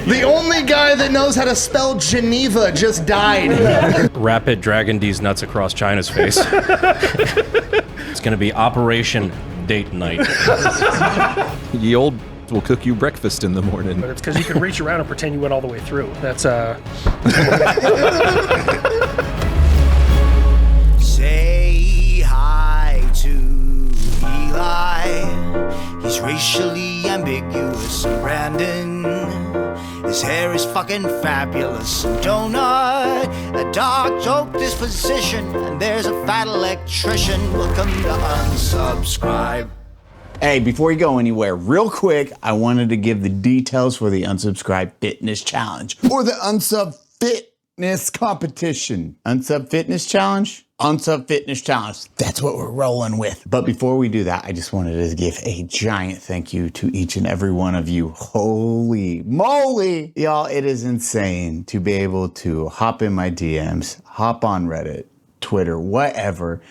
The only guy that knows how to spell Geneva just died. Rapid dragging these nuts across China's face. It's gonna be Operation Date Night. Ye old will cook you breakfast in the morning. But it's because you can reach around and pretend you went all the way through. That's Say hi to Eli. He's racially ambiguous. And Brandon, his hair is fucking fabulous. And Donut, a dark joke disposition. And there's a fat electrician. Welcome to Unsubscribe. Hey, before you go anywhere, real quick, I wanted to give the details for the Unsubscribe Fitness Challenge or the Unsub Fitness Competition. Unsub Fitness Challenge? Unsub Fitness Challenge. That's what we're rolling with. But before we do that, I just wanted to give a giant thank you to each and every one of you. Holy moly! Y'all, it is insane to be able to hop in my DMs, hop on Reddit, Twitter, whatever,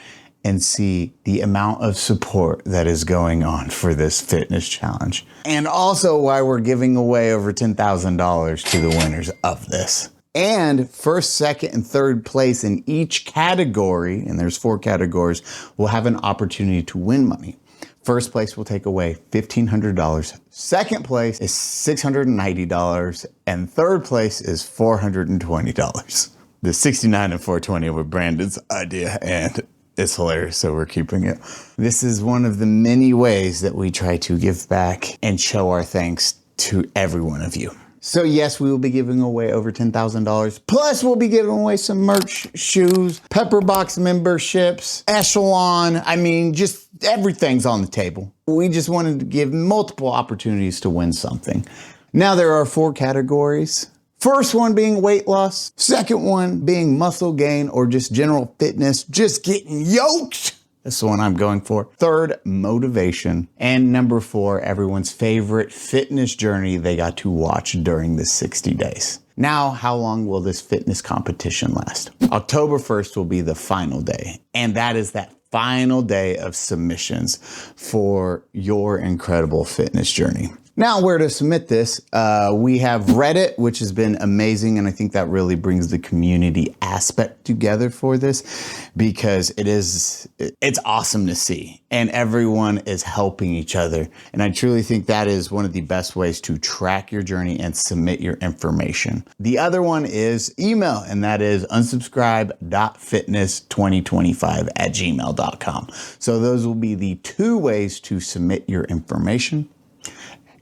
and see the amount of support that is going on for this fitness challenge. And also why we're giving away over $10,000 to the winners of this. And first, second, and third place in each category, and there's 4 categories, will have an opportunity to win money. First place will take away $1,500. Second place is $690. And third place is $420. The 69 and 420 were Brandon's idea, and it's hilarious, so we're keeping it. This is one of the many ways that we try to give back and show our thanks to every one of you. So yes, we will be giving away over $10,000. Plus, we'll be giving away some merch, shoes, Pepperbox memberships, Echelon. I mean, just everything's on the table. We just wanted to give multiple opportunities to win something. Now there are 4 categories. First one being weight loss. Second one being muscle gain or just general fitness, just getting yoked. That's the one I'm going for. Third, motivation. And number 4, everyone's favorite fitness journey they got to watch during the 60 days. Now, how long will this fitness competition last? October 1st will be the final day. And that is that final day of submissions for your incredible fitness journey. Now, where to submit this? We have Reddit, which has been amazing, and I think that really brings the community aspect together for this because it's awesome to see, and everyone is helping each other. And I truly think that is one of the best ways to track your journey and submit your information. The other one is email, and that is unsubscribe.fitness2025@gmail.com. So those will be the 2 ways to submit your information.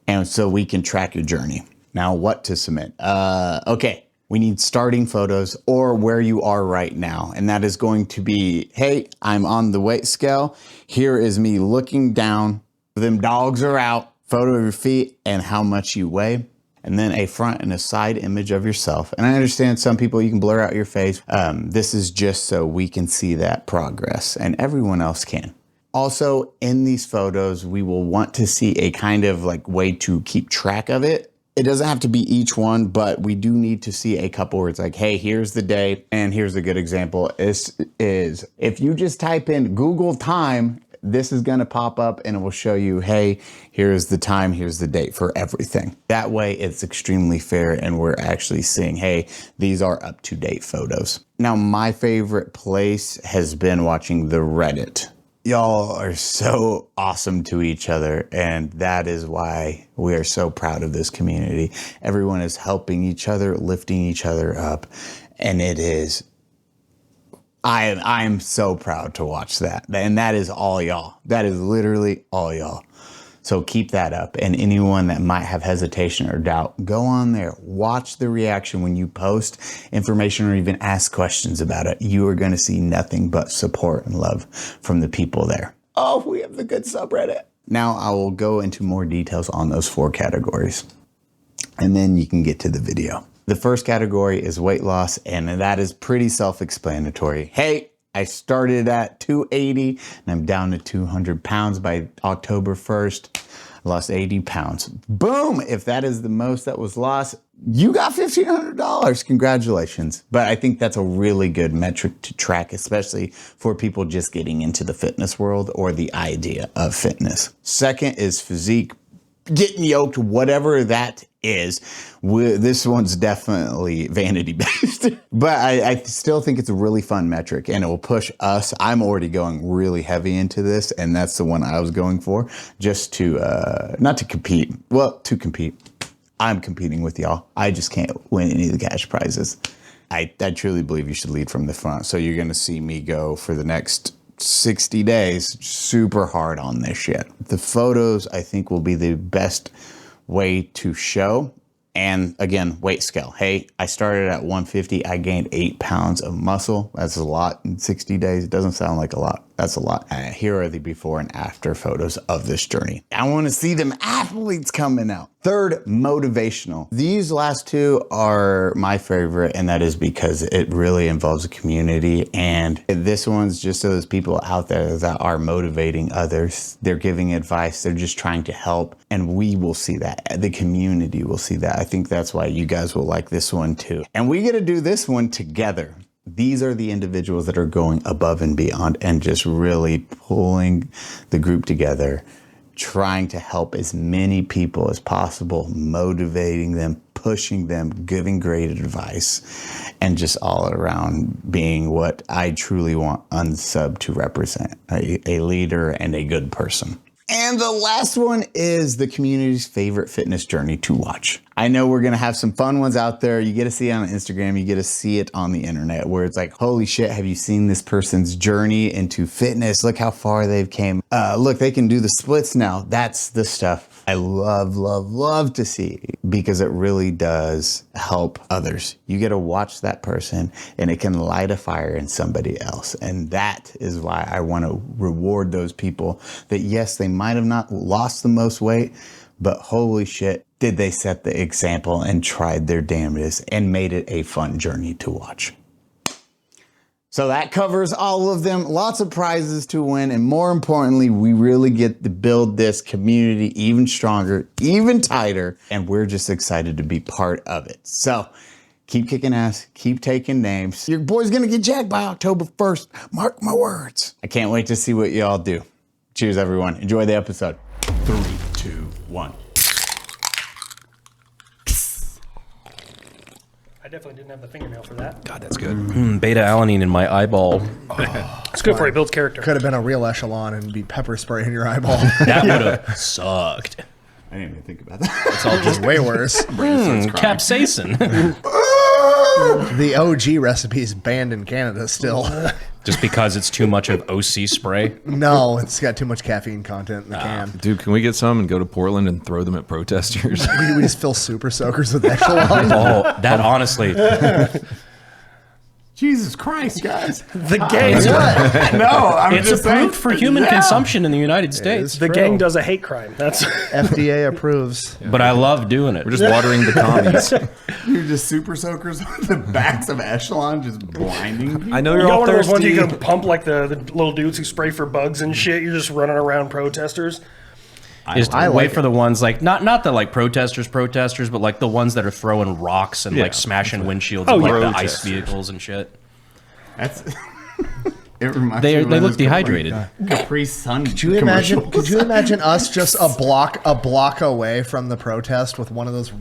And so we can track your journey. Now, what to submit? Okay, we need starting photos or where you are right now. And that is going to be, hey, I'm on the weight scale. Here is me looking down. Them dogs are out. Photo of your feet and how much you weigh. And then a front and a side image of yourself. And I understand some people, you can blur out your face. This is just so we can see that progress and everyone else can. Also, in these photos, we will want to see a kind of like way to keep track of it. It doesn't have to be each one, but we do need to see a couple where it's like, hey, here's the day. And here's a good example is if you just type in Google time, this is going to pop up and it will show you, hey, here's the time, here's the date for everything. That way it's extremely fair and we're actually seeing, hey, these are up-to-date photos. Now, my favorite place has been watching the Reddit. Y'all are so awesome to each other, and that is why we are so proud of this community. Everyone is helping each other, lifting each other up, and it is, I am so proud to watch that. And that is all y'all. That is literally all y'all. So keep that up. And anyone that might have hesitation or doubt, go on there, watch the reaction when you post information or even ask questions about it. You are going to see nothing but support and love from the people there. Oh, we have the good subreddit. Now I will go into more details on those 4 categories, and then you can get to the video. The first category is weight loss, and that is pretty self-explanatory. Hey, I started at 280 and I'm down to 200 pounds by October 1st. I lost 80 pounds. Boom! If that is the most that was lost, you got $1,500. Congratulations. But I think that's a really good metric to track, especially for people just getting into the fitness world or the idea of fitness. Second is physique. getting yoked, whatever that is. This one's definitely vanity based, but I still think it's a really fun metric and it will push us. I'm already going really heavy into this, and that's the one I was going for, just to, not to compete. Well, to compete. I'm competing with y'all. I just can't win any of the cash prizes. I truly believe you should lead from the front. So you're going to see me go for the next 60 days super hard on this shit. The photos, I think, will be the best way to show. And again, weight scale. Hey, I started at 150. I gained 8 pounds of muscle. That's a lot in 60 days. It doesn't sound like a lot. That's a lot. Here are the before and after photos of this journey. I want to see them athletes coming out. Third, motivational. These last two are my favorite, and that is because it really involves a community. And this one's just those people out there that are motivating others. They're giving advice. They're just trying to help. And we will see that. The community will see that. I think that's why you guys will like this one too. And we get to do this one together. These are the individuals that are going above and beyond and just really pulling the group together, trying to help as many people as possible, motivating them, pushing them, giving great advice, and just all around being what I truly want Unsub to represent, a leader and a good person. And the last one is the community's favorite fitness journey to watch. I know we're going to have some fun ones out there. You get to see it on Instagram. You get to see it on the internet where it's like, holy shit, have you seen this person's journey into fitness? Look how far they've came. Look, they can do the splits now. That's the stuff I love, love, love to see because it really does help others. You get to watch that person and it can light a fire in somebody else. And that is why I want to reward those people that, yes, they might have not lost the most weight, but holy shit, did they set the example and tried their damnedest and made it a fun journey to watch. So that covers all of them. Lots of prizes to win. And more importantly, we really get to build this community even stronger, even tighter. And we're just excited to be part of it. So keep kicking ass, keep taking names. Your boy's gonna get jacked by October 1st. Mark my words. I can't wait to see what y'all do. Cheers, everyone. Enjoy the episode. 3, 2, 1. I definitely didn't have the fingernail for that. God, that's good. Beta alanine in my eyeball. It's good for you. Builds character. Could have been a real echelon and be pepper spray in your eyeball. That would have sucked. I didn't even think about that. It's all just Way worse. capsaicin. The OG recipe is banned in Canada still. Just because it's too much of OC spray. No, it's got too much caffeine content in the can. Dude, can we get some and go to Portland and throw them at protesters? We just fill super soakers with echelon. Oh, that honestly. Jesus Christ, guys. The gang. No, I'm It's just saying. approved for human consumption in the United States. The gang does a hate crime. That's FDA approves. But I love doing it. We're just watering the commies. You're just super soakers with the backs of echelon just blinding people. I know you you're got all one of those ones thirsty. you can pump like the little dudes who spray for bugs and shit. You're just running around protesters. Is I wait like for the ones like not the like protesters, but like the ones that are throwing rocks and Yeah. like smashing windshields Oh, of like yeah. the ice vehicles and shit. That's. It reminds They me of look those dehydrated. Capri Sun. Could you imagine us just a block away from the protest with one of those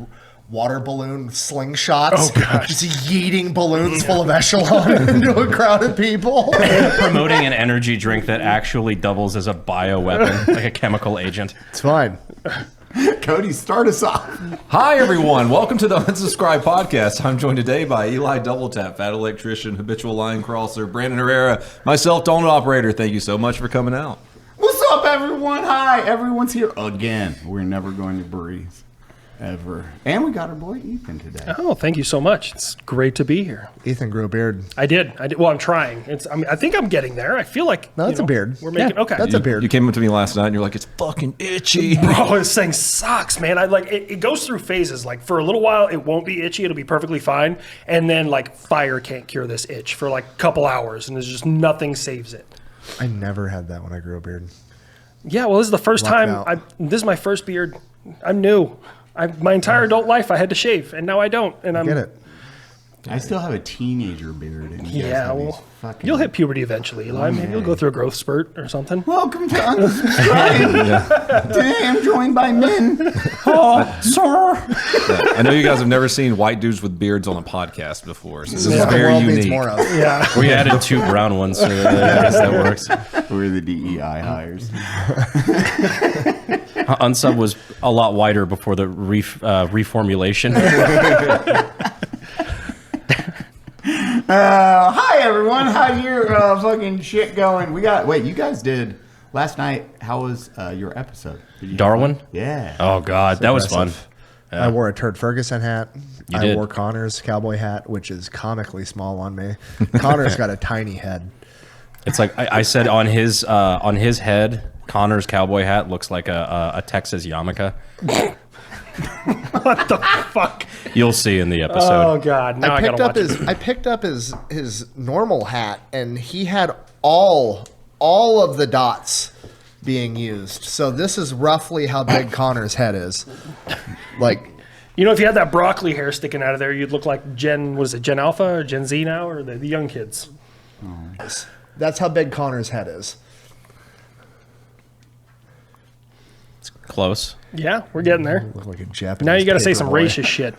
water balloon slingshots? Oh, gosh. Just yeeting balloons full of echelon into a crowd of people. Promoting an energy drink that actually doubles as a bioweapon, like a chemical agent. It's fine. Cody, start us off. Hi, everyone. Welcome to the Unsubscribe Podcast. I'm joined today by Eli Doubletap, Fat Electrician, Habitual Linecrosser, Brandon Herrera, myself, Donut Operator. Thank you so much for coming out. What's up, everyone? Hi, everyone's here again. We're never going to breathe. Ever. And we got our boy Ethan today. Oh, thank you so much. It's great to be here. Ethan grew a beard. I did. Well, I'm trying. I think I'm getting there. I feel like No, that's a beard. We're making okay. That's a beard. You came up to me last night and you're like, it's fucking itchy. Bro, this thing sucks, man. I like it goes through phases. Like for a little while, it won't be itchy. It'll be perfectly fine. And then like fire can't cure this itch for like a couple hours, and there's just nothing saves it. I never had that when I grew a beard. Yeah, well, this is the first Lucked time. out. This is my first beard. I'm new. My entire adult life, I had to shave, and now I don't. And I'm Get it? I still have a teenager beard. And you guys Yeah, have these well, fucking... you'll hit puberty eventually, Eli. Maybe you'll go through a growth spurt or something. Welcome to Unsubscribe. Today I'm joined by men. Oh, sir. I know you guys have never seen white dudes with beards on a podcast before, so this is What the very world needs unique. more of. Yeah. We added 2 brown ones, so I guess that works. We're the DEI hires. Unsub was a lot whiter before the reformulation. Hi everyone, how's your fucking shit going? Wait, you guys did last night. How was your episode? Did you Darwin? Yeah. Oh, God, that was fun. I wore a Turd Ferguson hat. You I did. wore Connor's cowboy hat, which is comically small on me. Connor's got a tiny head. It's like I said on his head, Connor's cowboy hat looks like a Texas yarmulke. What the fuck? You'll see in the episode. Oh God! Now I gotta watch it. I picked up his normal hat, and he had all of the dots being used. So this is roughly how big Connor's head is. Like, You know, if you had that broccoli hair sticking out of there, you'd look like Gen Alpha or Gen Z now, or the young kids. that's how big Connor's head is. Close. Yeah, we're getting there. Look like a Japanese. Now you got to say some paper boy. racist shit.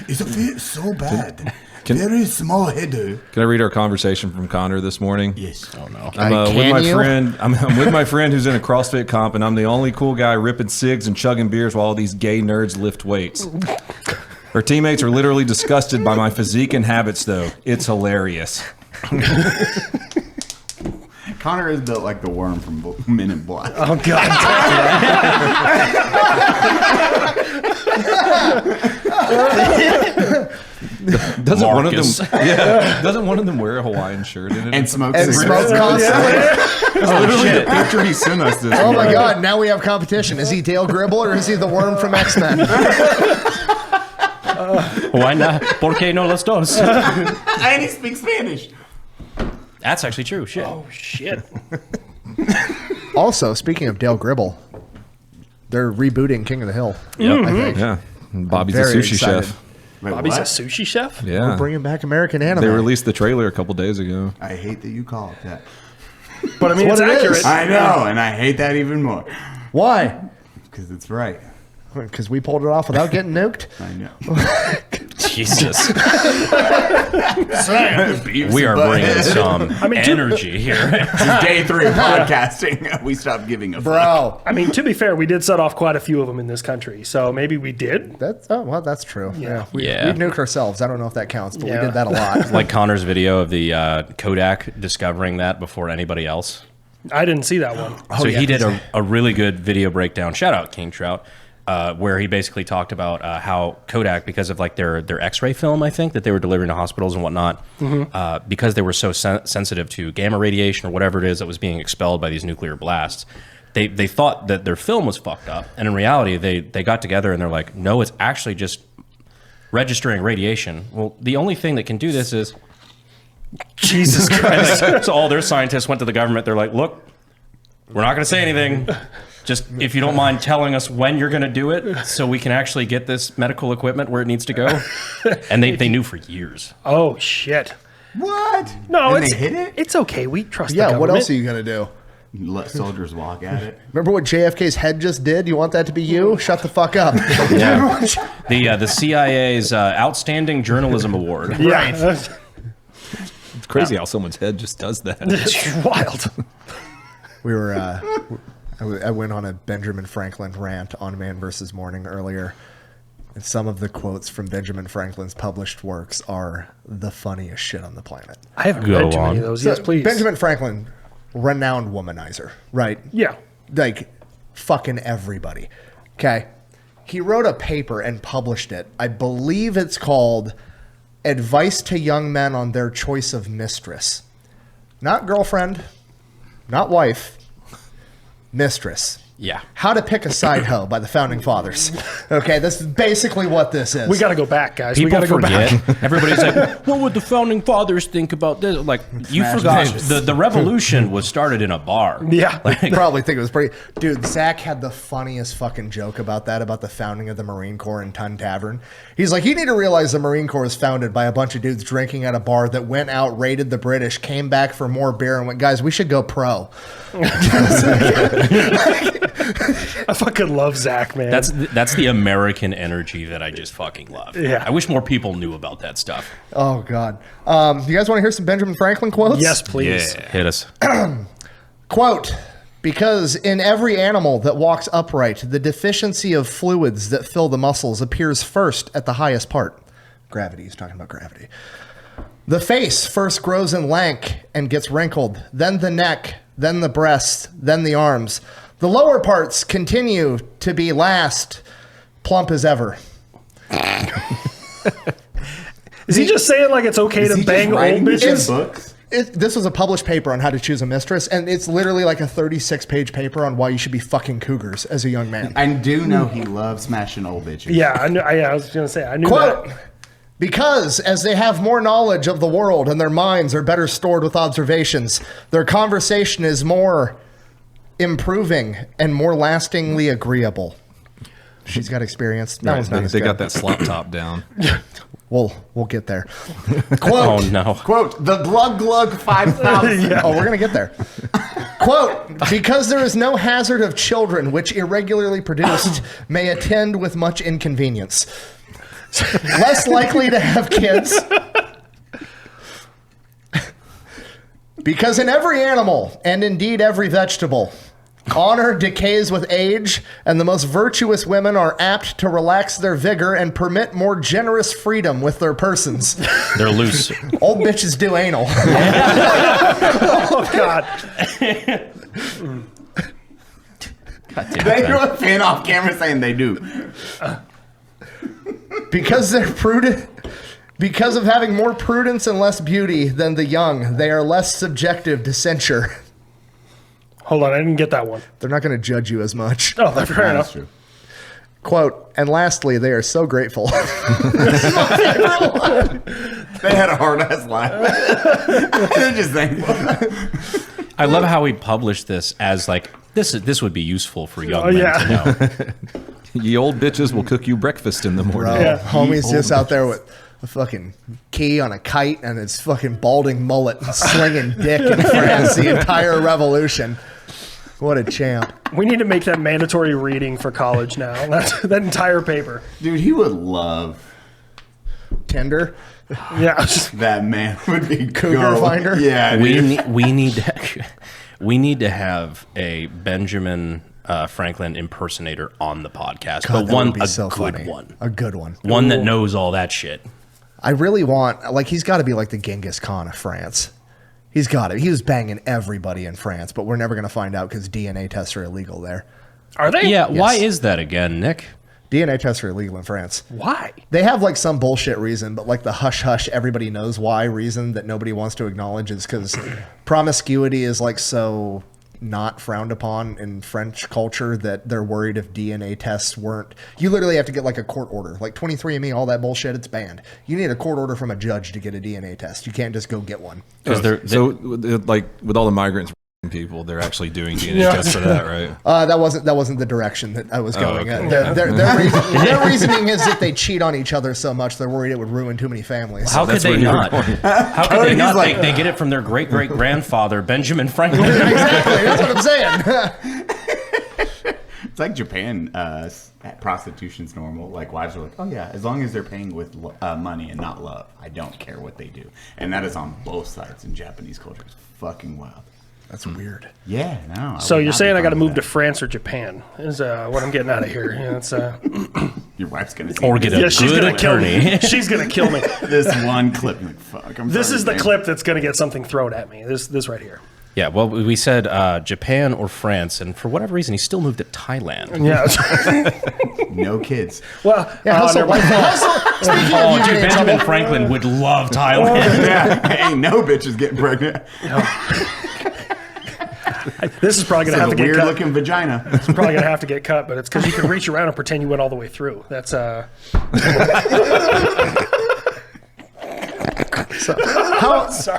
It's a fit so bad. Very small head. Can I read our conversation from Connor this morning? Yes. Oh no. I'm with Can my you? friend. I'm with my friend who's in a CrossFit comp, and I'm the only cool guy ripping cigs and chugging beers while all these gay nerds lift weights. Her teammates are literally disgusted by my physique and habits, though. It's hilarious. Connor is built like the worm from Men in Black. Oh God! Doesn't one of them? Marcus. Yeah. Doesn't one of them wear a Hawaiian shirt in it? And smokes And cigarettes. smoke constantly. That's literally the picture he sent us this Oh my morning. God! Now we have competition. Is he Dale Gribble or is he the worm from X-Men? Why not? ¿Por qué no los dos? And he speaks Spanish. That's actually true. Shit. Oh shit! Also, speaking of Dale Gribble, they're rebooting King of the Hill. Yep. I think. Yeah. Bobby's a Very sushi excited. chef. Wait, Bobby's a what? sushi chef. Yeah. Bringing back American anime. They released the trailer a couple days ago. I hate that you call it that. But I mean, That's it's what it accurate. is. I know, and I hate that even more. Why? Because it's right. Because we pulled it off without getting nuked. I know. Jesus. We are bringing some energy here. Day 3 of podcasting. We stopped giving a fuck. Bro. I mean, to be fair, we did set off quite a few of them in this country, so maybe we did. That's true. Yeah. We Yeah. nuked ourselves. I don't know if that counts, but Yeah. we did that a lot. Like Connor's video of the Kodak discovering that before anybody else. I didn't see that one. So yeah, he did a really good video breakdown. Shout out King Trout. Where he basically talked about how Kodak, because of like their X-ray film, I think that they were delivering to hospitals and whatnot, because they were so sensitive to gamma radiation or whatever it is that was being expelled by these nuclear blasts, they thought that their film was fucked up, and in reality, they got together and they're like, no, it's actually just registering radiation. Well, the only thing that can do this is Jesus Christ! so all their scientists went to the government. They're like, look, we're not going to say anything. Just if you don't mind telling us when you're going to do it so we can actually get this medical equipment where it needs to go. And they knew for years. Oh shit! What? No, And it's they hit it? It's okay. We trust. the Yeah, what government. else are you going to do? Let soldiers walk at it. Remember what JFK's head just did? You want that to be you? Shut the fuck up. Yeah. The CIA's Outstanding Journalism Award. Yeah, It's crazy how someone's head just does that. it's wild. We were, I went on a Benjamin Franklin rant on Man vs. Morning earlier. And some of the quotes from Benjamin Franklin's published works are the funniest shit on the planet. I haven't Go read too many on. of those. So, Yes, please. Benjamin Franklin, renowned womanizer, right? Yeah. Like, fucking everybody. Okay. He wrote a paper and published it. I believe it's called Advice to Young Men on Their Choice of Mistress. Not girlfriend, not wife, mistress. Yeah. How to Pick a Side Hoe by the Founding Fathers. Okay, this is basically what this is. We got to go back, guys. People we got to go forget. back. Everybody's like, what would the Founding Fathers think about this? Like, you forgot the revolution was started in a bar. Yeah. You probably think it was pretty... Dude, Zach had the funniest fucking joke about that, about the founding of the Marine Corps in Tun Tavern. He's like, you need to realize the Marine Corps was founded by a bunch of dudes drinking at a bar that went out, raided the British, came back for more beer, and went, guys, we should go pro. I fucking love Zach, man. That's the American energy that I just fucking love. Yeah. I wish more people knew about that stuff. Oh, God. You guys want to hear some Benjamin Franklin quotes? Yes, please. Yeah. Hit us. Quote, because in every animal that walks upright, the deficiency of fluids that fill the muscles appears first at the highest part. Gravity. He's talking about gravity. The face first grows in lank and gets wrinkled, then the neck, then the breast, then the arms. The lower parts continue to be last, plump as ever. Is he just saying like it's okay to bang old bitches? Books? This was a published paper on how to choose a mistress, and it's literally like a 36-page paper on why you should be fucking cougars as a young man. I do know he loves smashing old bitches. Yeah, I was going to say, I knew Quote, that. because as they have more knowledge of the world and their minds are better stored with observations, their conversation is more improving and more lastingly agreeable. She's got experience. That one's not as They good. got that slop top down. We'll get there. Oh, Quote, no. Quote, the Glug Glug 5000. Oh, we're going to get there. Quote, because there is no hazard of children which irregularly produced may attend with much inconvenience. Less likely to have kids. Because in every animal, and indeed every vegetable, honor decays with age, and the most virtuous women are apt to relax their vigor and permit more generous freedom with their persons. They're loose. Old bitches do anal. Oh, God. They drew a pin off camera saying they do. Because they're prudent. Because of having more prudence and less beauty than the young, they are less subjective to censure. Hold on, I didn't get that one. They're not going to judge you as much. Oh, that's fair enough. That's true. Quote, and lastly, they are so grateful. They had a hard ass laugh. They're just thankful. I love how he published this as like, this would be useful for young men to know. Ye old bitches will cook you breakfast in the morning. Bro, Yeah. homie's just out there with a fucking key on a kite and his fucking balding mullet and slinging dick in France the entire revolution. What a champ. We need to make that mandatory reading for college now. That entire paper. Dude, he would love Tinder. Yeah. that man. Would be Cougar finder? Yeah, dude. We need to have a Benjamin Franklin impersonator on the podcast, God, but that one would be a so good funny. one, A good one. one that knows all that shit. I really want, like, he's got to be like the Genghis Khan of France. He's got it. He was banging everybody in France, but we're never going to find out because DNA tests are illegal there. Are they? Yeah, why is that again, Nick? DNA tests are illegal in France. Why? They have like some bullshit reason, but like the hush hush, everybody knows why reason that nobody wants to acknowledge is because promiscuity is like so not frowned upon in French culture that they're worried if DNA tests weren't. You literally have to get like a court order, like 23andMe, all that bullshit. It's banned. You need a court order from a judge to get a DNA test. You can't just go get one. Because So, like, with all the migrants people, they're actually doing DNA tests for that, right? That wasn't the direction that I was going. okay. Their reasoning is that they cheat on each other so much they're worried it would ruin too many families. How could That's they where you were not? going. How could they He's not? like- They get it from their great great grandfather Benjamin Franklin. Exactly. That's what I'm saying. It's like Japan. Prostitution's normal. Like, wives are like, oh yeah, as long as they're paying with money and not love, I don't care what they do. And that is on both sides in Japanese culture. It's fucking wild. That's weird. Yeah, no. So you're saying I got to move to France or Japan? Is what I'm getting out of here. Yeah, it's, your wife's gonna see Or this. get a she's good gonna kill attorney. me. She's gonna kill me. This one clip. Like, fuck. This is the clip that's gonna get something thrown at me. This right here. Yeah, well, we said Japan or France, and for whatever reason, he still moved to Thailand. Yeah. No kids. Well, Yeah, never mind. Speaking Oh, of you dude, getting in Benjamin trouble, Franklin would love Thailand. Yeah, ain't no bitches getting pregnant. This is probably going to have to get weird cut. looking vagina. It's probably going to have to get cut, but it's because you can reach around and pretend you went all the way through. That's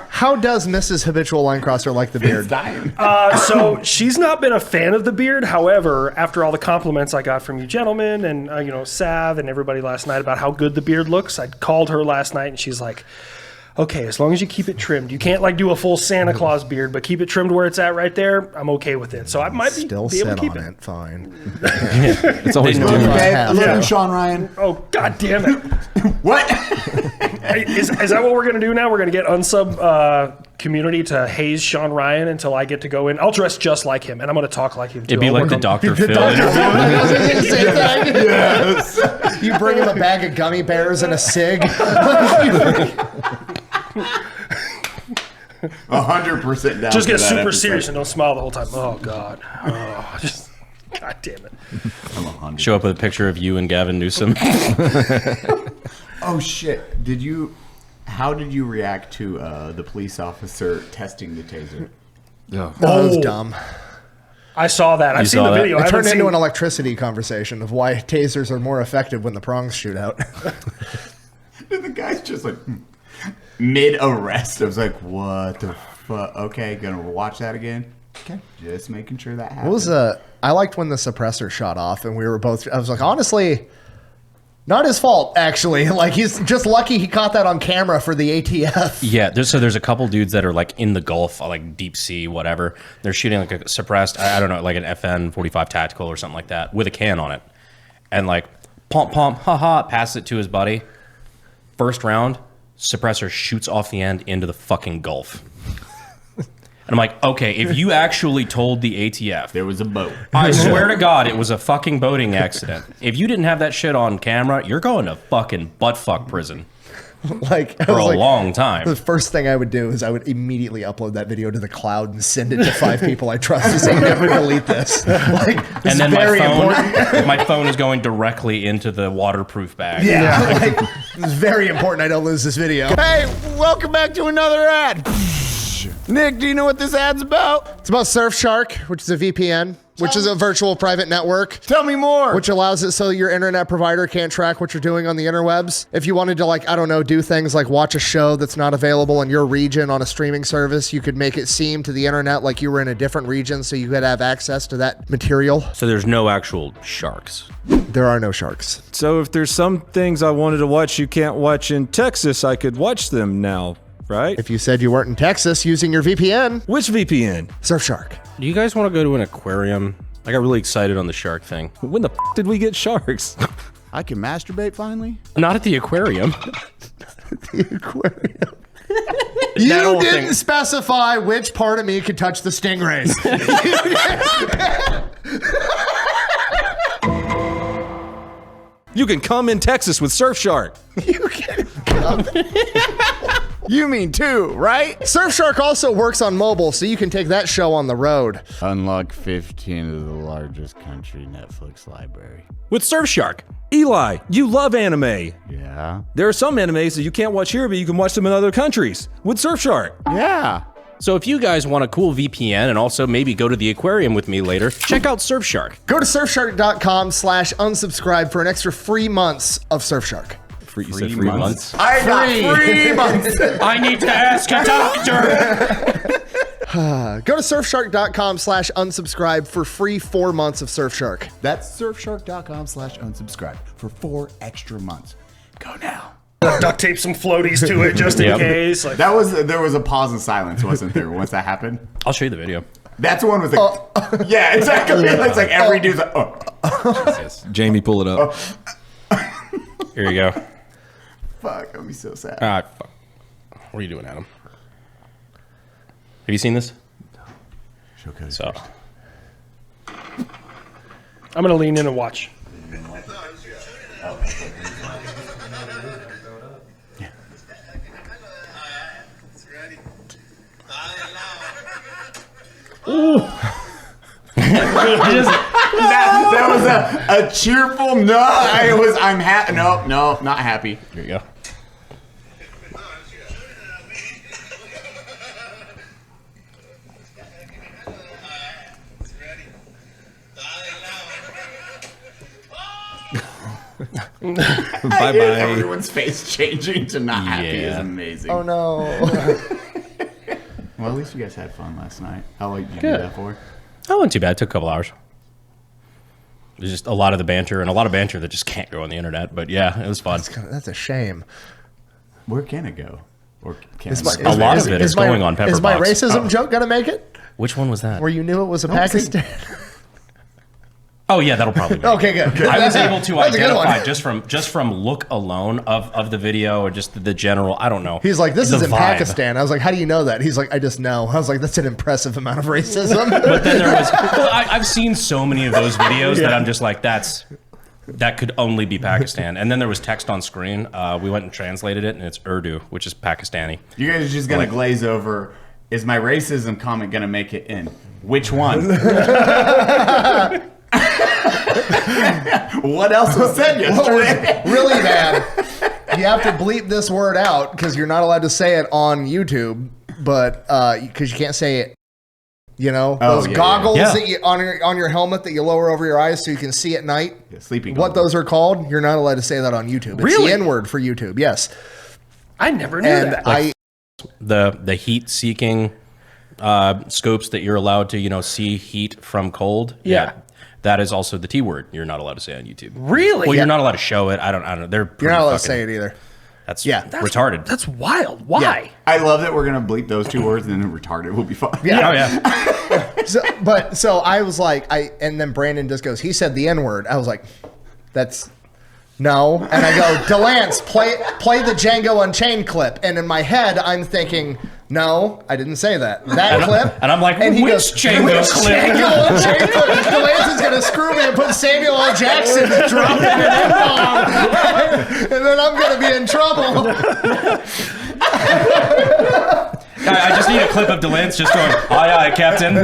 How does Mrs. Habitual Linecrosser like the beard? Dying. So she's not been a fan of the beard. However, after all the compliments I got from you gentlemen and Sav and everybody last night about how good the beard looks, I called her last night and she's like, okay, as long as you keep it trimmed, you can't like do a full Santa Claus beard, but keep it trimmed where it's at right there. I'm okay with it. So I might be Still able sit to keep on it. it. Fine. It's always They new. do. Okay, Yeah. I love you, Sean Ryan. Oh God damn it! What? Hey, is that what we're gonna do now? We're gonna get unsub community to haze Sean Ryan until I get to go in. I'll dress just like him and I'm gonna talk like him too. It'd be I'll like work the on- Dr. Phil interview. Yes. You bring him a bag of gummy bears and a cig. 100% down. Just for get that super episode. serious and don't smile the whole time. Oh God. Oh, just God damn it. I'm 100. Show up with a picture of you and Gavin Newsom. Oh shit! How did you react to the police officer testing the taser? Yeah. That was dumb. I saw that. I've seen saw the that? video. It I turned haven't into seen an electricity conversation of why tasers are more effective when the prongs shoot out. The guy's just like mid arrest. I was like, what the fuck? Okay, gonna watch that again. Okay, just making sure that happens. What was I liked when the suppressor shot off, and we were both. I was like, honestly, not his fault. Actually, like he's just lucky he caught that on camera for the ATF. Yeah, there's a couple dudes that are like in the Gulf, like deep sea, whatever. They're shooting like a suppressed, I don't know, like an FN 45 tactical or something like that with a can on it, and like pump, haha, passes it to his buddy. First round, suppressor shoots off the end into the fucking Gulf. And I'm like, okay, if you actually told the ATF, There was a boat. I swear to God, it was a fucking boating accident. If you didn't have that shit on camera, you're going to fucking buttfuck prison Like I for was a like, long time. the first thing I would do is I would immediately upload that video to the cloud and send it to 5 people I trust to say never delete this. Like, this And then is very important. my phone is going directly into the waterproof bag. Yeah, like, it's very important I don't lose this video. Hey, welcome back to another ad. Nick, do you know what this ad's about? It's about SurfSHARK, which is a VPN, which is a virtual private network. Tell me more. Which allows it so your internet provider can't track what you're doing on the interwebs. If you wanted to, like, I don't know, do things like watch a show that's not available in your region on a streaming service, you could make it seem to the internet like you were in a different region so you could have access to that material. So there's no actual sharks. There are no sharks. So if there's some things I wanted to watch you can't watch in Texas, I could watch them now, right? If you said you weren't in Texas using your VPN, Which VPN? SurfSHARK. Do you guys want to go to an aquarium? I got really excited on the shark thing. When the did we get sharks? I can masturbate finally? Not at the aquarium. The aquarium. That You whole didn't thing. specify which part of me could touch the stingrays. You can come in Texas with Surfshark. You can come. You mean two, right? SurfSHARK also works on mobile, so you can take that show on the road. Unlock 15 of the largest country Netflix library. With Surfshark. Eli, you love anime. Yeah. There are some animes that you can't watch here, but you can watch them in other countries. With Surfshark. Yeah. So if you guys want a cool VPN and also maybe go to the aquarium with me later, check out Surfshark. Go to surfshark.com/unsubscribe for an extra free months of Surfshark. You said free months. I got free months. I need to ask a doctor. Go to surfshark.com/unsubscribe for free 4 months of Surfshark. That's surfshark.com/unsubscribe for 4 extra months. Go now. duct tape some floaties to it just in Yep. case. Like, There was a pause in silence, wasn't there, once that happened? I'll show you the video. That's the one with the... yeah, exactly. It's like every dude's like, oh. Jamie, pull it up. Here you go. Fuck, I'd be so sad. Fuck. What are you doing, Adam? Have you seen this? So, I'm gonna lean in and watch. That was a cheerful no. I'm happy. No, not happy. here you go. Bye-bye. Everyone's face changing to not happy is amazing. Oh no. Well, at least you guys had fun last night. How long did you do that for? That wasn't too bad. It took a couple hours. It was just a lot of the banter and a lot of banter that just can't go on the internet. But yeah, it was fun. That's a shame. Where can it go? Or can A lot of it is going on Pepperbox. Is my racism joke gonna make it? Which one was that? Where you knew it was a Pakistan? Oh yeah, that'll probably be. Okay, good. I was able to That's a good one. identify just from look alone of the video or just the general. I don't know. He's like, this the is in vibe. Pakistan. I was like, how do you know that? He's like, I just know. I was like, that's an impressive amount of racism. But then there was. Well, I've seen so many of those videos that I'm just like, that could only be Pakistan. And then there was text on screen. We went and translated it, and it's Urdu, which is Pakistani. You guys are just gonna glaze over. Is my racism comment gonna make it in? Which one? What else was said yesterday? Really bad. You have to bleep this word out because you're not allowed to say it on YouTube, but because you can't say it. You know, those goggles that you on your helmet that you lower over your eyes so you can see at night. Yeah, sleeping. What those are called? You're not allowed to say that on YouTube. It's Really? the N-word for YouTube. Yes. I never knew And that. The heat seeking scopes that you're allowed to see heat from cold. Yeah. That is also the T word you're not allowed to say on YouTube. Really? Well, you're not allowed to show it. I don't. They're You're not allowed to say it either. That's Yeah. retarded. That's wild. Why? I love that we're gonna bleep those two words and then retarded will be fine. Yeah. Oh yeah. So I was like, and then Brandon just goes, he said the N-word. I was like, that's no. And I go, Delance, play the Django Unchained clip. And in my head, I'm thinking, no, I didn't say that. That clip. And I'm like, he which goes, Django which clip? Django Unchained clip? Delance is going to screw me and put Samuel L. Jackson dropping an N-bomb. And then I'm going to be in trouble. I just need a clip of Delance just going, aye, aye, Captain.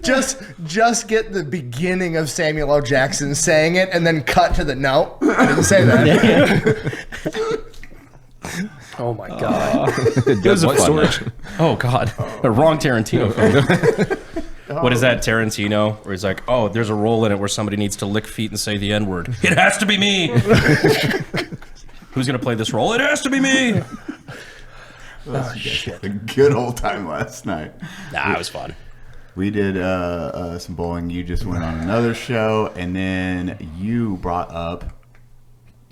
Just get the beginning of Samuel L. Jackson saying it and then cut to the no. I didn't say that. Oh my god. It was a fun. Oh God, wrong Tarantino film. What is that Tarantino? Where he's like, oh, there's a role in it where somebody needs to lick feet and say the N-word. It has to be me. Who's gonna play this role? It has to be me. Oh, shit. A good old time last night. Nah, it was fun. We did some bowling. You just went on another show, and then you brought up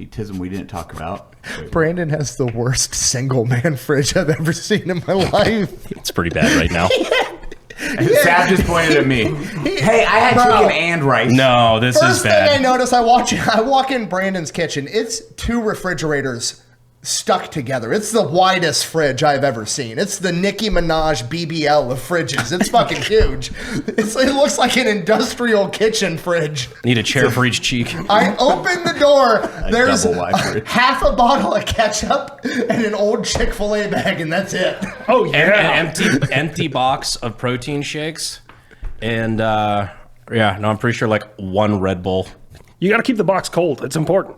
a TISM we didn't talk about. Brandon has the worst single man fridge I've ever seen in my life. It's pretty bad right now. Sav just pointed at me. Hey, I had chicken and rice. No, this First is bad. thing I notice, I walk in Brandon's kitchen. It's two refrigerators stuck together. It's the widest fridge I've ever seen. It's the Nicki Minaj BBL of fridges. It's fucking huge. It looks like an industrial kitchen fridge. Need a chair for each cheek. I open the door. There's double wide fridge. half a bottle of ketchup and an old Chick-fil-A bag, and that's it. Oh yeah. An empty box of protein shakes, and I'm pretty sure like one Red Bull. You got to keep the box cold. It's important.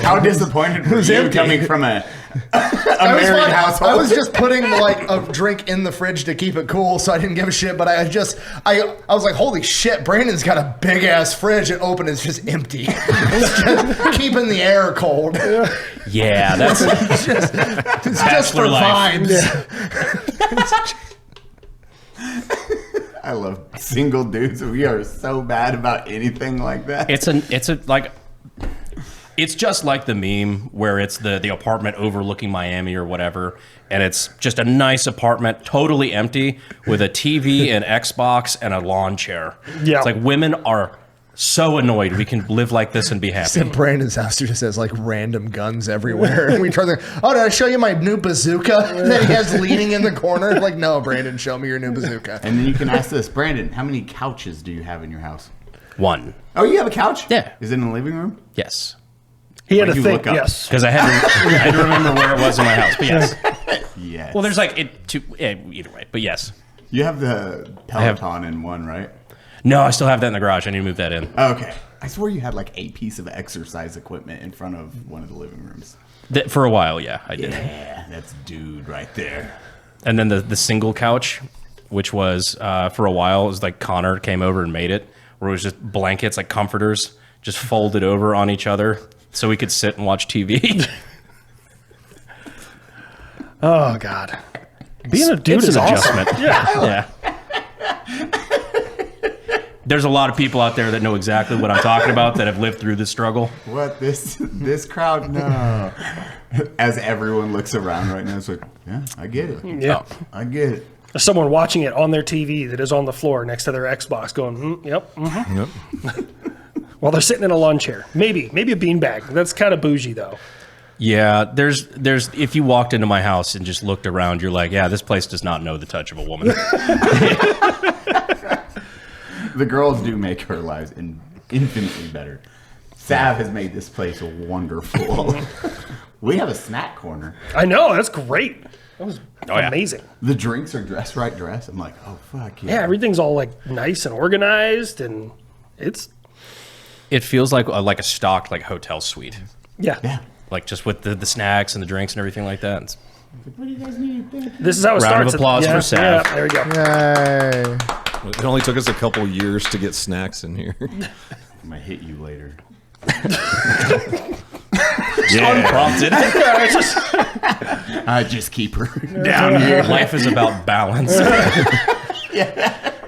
How disappointed were you empty? coming from a married household? I was just putting like a drink in the fridge to keep it cool, so I didn't give a shit. But I was like, holy shit, Brandon's got a big ass fridge, and open it's just empty. It's just keeping the air cold. Yeah, that's It's just for life. vibes. I love single dudes. We are so bad about anything like that. It's just like the meme where it's the apartment overlooking Miami or whatever, and it's just a nice apartment, totally empty, with a TV, an Xbox, and a lawn chair. Yeah. It's like women are so annoyed we can live like this and be happy. In Brandon's house, just has like random guns everywhere. And we try to, oh, did I show you my new bazooka that he has leaning in the corner? Like, no, Brandon, show me your new bazooka. And then you can ask this, Brandon, how many couches do you have in your house? One. Oh, you have a couch? Yeah. Is it in the living room? Yes. He had Why'd to you think. look up? Yes. Because I had to remember where it was in my house. But yes. Yes. Well, there's like either way. But yes. You have the Peloton in one, right? No, I still have that in the garage. I need to move that in. Okay. I swore you had like a piece of exercise equipment in front of one of the living rooms. For a while, yeah, I did. Yeah, that's dude right there. And then the single couch, which was for a while, it was like Connor came over and made it, where it was just blankets, like comforters, just folded over on each other so we could sit and watch TV. Oh God, being a dude It's is an awesome. adjustment. Yeah. There's a lot of people out there that know exactly what I'm talking about that have lived through this struggle. What this crowd? No. As everyone looks around right now, it's like, yeah, I get it. Yeah. I get it. There's someone watching it on their TV that is on the floor next to their Xbox, going, "Yep." Yep. While they're sitting in a lawn chair, maybe a beanbag. That's kind of bougie though. Yeah, there's. If you walked into my house and just looked around, you're like, yeah, this place does not know the touch of a woman. The girls do make her lives infinitely better. Sav has made this place wonderful. We have a snack corner. I know, that's great. That was yeah. amazing. The drinks are dress right dress. I'm like, oh fuck yeah. Yeah, everything's all like nice and organized, and it's It feels like a stocked like hotel suite, Yeah. like just with the snacks and the drinks and everything like that. What do you guys need? This is how it Round starts. of applause for Sav. Yeah, there we go. Yay. It only took us a couple years to get snacks in here. I'm gonna hit you later. Unprompted. I just keep her down here. Life is about balance.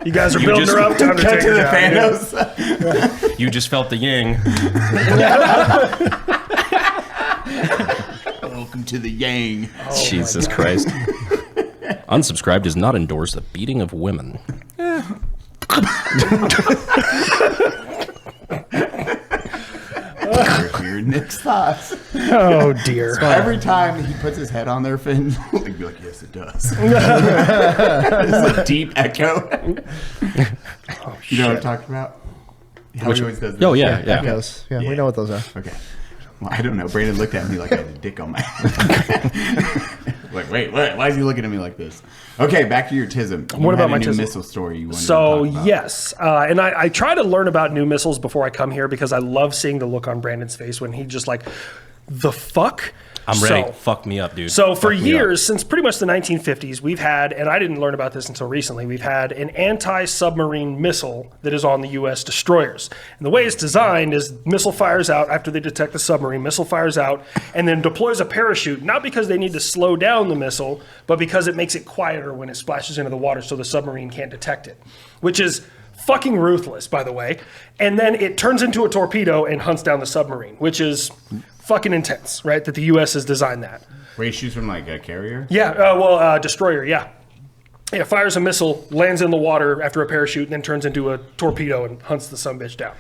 You guys are building her up. Time to Cut take to her the down. Thanos. You just felt the yang. Welcome to the Yang. Jesus Christ. Unsubscribe does not endorse the beating of women. Hear Nick's thoughts. Oh dear. Every time he puts his head on their fin, they'd be like, yes, it does. It's a deep echo. You know what I'm talking about? How he always does this. Oh, yeah. Echoes. Yeah, we know what those are. Okay. Well, I don't know. Brandon looked at me like I had a dick on my head. Like, wait, what? Why is he looking at me like this? Okay, back to your TISM. What about my new TISM? missile story you wanted So to talk about? yes, and I try to learn about new missiles before I come here because I love seeing the look on Brandon's face when he just like, the fuck? I'm ready. So, Fuck me up, dude. So for Fuck me years, up. since pretty much the 1950s, we've had, and I didn't learn about this until recently, we've had an anti-submarine missile that is on the U.S. destroyers. And the way it's designed is missile fires out after they detect the submarine, missile fires out, and then deploys a parachute, not because they need to slow down the missile, but because it makes it quieter when it splashes into the water so the submarine can't detect it, which is fucking ruthless, by the way. And then it turns into a torpedo and hunts down the submarine, which is fucking intense, right? That the U.S. has designed that. Where he shoots from like a carrier? Yeah, destroyer, yeah. Yeah, fires a missile, lands in the water after a parachute, and then turns into a torpedo and hunts the sumbitch down.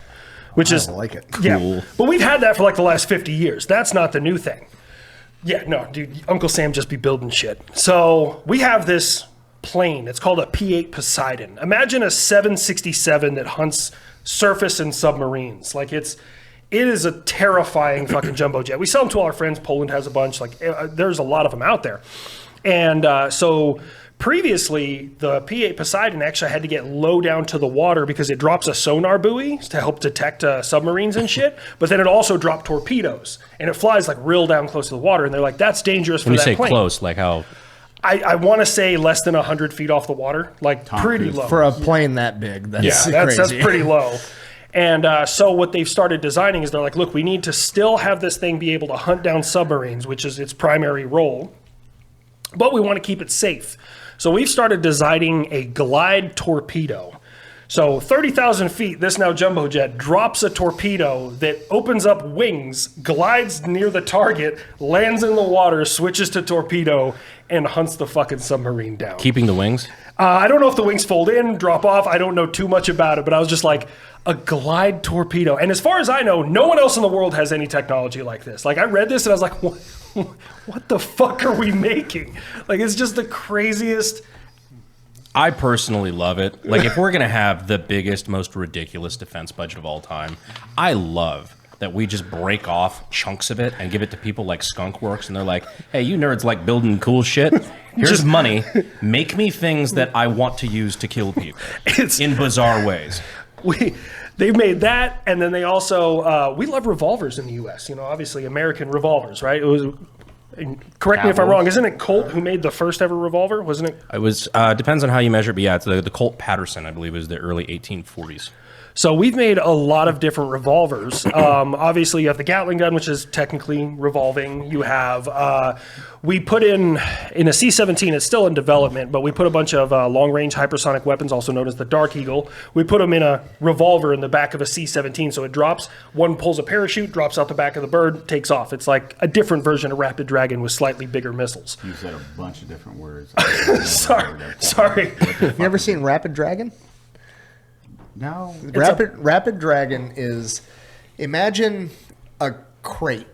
Which is, I like it. yeah. Cool. But we've had that for like the last 50 years. That's not the new thing. Yeah, no, dude, Uncle Sam just be building shit. So we have this plane. It's called a P-8 Poseidon. Imagine a 767 that hunts surface and submarines. Like it is a terrifying fucking jumbo jet. We sell them to all our friends. Poland has a bunch. Like there's a lot of them out there. And so previously, the P-8 Poseidon actually had to get low down to the water because it drops a sonar buoy to help detect submarines and shit. But then it also dropped torpedoes. And it flies like real down close to the water. And they're like, that's dangerous for When you that say plane. close, like how... I want to say less than 100 feet off the water. Like pretty Cruise. low. For a plane that big, that's That's crazy. pretty low. And so what they've started designing is they're like, look, we need to still have this thing be able to hunt down submarines, which is its primary role, but we want to keep it safe. So we've started designing a glide torpedo. So 30,000 feet, this now jumbo jet drops a torpedo that opens up wings, glides near the target, lands in the water, switches to torpedo, and hunts the fucking submarine down. Keeping the wings? I don't know if the wings fold in, drop off. I don't know too much about it, but I was just like, a glide torpedo. And as far as I know, no one else in the world has any technology like this. Like I read this and I was like, what the fuck are we making? Like it's just the craziest. I personally love it. Like, if we're going to have the biggest, most ridiculous defense budget of all time, I love that we just break off chunks of it and give it to people like Skunk Works, and they're like, hey, you nerds like building cool shit? Here's money. Make me things that I want to use to kill people in bizarre ways. They've made that, and then they also, we love revolvers in the U.S., obviously American revolvers, right? It was... Correct me if I'm wrong. Isn't it Colt who made the first ever revolver? Wasn't it? It was depends on how you measure it, but yeah, it's the Colt Patterson, I believe, is the early 1840s. So we've made a lot of different revolvers. Obviously, you have the Gatling gun, which is technically revolving. You have, we put in a C-17, it's still in development, but we put a bunch of long-range hypersonic weapons, also known as the Dark Eagle. We put them in a revolver in the back of a C-17, so it drops. One pulls a parachute, drops out the back of the bird, takes off. It's like a different version of Rapid Dragon with slightly bigger missiles. You said a bunch of different words. Sorry. You ever seen Rapid Dragon? No. Rapid Dragon is, imagine a crate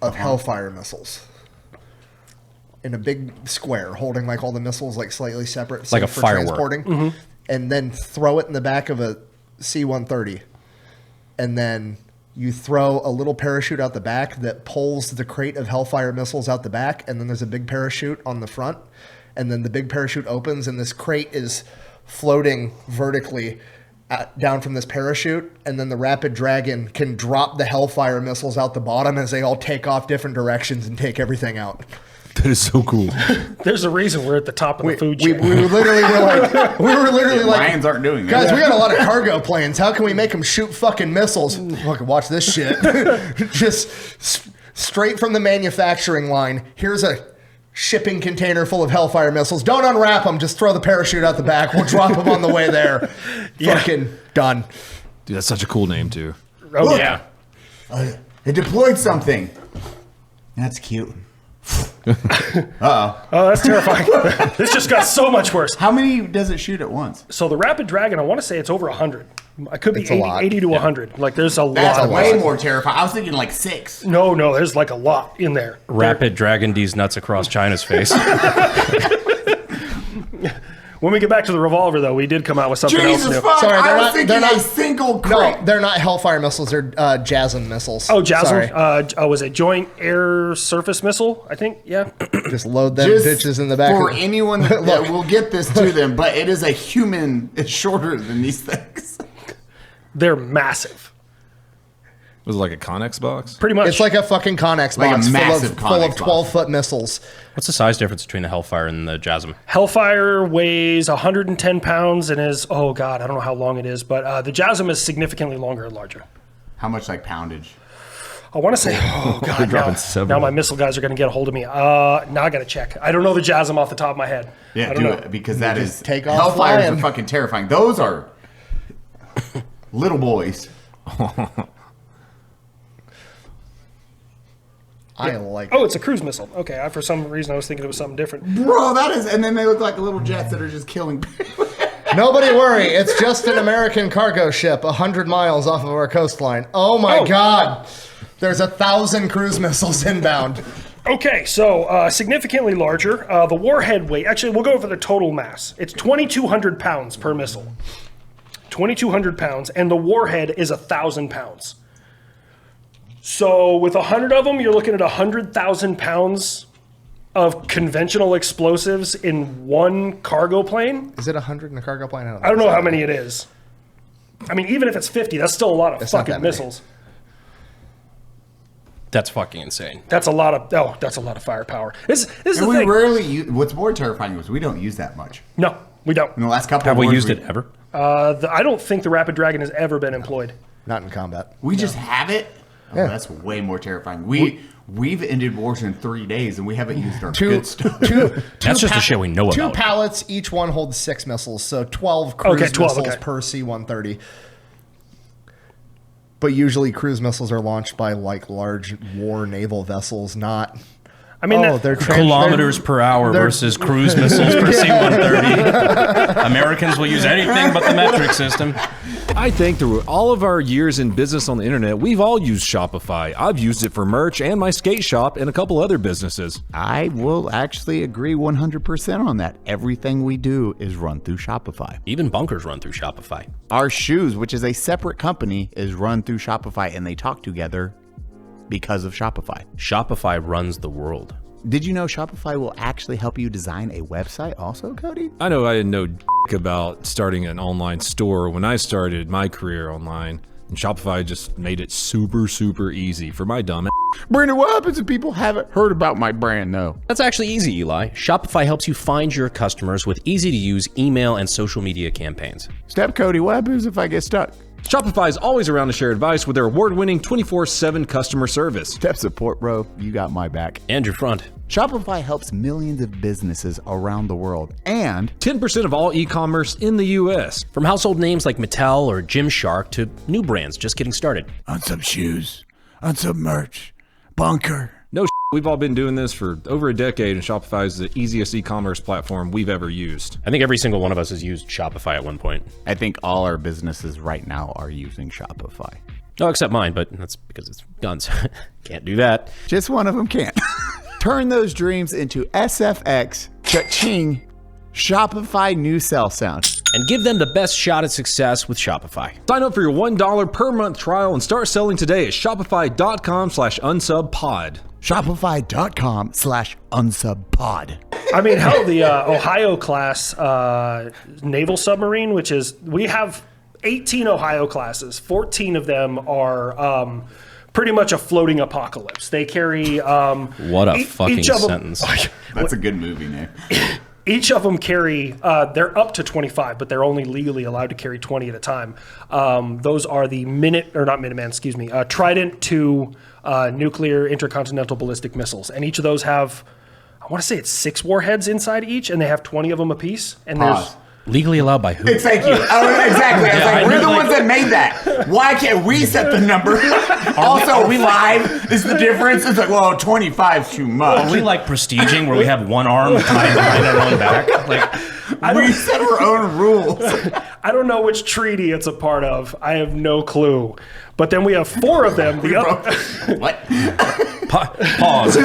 of Hellfire missiles in a big square holding like all the missiles like slightly separate, Like a for firework. transporting, and then throw it in the back of a C-130, and then you throw a little parachute out the back that pulls the crate of Hellfire missiles out the back, and then there's a big parachute on the front, and then the big parachute opens and this crate is floating vertically down from this parachute, and then the Rapid Dragon can drop the Hellfire missiles out the bottom as they all take off different directions and take everything out. That is so cool. There's a reason we're at the top of the food We chain. were literally like, Lions aren't doing that. guys, we got a lot of cargo planes. How can we make them shoot fucking missiles? Fucking watch this shit. Just straight from the manufacturing line. Here's a shipping container full of Hellfire missiles. Don't unwrap them. Just throw the parachute out the back. We'll drop them on the way there. Yeah. Fucking done. Dude, that's such a cool name, too. Oh, Look. yeah. It deployed something. That's cute. Oh, that's terrifying. This just got so much worse. How many does it shoot at once? So the Rapid Dragon, I want to say it's over 100. It could be It's a lot. 80 to 100. Like, there's a That's lot. way more terrifying. I was thinking like 6. No, there's like a lot in there. Rapid Dragon D's nuts across China's face. When we get back to the revolver, though, we did come out with something else Jesus new. fuck! Sorry, I they're was not- thinking they're not- a single No, crate. they're not Hellfire missiles. They're JASM missiles. Oh, JASM. Sorry. Was it Joint Air Surface Missile? I think, yeah. Just load them Just bitches in the back. for of- anyone that will get this to them, but it is a human. It's shorter than these things. They're massive. Was it like a Connex box? Pretty much. It's like a fucking Connex Like a box massive full of Connex 12-foot missiles. What's the size difference between the Hellfire and the JASM? Hellfire weighs 110 pounds and is, oh God, I don't know how long it is, but the JASM is significantly longer and larger. How much like poundage? I want to say, oh God, dropping seven. now my missile guys are going to get a hold of me. Now I got to check. I don't know the JASM off the top of my head. Yeah, I do don't know. it because that is take off Hellfires flying. are fucking terrifying. Those are little boys. I like Oh, it's a cruise missile. Okay, for some reason I was thinking it was something different. Bro, that is, and then they look like little jets that are just killing people. Nobody worry. It's just an American cargo ship 100 miles off of our coastline. Oh my God. There's 1,000 cruise missiles inbound. Okay, so significantly larger. The warhead weight, actually, we'll go over the total mass. It's 2,200 pounds per missile. 2,200 pounds, and the warhead is 1,000 pounds. So with 100 of them, you're looking at 100,000 pounds of conventional explosives in one cargo plane. Is it 100 in a cargo plane? I don't know how many it is. I mean, even if it's 50, that's still a lot of It's not fucking that many. missiles. That's fucking insane. That's a lot of firepower. This is And the we thing. rarely use, what's more terrifying is we don't use that much. No, we don't. In the last couple Have of we wars, used it ever? I don't think the Rapid Dragon has ever been employed. Not in combat. We just have it. Oh, Yeah. that's way more terrifying. We've ended wars in 3 days and we haven't used our Two, good stuff. That's just the shit we know two about. pallets, each one holds 6 missiles, so 12 cruise Okay, 12, missiles okay. per C-130. But usually cruise missiles are launched by like large war naval vessels, not... I mean, they're Kilometers per hour they're- versus cruise missiles per C-130. Americans will use anything but the metric system. I think through all of our years in business on the internet, we've all used Shopify. I've used it for merch and my skate shop and a couple other businesses. I will actually agree 100% on that. Everything we do is run through Shopify. Even bunkers run through Shopify. Our shoes, which is a separate company, is run through Shopify and they talk together because of Shopify. Shopify runs the world. Did you know Shopify will actually help you design a website also, Cody? I know I didn't know about starting an online store when I started my career online. And Shopify just made it super, super easy for my dumb Brandon, what happens if people haven't heard about my brand, though? That's actually easy, Eli. Shopify helps you find your customers with easy-to-use email and social media campaigns. Step Cody, what happens if I get stuck? Shopify is always around to share advice with their award-winning 24/7 customer service. Step support, bro. You got my back. And your front. Shopify helps millions of businesses around the world and 10% of all e-commerce in the U.S. From household names like Mattel or Gymshark to new brands just getting started. Unsub shoes, Unsub merch, bunker. No, we've all been doing this for over a decade, and Shopify is the easiest e-commerce platform we've ever used. I think every single one of us has used Shopify at one point. I think all our businesses right now are using Shopify. No, except mine, but that's because it's guns. Can't do that. Just one of them can't. Turn those dreams into SFX, cha-ching, Shopify new cell sound. And give them the best shot at success with Shopify. Sign up for your $1 per month trial and start selling today at shopify.com/unsubpod. Shopify.com/unsubpod. I mean, hell, the Ohio class naval submarine, which is, we have 18 Ohio classes. 14 of them are pretty much a floating apocalypse. They carry What a fucking sentence. That's a good movie name. Each of them carry, they're up to 25, but they're only legally allowed to carry 20 at a time. Those are the Trident II nuclear intercontinental ballistic missiles. And each of those have, I want to say it's 6 warheads inside each, and they have 20 of them apiece. And there's Legally allowed by who? Thank you. Exactly. I was like, we're the ones that made that. Why can't we set the number? Also, 5 is the difference. It's like, well, 25 is too much. Are we like prestiging where we have one arm tied behind our own back? Like, we set our own rules. I don't know which treaty it's a part of. I have no clue. But then we have 4 of them. What? Pause.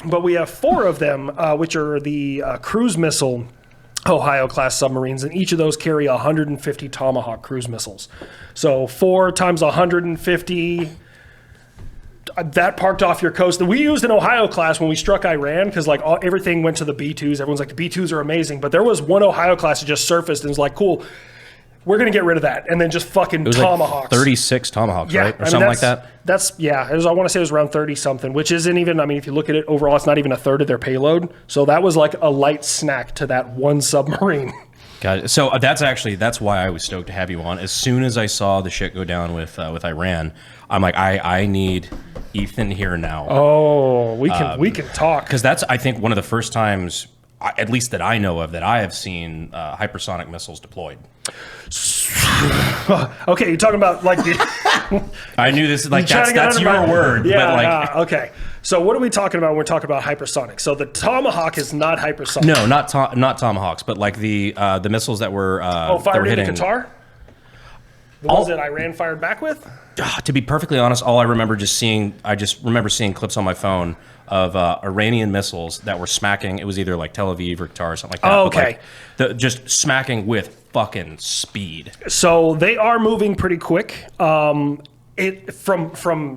But we have 4 of them, which are the cruise missile Ohio class submarines, and each of those carry 150 Tomahawk cruise missiles. So 4 times 150, that parked off your coast. We used an Ohio class when we struck Iran because like everything went to the B-2s. Everyone's like, the B-2s are amazing. But there was one Ohio class that just surfaced and was like, cool, we're going to get rid of that. And then just fucking Tomahawks. Like 36 Tomahawks, yeah, right? Or something like that? I want to say it was around 30-something, which isn't even, I mean, if you look at it overall, it's not even a third of their payload. So that was like a light snack to that one submarine. Got it. So that's why I was stoked to have you on. As soon as I saw the shit go down with Iran, I'm like, I need Ethan here now. Oh, we can talk. Because that's, I think, one of the first times, at least that I know of, that I have seen hypersonic missiles deployed. Okay, you're talking about like the... I knew this, like that's your word. Yeah, but like, okay. So what are we talking about when we're talking about hypersonic? So the Tomahawk is not hypersonic. No, not Tomahawks, but like the missiles that were fired into Qatar? The ones that Iran fired back with? To be perfectly honest, all I remember seeing clips on my phone of Iranian missiles that were smacking. It was either like Tel Aviv or Qatar or something like that. Oh, okay. Just smacking with fucking speed. So they are moving pretty quick. From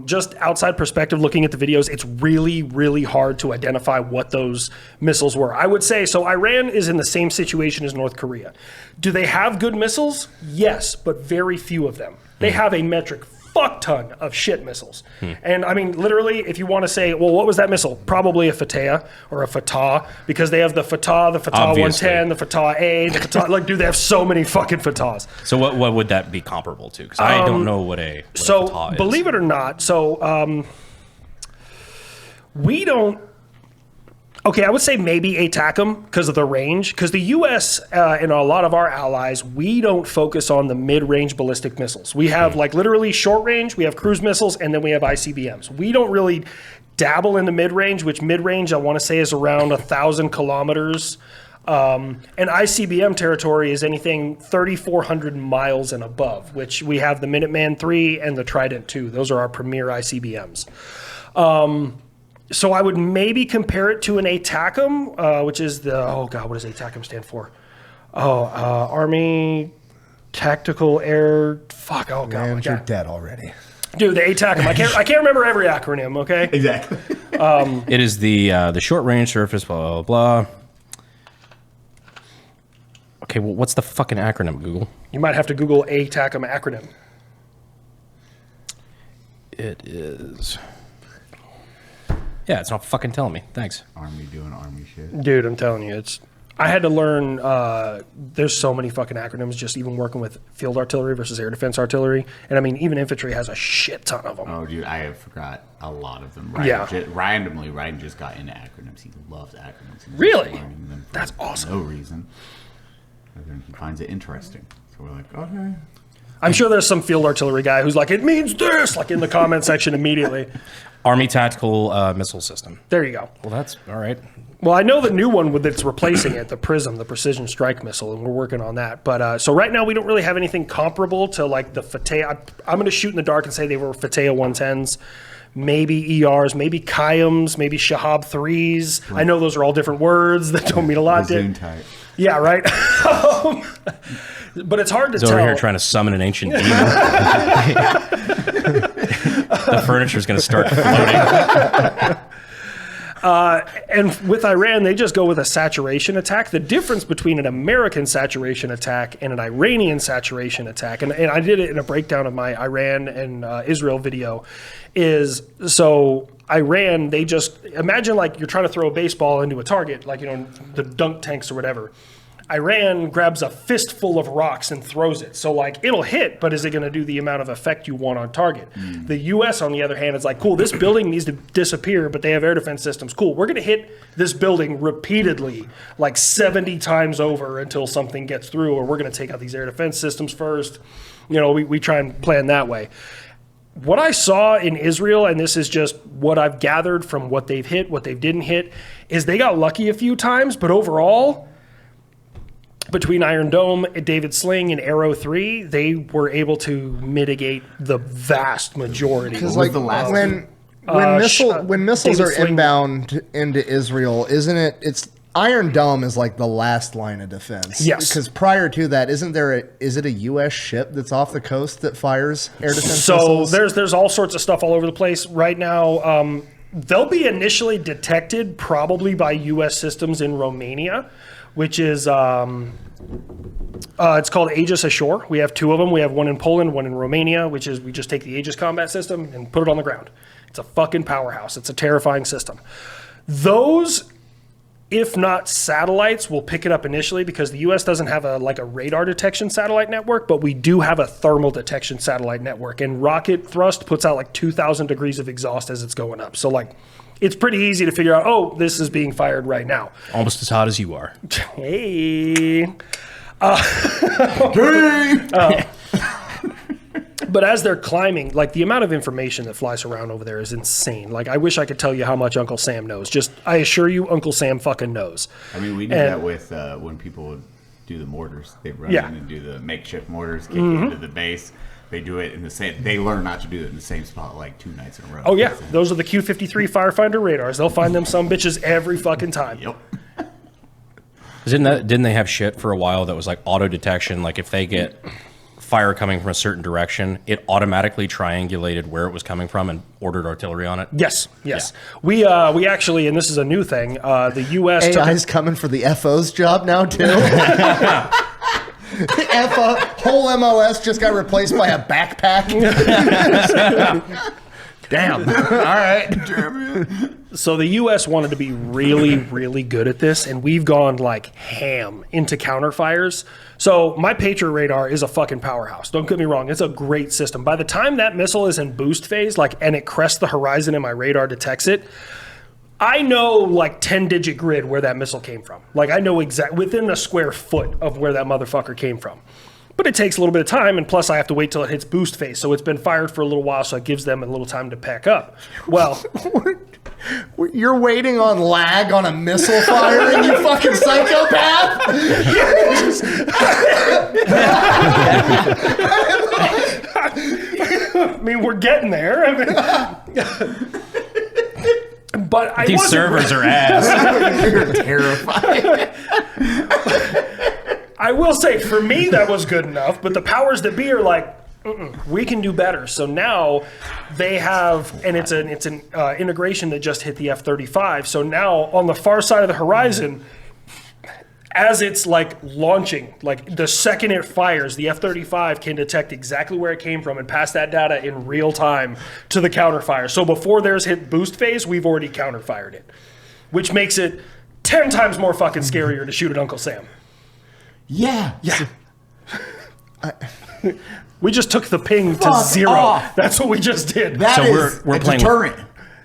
just outside perspective, looking at the videos, it's really, really hard to identify what those missiles were. I would say, so Iran is in the same situation as North Korea. Do they have good missiles? Yes, but very few of them. They have a metric fuck ton of shit missiles. And I mean, literally, if you want to say, well, what was that missile? Probably a Fateh or a Fatah, because they have the Fatah 110, the Fatah A, the Fatah, like, dude, they have so many fucking Fatahs. So what would that be comparable to? Because I don't know what a Fatah is. Believe it or not, we don't. Okay, I would say maybe ATACMS because of the range. Because the U.S. And a lot of our allies, we don't focus on the mid-range ballistic missiles. We have like literally short range, we have cruise missiles, and then we have ICBMs. We don't really dabble in the mid-range, which mid-range I want to say is around 1,000 kilometers. And ICBM territory is anything 3,400 miles and above, which we have the Minuteman III and the Trident II. Those are our premier ICBMs. So I would maybe compare it to an ATACMS, which is what does ATACMS stand for? Army Tactical Air. Fuck. Oh god. Man, you're dead already. Dude, the ATACMS. I can't remember every acronym. Okay. Exactly. It is the short range surface. Blah blah blah. Okay, well, what's the fucking acronym, Google? You might have to Google ATACM acronym. It is... Yeah, it's not fucking telling me. Thanks. Army doing army shit. Dude, I'm telling you, I had to learn, there's so many fucking acronyms just even working with field artillery versus air defense artillery. And I mean, even infantry has a shit ton of them. Oh, dude, I have forgot a lot of them. Randomly, Ryan just got into acronyms. He loves acronyms. He's Really? learning them for That's awesome. no reason. And then he finds it interesting. So we're like, okay. I'm sure there's some field artillery guy who's like, it means this, like in the comment section immediately. Army Tactical Missile System. There you go. Well, that's all right. Well, I know the new one that's replacing it, the PRISM, the Precision Strike Missile, and we're working on that. But so right now we don't really have anything comparable to like the Fateh. I'm going to shoot in the dark and say they were Fateh 110s, maybe ERs, maybe Kayams, maybe Shahab 3s. I know those are all different words that don't mean a lot. Type. Yeah, right. But it's hard to He's tell. over here trying to summon an ancient demon. The furniture's going to start floating. And with Iran, they just go with a saturation attack. The difference between an American saturation attack and an Iranian saturation attack, and I did it in a breakdown of my Iran and Israel video, is so Iran, they just, imagine like you're trying to throw a baseball into a target, like, you know, the dunk tanks or whatever. Iran grabs a fistful of rocks and throws it. So, like, it'll hit, but is it going to do the amount of effect you want on target? The U.S., on the other hand, is like, cool, this building needs to disappear, but they have air defense systems. Cool, we're going to hit this building repeatedly, like 70 times over until something gets through, or we're going to take out these air defense systems first. You know, we try and plan that way. What I saw in Israel, and this is just what I've gathered from what they've hit, what they didn't hit, is they got lucky a few times, but overall, between Iron Dome, David Sling, and Arrow 3, they were able to mitigate the vast majority. Because like the last when missiles David are Sling. inbound into Israel, isn't it? It's Iron Dome is like the last line of defense. Yes. Because prior to that, is it a U.S. ship that's off the coast that fires air defense So missiles? there's all sorts of stuff all over the place right now. They'll be initially detected probably by U.S. systems in Romania, which is it's called Aegis Ashore. We have two of them. We have one in Poland, one in Romania, which is we just take the Aegis combat system and put it on the ground. It's a fucking powerhouse. It's a terrifying system. Those, if not satellites, will pick it up initially because the U.S. doesn't have a radar detection satellite network, but we do have a thermal detection satellite network. And rocket thrust puts out like 2,000 degrees of exhaust as it's going up. So like, it's pretty easy to figure out, oh, this is being fired right now. Almost as hot as you are. Hey. But as they're climbing, like the amount of information that flies around over there is insane. Like I wish I could tell you how much Uncle Sam knows. Just, I assure you, Uncle Sam fucking knows. I mean, we do that with when people would do the mortars. They run in and do the makeshift mortars, kick into the base. They do it in the same. They learn not to do it in the same spot like 2 nights in a row. Oh yeah, those are the Q-53 Firefinder radars. They'll find them some bitches every fucking time. Yep. Didn't they have shit for a while that was like auto detection? Like if they get fire coming from a certain direction, it automatically triangulated where it was coming from and ordered artillery on it. Yes. Yeah. We actually, and this is a new thing. The U.S. AI's coming for the FO's job now too. FO, whole MLS just got replaced by a backpack. Damn. All right. So the U.S. wanted to be really, really good at this, and we've gone like ham into counterfires. So my Patriot radar is a fucking powerhouse. Don't get me wrong. It's a great system. By the time that missile is in boost phase, and it crests the horizon and my radar detects it, I know like 10-digit grid where that missile came from. Like I know within a square foot of where that motherfucker came from. But it takes a little bit of time, and plus I have to wait till it hits boost phase. So it's been fired for a little while, so it gives them a little time to pack up. Well, you're waiting on lag on a missile firing, you fucking psychopath! I mean, we're getting there. I mean, but These servers are ass. You're terrified. I will say, for me, that was good enough. But the powers that be are like, we can do better. So now they have, and it's an integration that just hit the F-35. So now on the far side of the horizon, as it's like launching, like the second it fires, the F-35 can detect exactly where it came from and pass that data in real time to the counterfire. So before theirs hit boost phase, we've already counterfired it, which makes it 10 times more fucking scarier to shoot at Uncle Sam. Yeah. We just took the ping to 0. off. That's what we just did. That So is we're a playing- deterrent.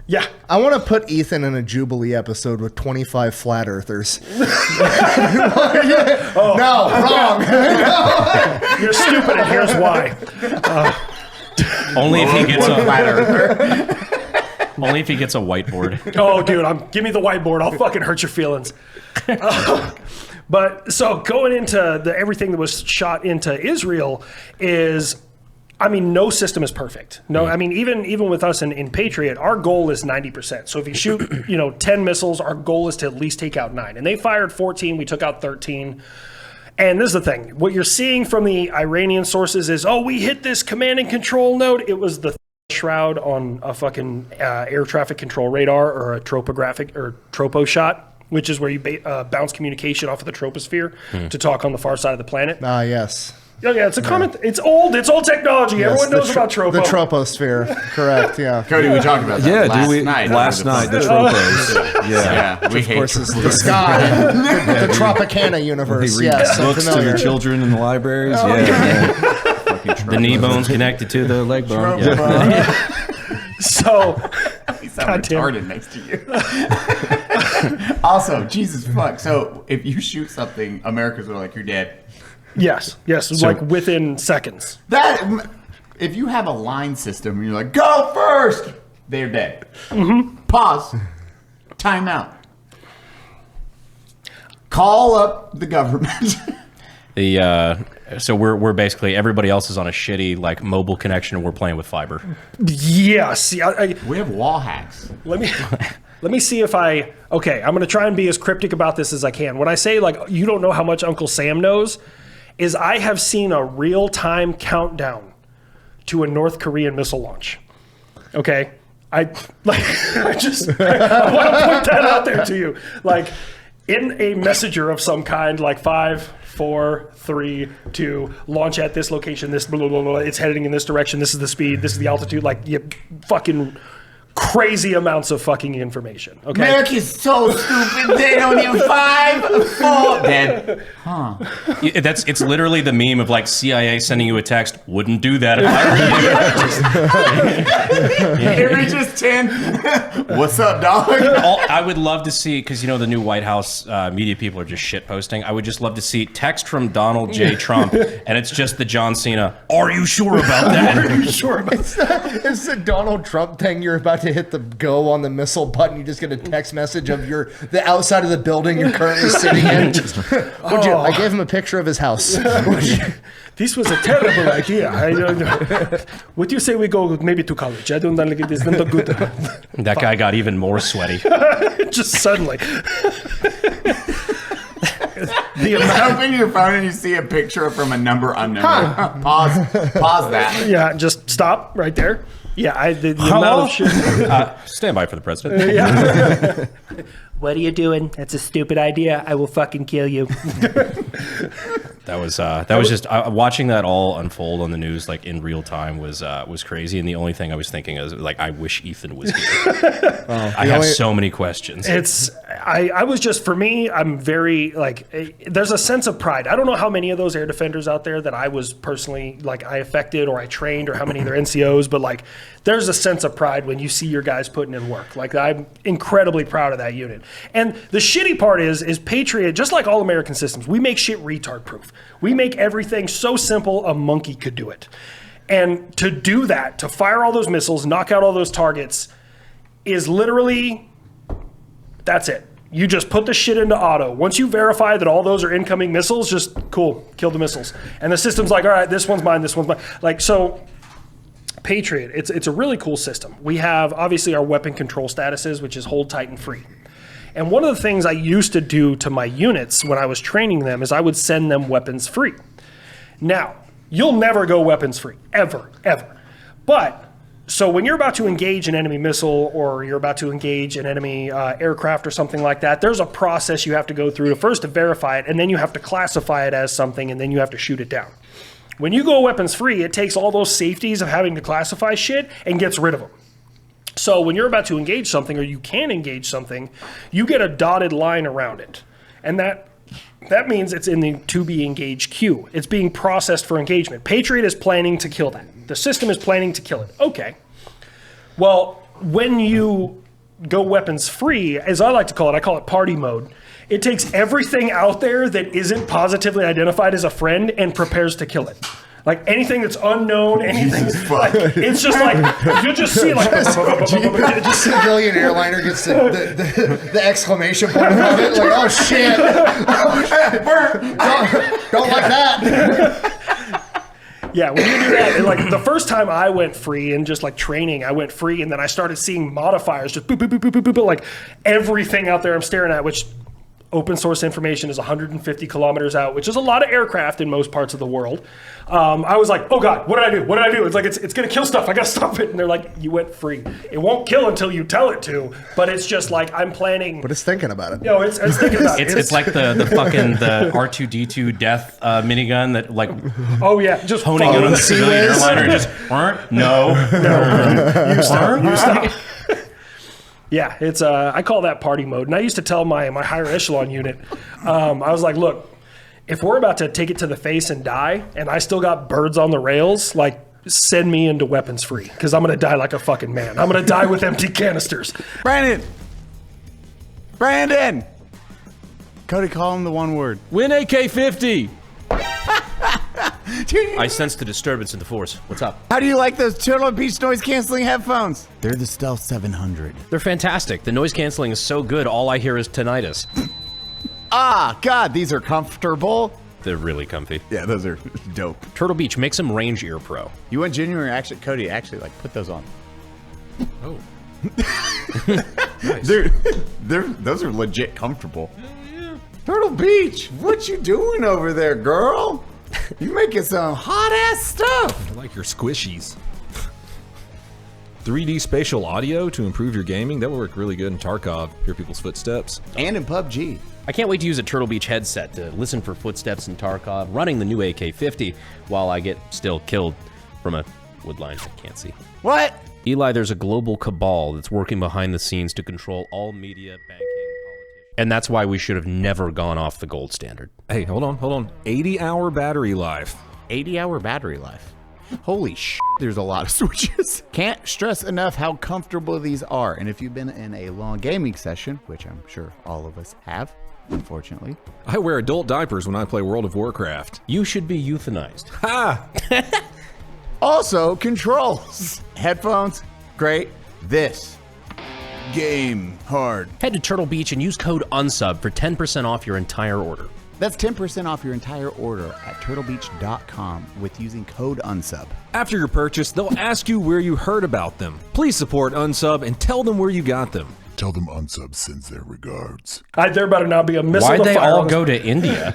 Yeah. I want to put Ethan in a Jubilee episode with 25 flat earthers. No, wrong. You're stupid, and here's why. Only if he gets a Flat earther. only if he gets a whiteboard. Oh, dude, give me the whiteboard. I'll fucking hurt your feelings. But so going into everything that was shot into Israel is, I mean, no system is perfect. No, I mean, even with us in Patriot, our goal is 90%. So if you shoot, 10 missiles, our goal is to at least take out 9. And they fired 14, we took out 13. And this is the thing. What you're seeing from the Iranian sources is, we hit this command and control node. It was the shroud on a fucking air traffic control radar or a tropographic or tropo shot, which is where you bounce communication off of the troposphere to talk on the far side of the planet. Ah, yes. Oh, yeah, it's a comment. It's old technology. Yes, Everyone knows about tropo. The troposphere. Correct, yeah. Cody, we talked about that Yeah, last do we? night. Last night, the tropos. Yeah, we Of hate course, it's the sky. the Tropicana universe. They read Yes, I'm books to familiar. the children in the libraries. Yeah. The knee bone's connected to the leg bone. Yeah. So, You sound Goddamn. retarded next to you. Also, Jesus fuck. So if you shoot something, Americans are like, you're dead. yes, like within seconds. That if you have a line system and you're like, go first, they're dead. Pause. Time out. Call up the government. So we're basically, everybody else is on a shitty like mobile connection and we're playing with fiber. Yes. We have wall hacks. Let me see if I'm going to try and be as cryptic about this as I can. When I say, like, you don't know how much Uncle Sam knows, is I have seen a real-time countdown to a North Korean missile launch. Okay? I want to point that out there to you. Like, in a messenger of some kind, like 5, 4, 3, 2, launch at this location, this blah, blah, blah, blah, it's heading in this direction, this is the speed, this is the altitude, like, you fucking crazy amounts of fucking information. Okay. America's so stupid, they don't even 5, 4, dead. It's literally the meme of like CIA sending you a text. Wouldn't do that if I were you. It reaches 10. What's up, dog? I would love to see, because the new White House media people are just shit posting. I would just love to see text from Donald J. Trump, and it's just the John Cena. Are you sure about that? Are you sure about It's the Donald Trump thing. You're about to hit the go on the missile button. You just get a text message of the outside of the building you're currently sitting in. I gave him a picture of his house. This was a terrible idea. What do you say we go maybe to college? I don't like this. Not good. That guy got even more sweaty. Just suddenly. Open your phone and you see a picture from a number unknown. Pause that. Yeah, just stop right there. Yeah, the amount of shit. Stand by for the president. Yeah. What are you doing? That's a stupid idea. I will fucking kill you. That was just watching that all unfold on the news like in real time was crazy. And the only thing I was thinking is like, I wish Ethan was here. I have so many questions. I was just, for me, I'm very like, there's a sense of pride. I don't know how many of those air defenders out there that I was personally like I affected or I trained or how many of their NCOs, but like there's a sense of pride when you see your guys putting in work. Like I'm incredibly proud of that unit. And the shitty part is Patriot, just like all American systems, we make shit retard proof. We make everything so simple a monkey could do it. And to do that, to fire all those missiles, knock out all those targets, is literally, that's it. You just put the shit into auto. Once you verify that all those are incoming missiles, just cool, kill the missiles. And the system's like, all right, this one's mine, this one's mine. Like, so Patriot, it's a really cool system. We have obviously our weapon control statuses, which is hold, tight, and free. And one of the things I used to do to my units when I was training them is I would send them weapons free. Now, you'll never go weapons free, ever, ever. But So when you're about to engage an enemy missile or you're about to engage an enemy aircraft or something like that, there's a process you have to go through to verify it, and then you have to classify it as something, and then you have to shoot it down. When you go weapons free, it takes all those safeties of having to classify shit and gets rid of them. So when you're about to engage something, or you can engage something, you get a dotted line around it. And that means it's in the to be engaged queue. It's being processed for engagement. Patriot is planning to kill that. The system is planning to kill it. Okay. Well, when you go weapons free, as I like to call it, I call it party mode. It takes everything out there that isn't positively identified as a friend and prepares to kill it. Like anything that's unknown, anything, like, it's just like, you'll just see like, just civilian airliner gets the exclamation point above it, like, oh shit, don't like that. Yeah, when you do that, and like the first time I went free and just like training, I went free, and then I started seeing modifiers just boop, boop, boop, boop, boop, boop, like everything out there I'm staring at, which open source information is 150 kilometers out, which is a lot of aircraft in most parts of the world. I was like, oh God, what did I do? What did I do? It's like, it's going to kill stuff. I got to stop it. And they're like, you went free. It won't kill until you tell it to, but it's just like, I'm planning. But it's thinking about it. You know, it's thinking about it. It's like the fucking the R2D2 death minigun that like oh yeah, just honing in on the civilian airliner. Just no. You stop. Yeah, it's I call that party mode. And I used to tell my higher echelon unit, I was like, look, if we're about to take it to the face and die, and I still got birds on the rails, like send me into weapons free, because I'm gonna die like a fucking man. I'm gonna die with empty canisters. Brandon! Cody, call him the one word. Win AK-50. I sense the disturbance in the force. What's up? How do you like those Turtle Beach noise canceling headphones? They're the Stealth 700. They're fantastic. The noise canceling is so good, all I hear is tinnitus. Ah, God, these are comfortable. They're really comfy. Yeah, those are dope. Turtle Beach, make some Range Ear Pro. You want genuine reaction? Cody, actually, like, put those on. Oh. Nice. Those are legit comfortable. Yeah. Turtle Beach, what you doing over there, girl? You making some hot-ass stuff. I like your squishies. 3D spatial audio to improve your gaming. That will work really good in Tarkov. Hear people's footsteps. And in PUBG. I can't wait to use a Turtle Beach headset to listen for footsteps in Tarkov, running the new AK-50 while I get still killed from a wood line I can't see. What? Eli, there's a global cabal that's working behind the scenes to control all media, banking, politics. And that's why we should have never gone off the gold standard. Hey, hold on. 80-hour battery life. 80-hour battery life. Holy shit, there's a lot of switches. Can't stress enough how comfortable these are. And if you've been in a long gaming session, which I'm sure all of us have, unfortunately. I wear adult diapers when I play World of Warcraft. You should be euthanized. Ha! Also, controls. Headphones, great. This, game hard. Head to Turtle Beach and use code UNSUB for 10% off your entire order. That's 10% off your entire order at turtlebeach.com with using code UNSUB. After your purchase, they'll ask you where you heard about them. Please support Unsub and tell them where you got them. Tell them Unsub sends their regards. There better not be a missile. Why'd to they fire all on go to India?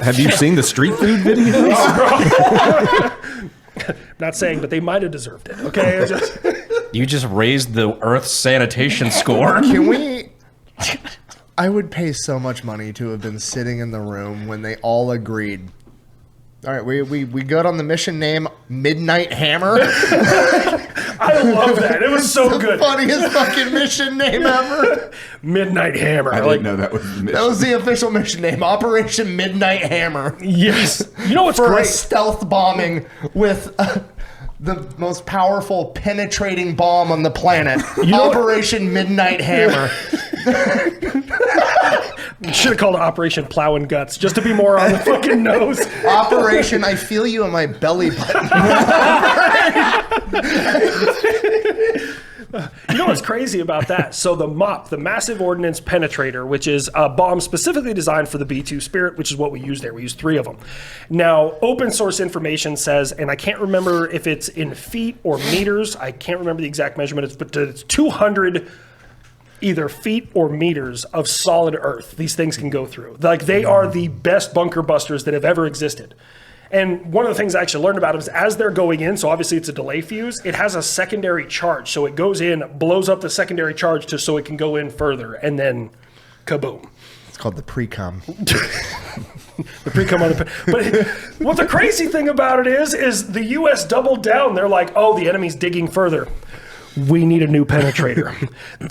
Have you seen the street food videos? Not saying, but they might have deserved it. Okay, You just raised the Earth's sanitation score. Can we? I would pay so much money to have been sitting in the room when they all agreed. All right, we good on the mission name Midnight Hammer. I love that. It was so good. Funniest fucking mission name ever. Midnight Hammer. I didn't know that was the mission. That was the official mission name, Operation Midnight Hammer. Yes. You know what's For great? a stealth bombing with the most powerful penetrating bomb on the planet. Operation Midnight Hammer. Should have called it Operation Plow and Guts, just to be more on the fucking nose. Operation I feel you in my belly button. You know what's crazy about that? So the MOP, the Massive Ordnance Penetrator, which is a bomb specifically designed for the B-2 Spirit, which is what we use there. We use 3 of them. Now, open source information says, and I can't remember if it's in feet or meters. I can't remember the exact measurement, but it's 200 either feet or meters of solid earth these things can go through. Like, they are the best bunker busters that have ever existed. And one of the things I actually learned about is as they're going in, so obviously it's a delay fuse, it has a secondary charge. So it goes in, blows up the secondary charge so it can go in further, and then kaboom. It's called the pre-cum. The pre-cum on the... But what the crazy thing about it is the U.S. doubled down. They're like, oh, the enemy's digging further. We need a new penetrator.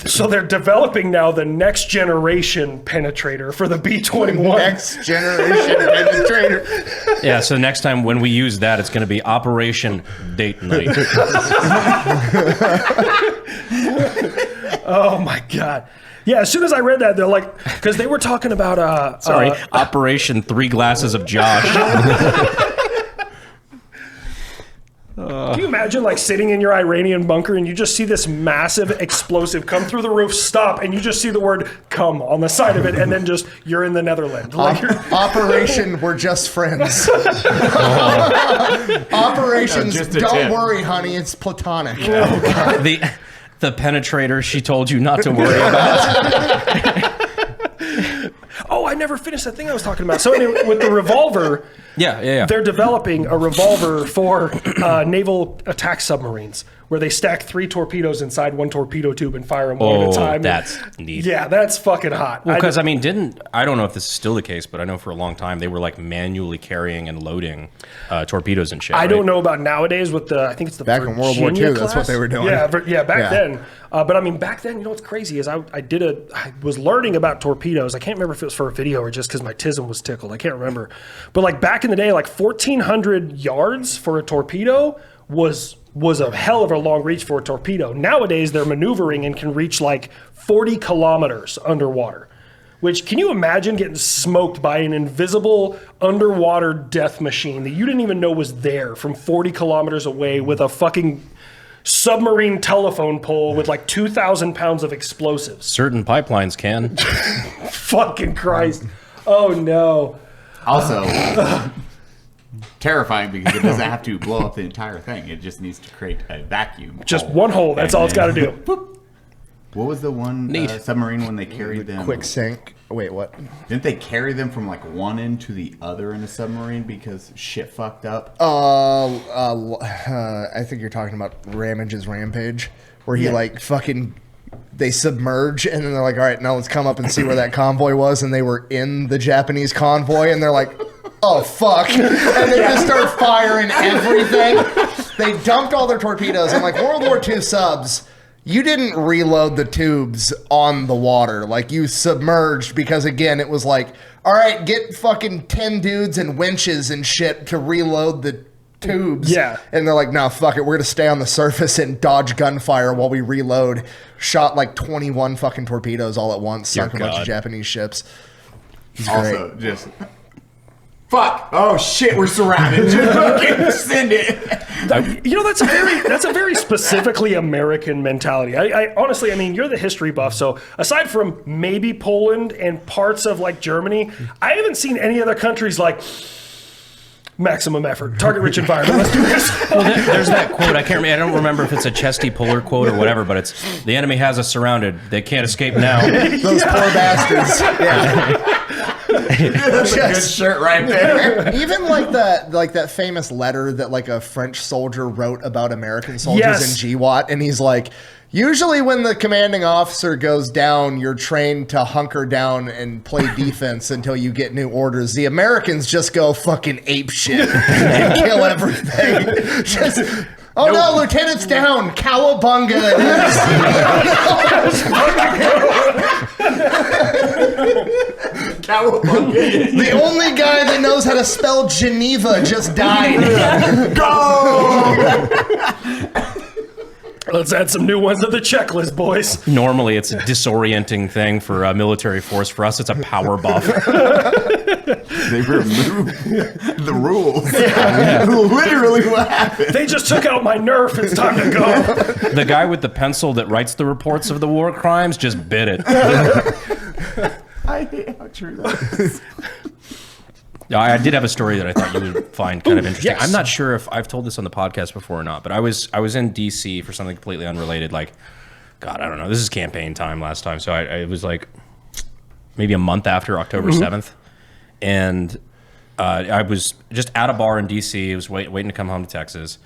So they're developing now the next generation penetrator for the B-21. Next generation penetrator. Yeah, so next time when we use that, it's going to be Operation Date Night. Oh, my God. Yeah, as soon as I read that, they're like... Because they were talking about... Operation 3 Glasses of Josh. Can you imagine like sitting in your Iranian bunker and you just see this massive explosive come through the roof, stop, and you just see the word "come" on the side of it, and then just you're in the Netherlands. Like Operation We're Just Friends. Operations Don't Worry, Honey, it's platonic. The penetrator she told you not to worry about. Oh, I never finished that thing I was talking about. So anyway, with the revolver, yeah, they're developing a revolver for naval attack submarines where they stack 3 torpedoes inside one torpedo tube and fire them one at a time. That's neat. Yeah, that's fucking hot. Well, because I don't know if this is still the case, but I know for a long time they were like manually carrying and loading torpedoes and shit. I don't know about nowadays with the, I think it's the back in World War II, class. that's what they were doing. Yeah, back then. But I mean, back then, you know what's crazy is I was learning about torpedoes. I can't remember if it was for a video or just because my TISM was tickled. I can't remember. But like back in the day, like 1,400 yards for a torpedo was a hell of a long reach for a torpedo. Nowadays, they're maneuvering and can reach like 40 kilometers underwater. Which, can you imagine getting smoked by an invisible underwater death machine that you didn't even know was there from 40 kilometers away with a fucking submarine telephone pole with like 2,000 pounds of explosives? Certain pipelines can. Fucking Christ. Oh, no. Also, terrifying because it doesn't have to blow up the entire thing. It just needs to create a vacuum. Just one hole. That's all it's got to do. Boop. What was the one submarine when they carried them? Quick sink. Wait, what? Didn't they carry them from like one end to the other in a submarine because shit fucked up? I think you're talking about Ramage's Rampage, where he like fucking... They submerge, and then they're like, all right, now let's come up and see where that convoy was. And they were in the Japanese convoy, and they're like, oh, fuck. And they just start firing everything. They dumped all their torpedoes. And like World War II subs, you didn't reload the tubes on the water. Like, you submerged because, again, it was like, all right, get fucking 10 dudes and winches and shit to reload the tubes. Yeah. And they're like, no, fuck it. We're going to stay on the surface and dodge gunfire while we reload. Shot like 21 fucking torpedoes all at once. Sunk a bunch of Japanese ships. Also, just... Fuck! Oh shit, we're surrounded. Just fucking send it. You know, that's a very specifically American mentality. I honestly, I mean, you're the history buff, so aside from maybe Poland and parts of like Germany, I haven't seen any other countries like maximum effort, target-rich environment. Let's do this. Well, there's that quote. I don't remember if it's a Chesty Puller quote or whatever, but it's the enemy has us surrounded. They can't escape now. Those poor bastards. Yeah. That's a good shirt right there. Even like that famous letter that like a French soldier wrote about American soldiers in GWAT, and he's like, usually when the commanding officer goes down, you're trained to hunker down and play defense until you get new orders. The Americans just go fucking ape shit and kill everything. Just, oh no, lieutenant's down. Cowabunga. The only guy that knows how to spell Geneva just died. Go! Let's add some new ones to the checklist, boys. Normally, it's a disorienting thing for a military force. For us, it's a power buff. They removed the rules. Yeah. Literally what happened. They just took out my nerf. It's time to go. The guy with the pencil that writes the reports of the war crimes just bit it. I hate how true that is. I did have a story that I thought you would find kind of interesting. Yes. I'm not sure if I've told this on the podcast before or not, but I was in DC for something completely unrelated. Like, God, I don't know. This is campaign time last time, so it was like maybe a month after October 7th, and I was just at a bar in D.C. I was waiting to come home to Texas,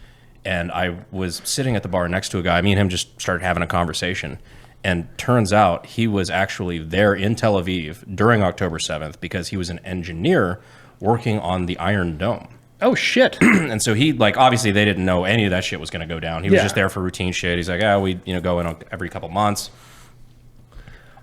and I was sitting at the bar next to a guy. Me and him just started having a conversation, and turns out he was actually there in Tel Aviv during October 7th because he was an engineer working on the Iron Dome. Oh, shit. And so he, like, obviously they didn't know any of that shit was going to go down. He was just there for routine shit. He's like, we go in every couple months.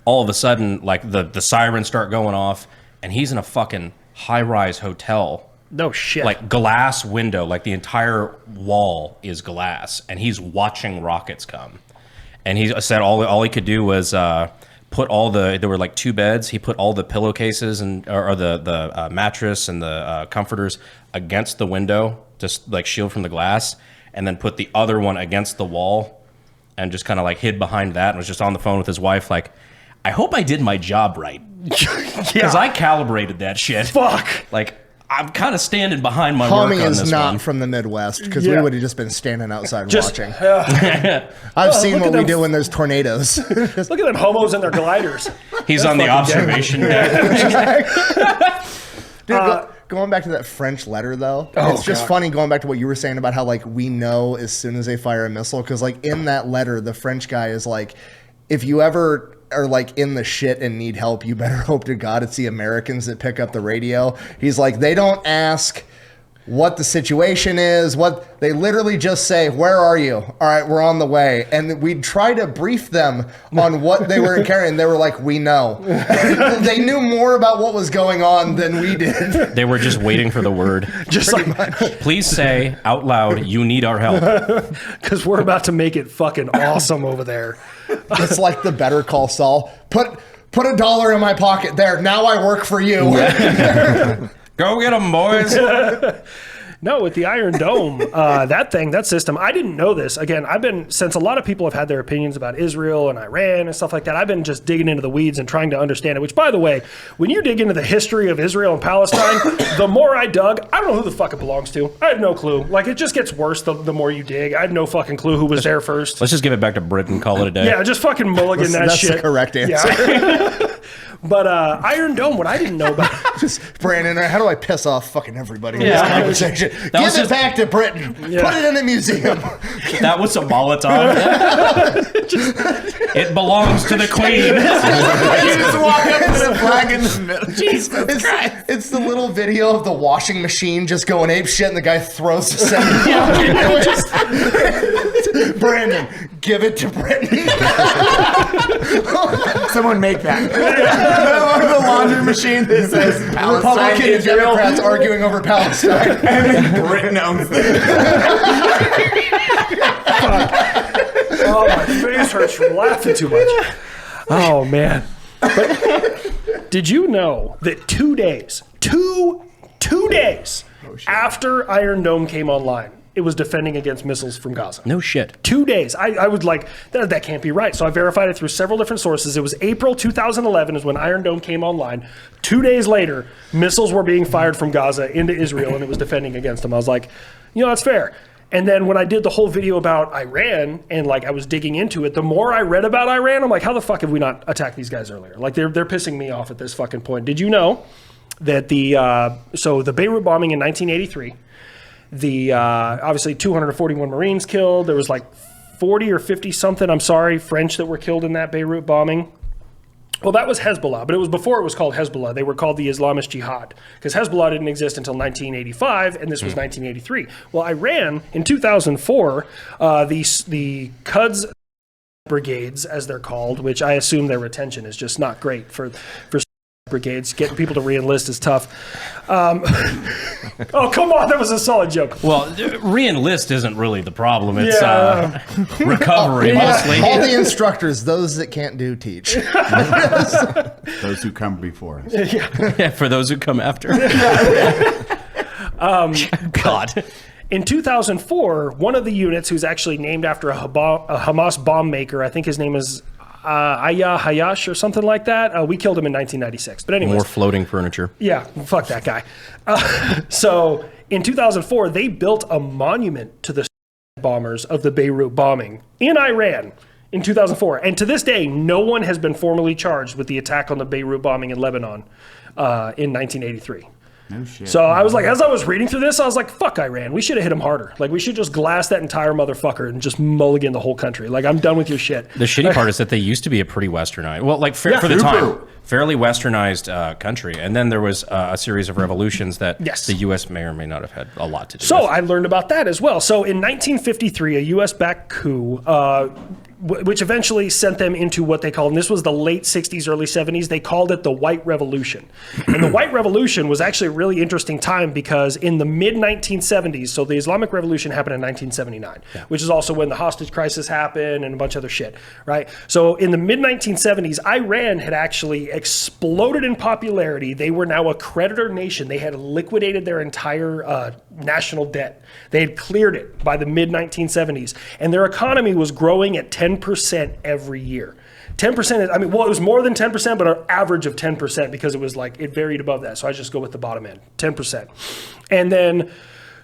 All of a sudden, like, the sirens start going off, and he's in a fucking high-rise hotel. No shit. Like, glass window, like the entire wall is glass, and he's watching rockets come. And he said all he could do was put there were like 2 beds. He put all the pillowcases or the mattress and the comforters against the window, just like shield from the glass, and then put the other one against the wall and just kind of like hid behind that and was just on the phone with his wife like, I hope I did my job right. Because I calibrated that shit. Fuck. Like, I'm kind of standing behind my Homie work on is this not one. from the Midwest because we would have just been standing outside watching. Yeah. I've seen look what at we them. do when there's tornadoes. Look at them homos and their gliders. He's on the observation deck. Dude, going back to that French letter, though, it's just funny going back to what you were saying about how, like, we know as soon as they fire a missile. Because, like, in that letter, the French guy is like, if you ever are, like, in the shit and need help, you better hope to God it's the Americans that pick up the radio. He's like, they don't ask what the situation is, what they literally just say, where are you? All right, we're on the way. And we'd try to brief them on what they were carrying. They were like, we know. They knew more about what was going on than we did. They were just waiting for the word. Just Pretty like, much. Please say out loud, you need our help. because we're about to make it fucking awesome over there. It's like the Better Call Saul. Put $1 in my pocket. There, now I work for you. Go get them, boys. No, with the Iron Dome, that system, I didn't know this. Again, since a lot of people have had their opinions about Israel and Iran and stuff like that, I've been just digging into the weeds and trying to understand it, which, by the way, when you dig into the history of Israel and Palestine, the more I dug, I don't know who the fuck it belongs to. I have no clue. Like, it just gets worse the more you dig. I have no fucking clue who was there first. Let's just give it back to Britain, call it a day. Yeah, just fucking mulligan that That's shit. the correct answer. Yeah. But Iron Dome, what I didn't know about... Just, Brandon, how do I piss off fucking everybody in Yeah. this conversation? Give was it just- back to Britain. Yeah. Put it in a museum. That was a Molotov. It belongs to the Queen. You just walk up with a flag in the middle. Jesus Christ. It's the little video of the washing machine just going ape shit and the guy throws the sand. Brandon, give it to Britain. Someone make that. The laundry machine that says Palestine, Republican and Israel, Democrats arguing over Palestine. and then Britain owns it. Oh, my face hurts from laughing too much. Oh, man. But did you know that 2 days, two days after Iron Dome came online, it was defending against missiles from Gaza? No shit. 2 days. I was like, that can't be right. So I verified it through several different sources. It was April 2011 is when Iron Dome came online. 2 days later, missiles were being fired from Gaza into Israel, and it was defending against them. I was like, that's fair. And then when I did the whole video about Iran and like I was digging into it, the more I read about Iran, I'm like, how the fuck have we not attacked these guys earlier? Like they're pissing me off at this fucking point. Did you know that the Beirut bombing in 1983, obviously 241 Marines killed. There was like 40 or 50 something, French that were killed in that Beirut bombing. Well, that was Hezbollah, but it was before it was called Hezbollah. They were called the Islamist Jihad because Hezbollah didn't exist until 1985, and this was 1983. Well, Iran, in 2004, the Quds brigades, as they're called, which I assume their retention is just not great for brigades. Getting people to re-enlist is tough. Oh, come on. That was a solid joke. Well, re-enlist isn't really the problem. It's Yeah. recovery, mostly. All the instructors, those that can't do, teach. Those who come before us. Yeah, for those who come after. God. In 2004, one of the units who's actually named after a Hamas bomb maker, I think his name is Aya Hayash or something like that. We killed him in 1996. But anyways. More floating furniture. Yeah, fuck that guy. So in 2004, they built a monument to the bombers of the Beirut bombing in Iran in 2004. And to this day, no one has been formally charged with the attack on the Beirut bombing in Lebanon in 1983. No shit. So I was like, as I was reading through this, I was like, fuck Iran. We should have hit him harder. Like, we should just glass that entire motherfucker and just mulligan the whole country. Like, I'm done with your shit. The shitty part is that they used to be a pretty westernized, well, like for the time, fairly westernized country. And then there was a series of revolutions that the U.S. may or may not have had a lot to do with. So I learned about that as well. So in 1953, a U.S.-backed coup, which eventually sent them into what they called, and this was the late 60s, early 70s, they called it the White Revolution. And the White Revolution was actually a really interesting time because in the mid-1970s, so the Islamic Revolution happened in 1979, which is also when the hostage crisis happened and a bunch of other shit, right? So in the mid-1970s, Iran had actually exploded in popularity. They were now a creditor nation. They had liquidated their entire national debt. They had cleared it by the mid-1970s, and their economy was growing at 10% every year. 10% is, I mean, well, it was more than 10%, but an average of 10% because it was like, it varied above that. So I just go with the bottom end, 10%. And then,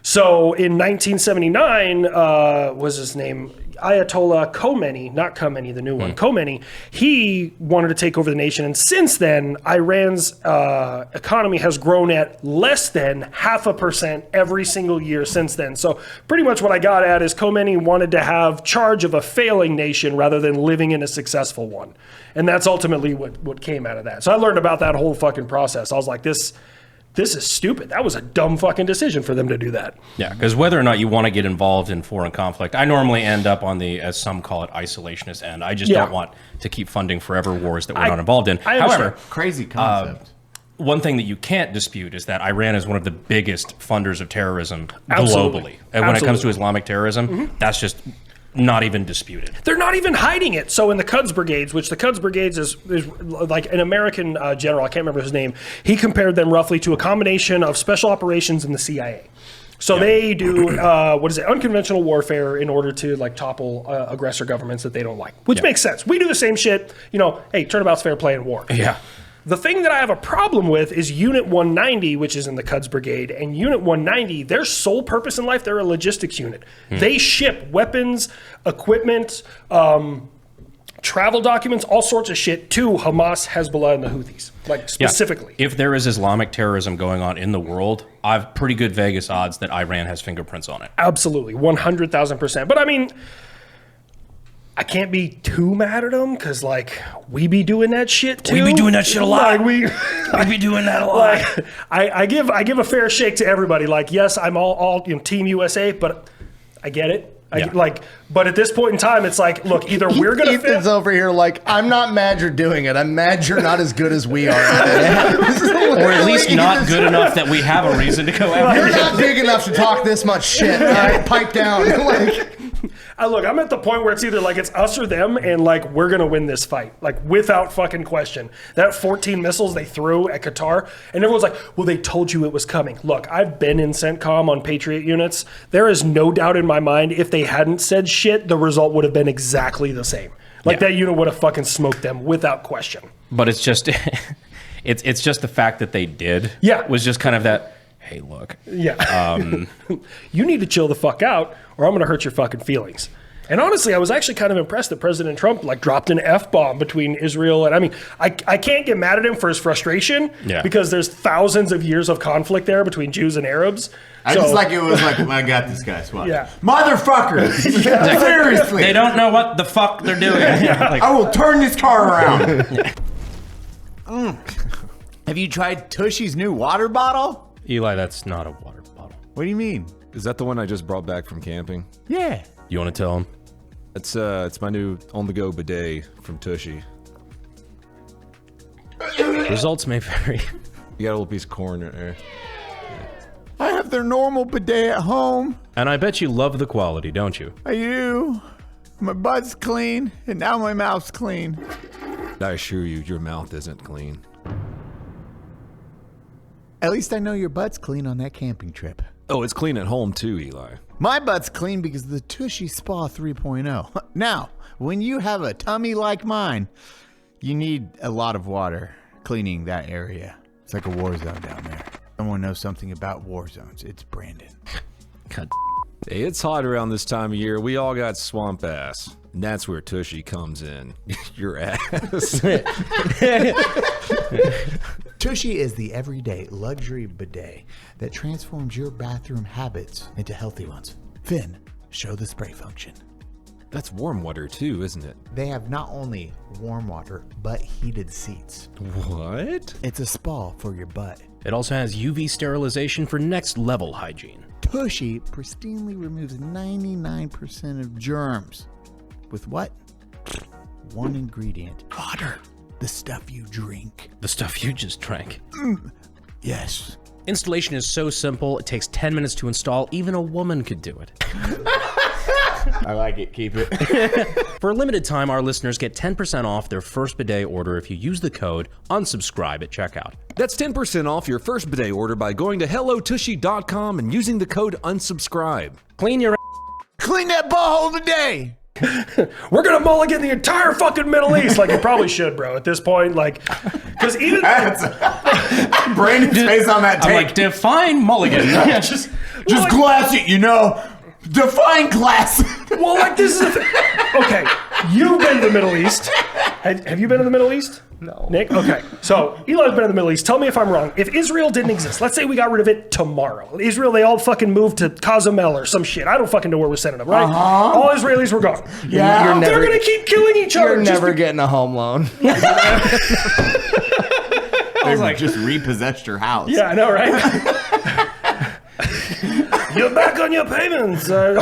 so in 1979, was his name? Ayatollah Khomeini, not Khomeini, the new one, Khomeini, he wanted to take over the nation. And since then, Iran's economy has grown at less than 0.5% every single year since then. So pretty much what I got at is Khomeini wanted to have charge of a failing nation rather than living in a successful one. And that's ultimately what came out of that. So I learned about that whole fucking process. I was like, this is stupid. That was a dumb fucking decision for them to do that. Yeah, because whether or not you want to get involved in foreign conflict, I normally end up on the, as some call it, isolationist end. I just don't want to keep funding forever wars that we're not involved in. However, crazy concept. One thing that you can't dispute is that Iran is one of the biggest funders of terrorism Absolutely. globally. And when it comes to Islamic terrorism, that's just not even disputed. They're not even hiding it. So in the Quds Brigades, which the Quds Brigades is like an American general, I can't remember his name, he compared them roughly to a combination of special operations and the CIA. So they do, unconventional warfare in order to like topple aggressor governments that they don't like, which makes sense. We do the same shit, hey, turnabout's fair play in war. Yeah. The thing that I have a problem with is Unit 190, which is in the Quds Brigade. And Unit 190, their sole purpose in life, they're a logistics unit. They ship weapons, equipment, travel documents, all sorts of shit to Hamas, Hezbollah, and the Houthis, like specifically. If there is Islamic terrorism going on in the world, I have pretty good Vegas odds that Iran has fingerprints on it. Absolutely, 100,000%. But I mean, I can't be too mad at them because, like, we be doing that shit too. We be doing that shit a lot. Like, we be doing that a lot. Like, I give a fair shake to everybody. Like, yes, I'm all Team USA, but I get it. But at this point in time, it's like, look, either we're gonna. Ethan's over here like, I'm not mad you're doing it. I'm mad you're not as good as we are. Or at least not good enough that we have a reason to go after. You're not big enough to talk this much shit. All right, pipe down. Look, I'm at the point where it's either like it's us or them, and like we're gonna win this fight, like without fucking question. That 14 missiles they threw at Qatar, and everyone's like, "Well, they told you it was coming." Look, I've been in CENTCOM on Patriot units. There is no doubt in my mind if they hadn't said shit, the result would have been exactly the same. Like that unit would have fucking smoked them without question. But it's just, it's just the fact that they did. Yeah, was just kind of that. Hey, look. Yeah. You need to chill the fuck out, or I'm going to hurt your fucking feelings. And honestly, I was actually kind of impressed that President Trump like dropped an F-bomb between Israel and, I mean, I can't get mad at him for his frustration because there's thousands of years of conflict there between Jews and Arabs. I just like it was like, I got this guy. What? Yeah. Motherfuckers. Seriously. They don't know what the fuck they're doing. I will turn this car around. Have you tried Tushy's new water bottle? Eli, that's not a water bottle. What do you mean? Is that the one I just brought back from camping? Yeah. You want to tell him? It's my new on-the-go bidet from Tushy. Results may vary. You got a little piece of corn in there. I have their normal bidet at home. And I bet you love the quality, don't you? I do. My butt's clean, and now my mouth's clean. I assure you, your mouth isn't clean. At least I know your butt's clean on that camping trip. Oh, it's clean at home too, Eli. My butt's clean because of the Tushy Spa 3.0. Now, when you have a tummy like mine, you need a lot of water cleaning that area. It's like a war zone down there. Someone knows something about war zones. It's Brandon. God. Hey, it's hot around this time of year. We all got swamp ass. And that's where Tushy comes in. Your ass. TUSHY is the everyday luxury bidet that transforms your bathroom habits into healthy ones. Finn, show the spray function. That's warm water too, isn't it? They have not only warm water, but heated seats. What? It's a spa for your butt. It also has UV sterilization for next level hygiene. TUSHY pristinely removes 99% of germs. With what? One ingredient. Water. The stuff you drink. The stuff you just drank. Yes. Installation is so simple, it takes 10 minutes to install. Even a woman could do it. I like it. Keep it. For a limited time, our listeners get 10% off their first bidet order if you use the code unsubscribe at checkout. That's 10% off your first bidet order by going to hellotushy.com and using the code unsubscribe. Clean your Clean that butthole today. We're gonna mulligan the entire fucking Middle East, like you probably should, bro. At this point, like, because even Brandon's face on that I'm tape. like, define mulligan. just Glass it, you know. Define glass. well, like this is the thing. Okay, you've been to the Middle East. Have you been to the Middle East? No. Nick? Okay. So Eli's been in the Middle East. Tell me if I'm wrong. If Israel didn't exist, let's say we got rid of it tomorrow. Israel, they all fucking moved to Cozumel or some shit. I don't fucking know where we're sending them, right? All Israelis were gone. Yeah. They're going to keep killing each other. You're never getting a home loan. I was like, just repossessed your house. Yeah, I know, right? You're back on your payments. I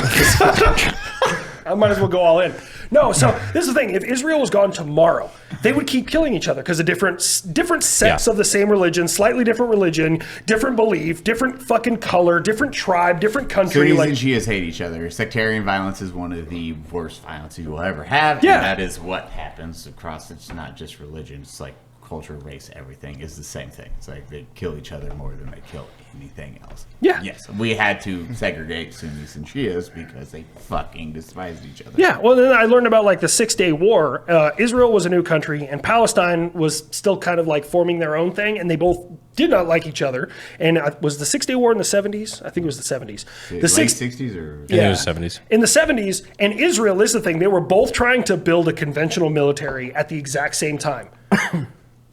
might as well go all in. No, so this is the thing. If Israel was gone tomorrow, they would keep killing each other because of different sects of the same religion, slightly different religion, different belief, different fucking color, different tribe, different country. Sunnis and Shias hate each other. Sectarian violence is one of the worst violence you will ever have. Yeah. And that is what happens across. It's not just religion. It's like culture, race, everything is the same thing. It's like they kill each other more than they kill anything else. Yeah. Yes, we had to segregate Sunnis and Shias because they fucking despised each other. Yeah, well, then I learned about like the 6-Day War. Israel was a new country, and Palestine was still kind of like forming their own thing, and they both did not like each other. And was the 6-Day War in the 70s? I think it was the 70s. The late 60s or? Yeah, it was 70s. In the 70s, and Israel, this is the thing, they were both trying to build a conventional military at the exact same time.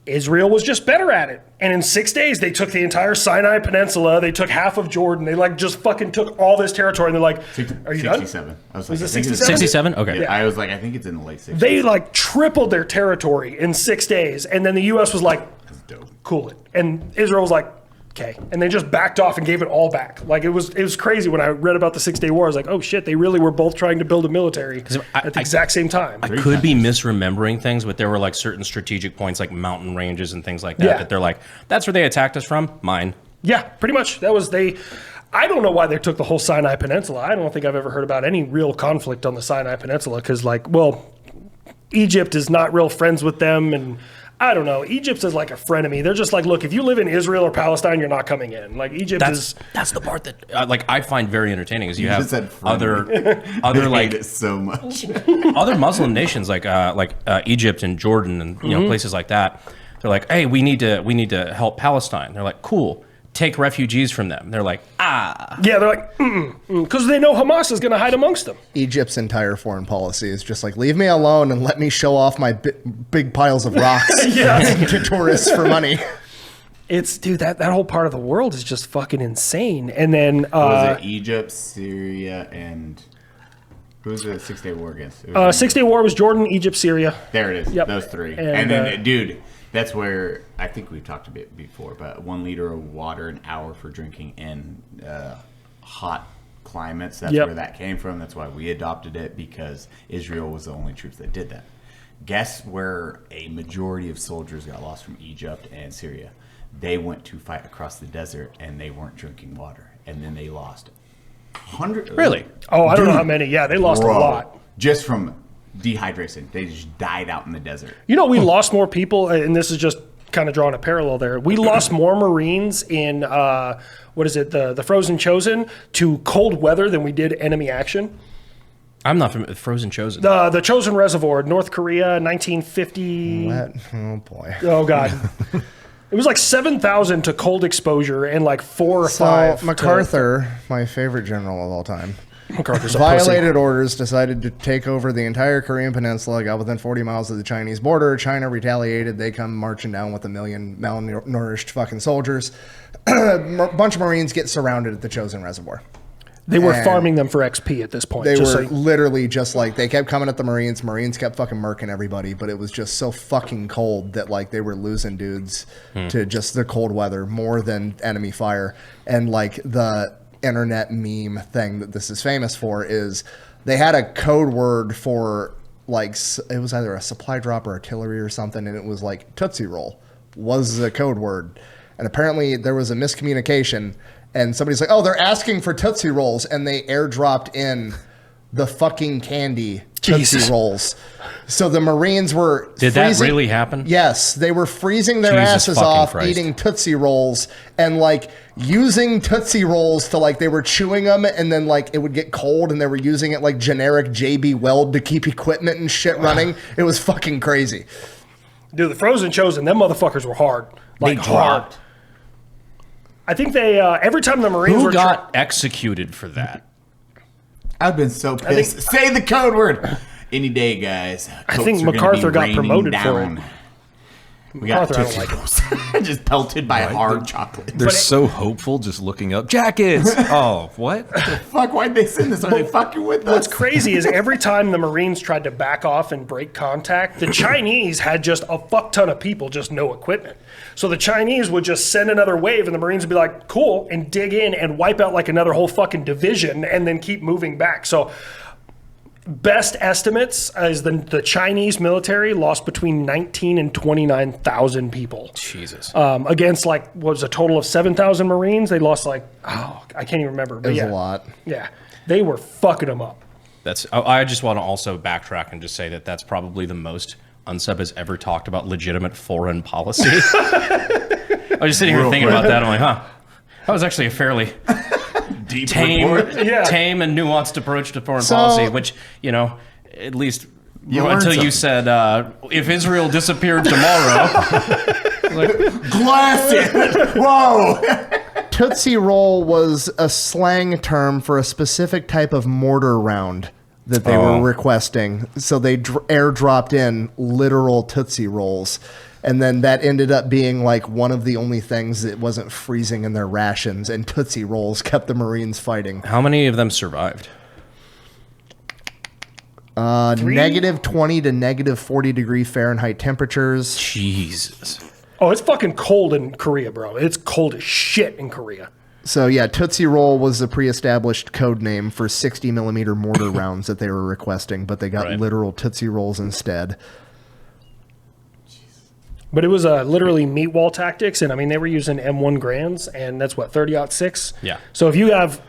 Israel was just better at it. And in 6 days, they took the entire Sinai Peninsula. They took half of Jordan. They like just fucking took all this territory. And they're like, are you done? 67. I was Was like, it I think it's- 67? Okay. Yeah, I was like, I think it's in the late 60s. They like tripled their territory in 6 days. And then the U.S. was like, That's dope. cool it. And Israel was like, okay. And they just backed off and gave it all back. Like it was crazy when I read about the 6-Day War. I was like, oh shit, they really were both trying to build a military at the exact same time. I could be misremembering things, but there were like certain strategic points like mountain ranges and things like that Yeah. that they're like, that's where they attacked us from? Mine. Yeah, pretty much. That was I don't know why they took the whole Sinai Peninsula. I don't think I've ever heard about any real conflict on the Sinai Peninsula because, like, well, Egypt is not real friends with them, and I don't know. Egypt is like a frenemy. They're just like, look, if you live in Israel or Palestine, you're not coming in. Like Egypt is. That's the part that like I find very entertaining is you just have said other They like hate it so much. other Muslim nations like Egypt and Jordan and places like that. They're like, hey, we need to help Palestine. They're like, cool. Take refugees from them. They're like, Yeah, they're like, because they know Hamas is going to hide amongst them. Egypt's entire foreign policy is just like, leave me alone and let me show off my big piles of rocks to tourists for money. It's, dude, that whole part of the world is just fucking insane. And then Was it Egypt, Syria, and who was the 6-Day War against? 6-Day War was Jordan, Egypt, Syria. There it is. Yep. Those three. And, And then, dude, that's where I think we've talked a bit before, but 1 liter of water an hour for drinking in hot climates. That's Yep. where that came from. That's why we adopted it, because Israel was the only troops that did that. Guess where a majority of soldiers got lost from Egypt and Syria? They went to fight across the desert and they weren't drinking water. And then they lost 100. really? Oh, I don't know how many. Yeah, they lost a lot. Just from dehydration. They just died out in the desert. You know, we lost more people, and this is just kind of drawing a parallel there. We lost more Marines in, the Frozen Chosen to cold weather than we did enemy action. I'm not from Frozen Chosen. The Chosen Reservoir, North Korea, 1950. Oh, boy. Oh, God. It was like 7,000 to cold exposure and like 4 or So 5. MacArthur, my favorite general of all time, MacArthur's a violated orders, decided to take over the entire Korean peninsula, got within 40 miles of the Chinese border. China retaliated. They come marching down with 1 million malnourished fucking soldiers. A bunch of Marines get surrounded at the Chosin Reservoir. They were farming them for XP at this point. They were literally just like, they kept coming at the Marines. Marines kept fucking murking everybody, but it was just so fucking cold that like they were losing dudes to just the cold weather more than enemy fire. And like the internet meme thing that this is famous for is they had a code word for like, it was either a supply drop or artillery or something, and it was like Tootsie Roll was the code word. And apparently there was a miscommunication. And somebody's like, oh, they're asking for Tootsie Rolls. And they airdropped in the fucking candy Tootsie Rolls. So the Marines were Did that really happen? Yes. They were freezing their asses off, eating Tootsie Rolls, and like using Tootsie Rolls to like, they were chewing them and then like it would get cold and they were using it like generic JB Weld to keep equipment and shit running. It was fucking crazy. Dude, the Frozen Chosen, them motherfuckers were hard. Like hard. I think they every time the Marines Who got executed for that? I've been so pissed. Say the code word. Any day, guys. I think MacArthur got promoted for it. We got MacArthur, I don't like it. just pelted by hard chocolate. They're so hopeful just looking up. Jackets! Oh, what? Fuck, why'd they send this? Are they fucking with us? What's crazy is every time the Marines tried to back off and break contact, the Chinese had just a fuck ton of people, just no equipment. So the Chinese would just send another wave and the Marines would be like, cool, and dig in and wipe out like another whole fucking division and then keep moving back. So best estimates is the Chinese military lost between 19 and 29,000 people. Jesus. Against like, what was a total of 7,000 Marines? They lost like, I can't even remember. But it was a lot. Yeah. They were fucking them up. I just want to also backtrack and just say that that's probably the most Unsub has ever talked about legitimate foreign policy. I was just sitting here thinking about that. I'm like, that was actually a fairly tame and nuanced approach to foreign policy, which, you know, at least until you said, if Israel disappeared tomorrow. Glass it! Whoa! Tootsie Roll was a slang term for a specific type of mortar round that they were requesting. So they airdropped in literal Tootsie Rolls. And then that ended up being like one of the only things that wasn't freezing in their rations. And Tootsie Rolls kept the Marines fighting. How many of them survived? Negative 20 to negative 40 degree Fahrenheit temperatures. Jesus. Oh, it's fucking cold in Korea, bro. It's cold as shit in Korea. So yeah, Tootsie Roll was a pre-established code name for 60 millimeter mortar rounds that they were requesting, but they got literal Tootsie Rolls instead. But it was literally meat wall tactics, and I mean they were using M1 Grands, and that's what 30-06. Yeah. So if you have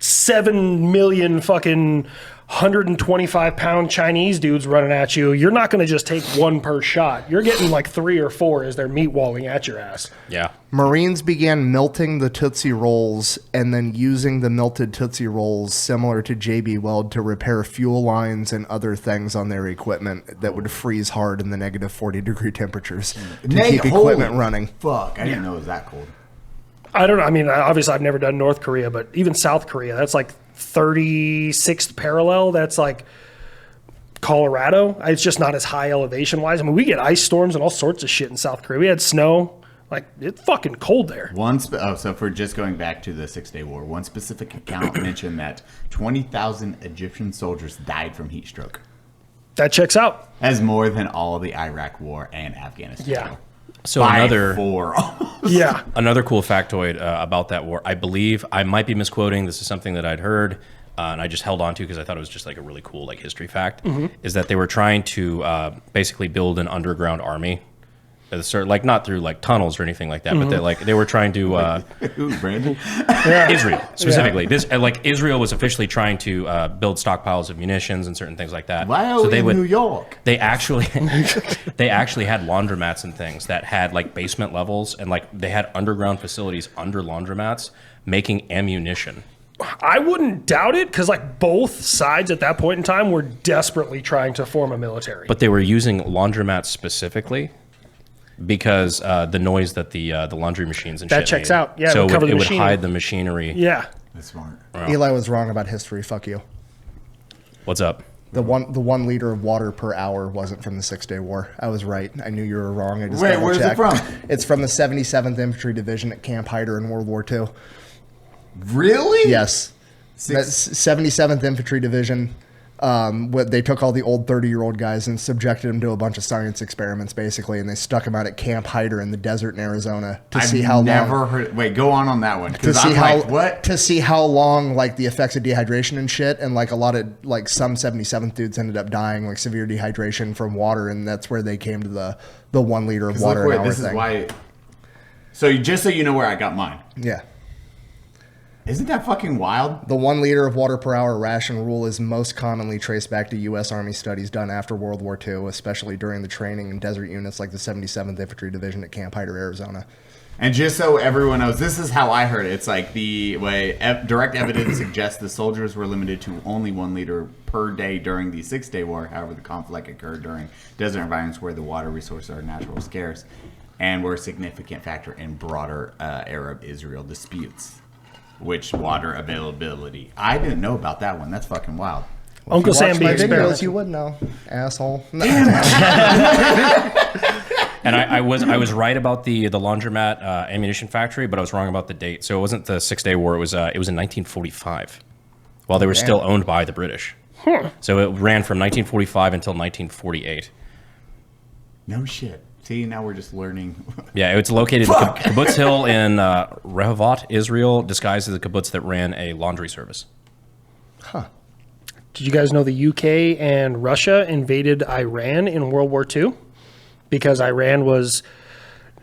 7 million fucking 125-pound Chinese dudes running at you, you're not going to just take one per shot. You're getting like 3 or 4 as they're meat walling at your ass. Yeah. Marines began melting the Tootsie Rolls and then using the melted Tootsie Rolls similar to JB Weld to repair fuel lines and other things on their equipment that would freeze hard in the negative 40 degree temperatures to keep equipment running. Fuck, I didn't know it was that cold. I don't know. I mean, obviously I've never done North Korea, but even South Korea, that's like 36th parallel. That's like Colorado. It's just not as high elevation wise. I mean, we get ice storms and all sorts of shit in South Korea. We had snow. Like, it's fucking cold there. So if we're just going back to the 6-Day War, one specific account mentioned that 20,000 Egyptian soldiers died from heat stroke. That checks out. That's more than all of the Iraq War and Afghanistan. Yeah. So Another cool factoid about that war. I believe I might be misquoting. This is something that I'd heard, and I just held on to because I thought it was just like a really cool like history fact. Is that they were trying to basically build an underground army, like not through like tunnels or anything like that, but they were trying to Brandon? Israel specifically. This Israel was officially trying to build stockpiles of munitions and certain things like that. Why are we in New York? They actually had laundromats and things that had like basement levels, and like they had underground facilities under laundromats making ammunition. I wouldn't doubt it because like both sides at that point in time were desperately trying to form a military. But they were using laundromats specifically because the noise that the laundry machines and that shit checks made. out. Yeah, so it would would hide the machinery. Yeah. That's smart. Eli was wrong about history. Fuck you. What's up? The 1 liter of water per hour wasn't from the 6-Day War. I was right. I knew you were wrong. I just Wait, where's it from? It's from the 77th Infantry Division at Camp Hyder in World War II. Really? Yes. That's 77th Infantry Division. They took all the old 30-year-old guys and subjected them to a bunch of science experiments, basically, and they stuck them out at Camp Hyder in the desert in Arizona to see how long. Wait, go on that one. To see to see how long, like, the effects of dehydration and shit, and like a lot of like some 77th dudes ended up dying, like severe dehydration from water, and that's where they came to the 1 liter of water an hour this thing. is why. So just so you know where I got mine. Yeah. Isn't that fucking wild? The 1 liter of water per hour ration rule is most commonly traced back to U.S. Army studies done after World War II, especially during the training in desert units like the 77th Infantry Division at Camp Hyder, Arizona. And just so everyone knows, this is how I heard it. It's like the way direct evidence suggests the soldiers were limited to only 1 liter per day during the 6-Day War. However, the conflict occurred during desert environments where the water resources are naturally scarce and were a significant factor in broader Arab-Israel disputes. Which water availability? I didn't know about that one. That's fucking wild. Uncle Sam my experiment. videos, you would know, asshole. And I was right about the laundromat ammunition factory, but I was wrong about the date. So it wasn't the 6-Day War. It was in 1945, while they were still owned by the British. So it ran from 1945 until 1948. No shit. See, now we're just learning. Yeah, it's located in Kibbutz Hill in Rehovot, Israel, disguised as a kibbutz that ran a laundry service. Huh. Did you guys know the UK and Russia invaded Iran in World War II? Because Iran was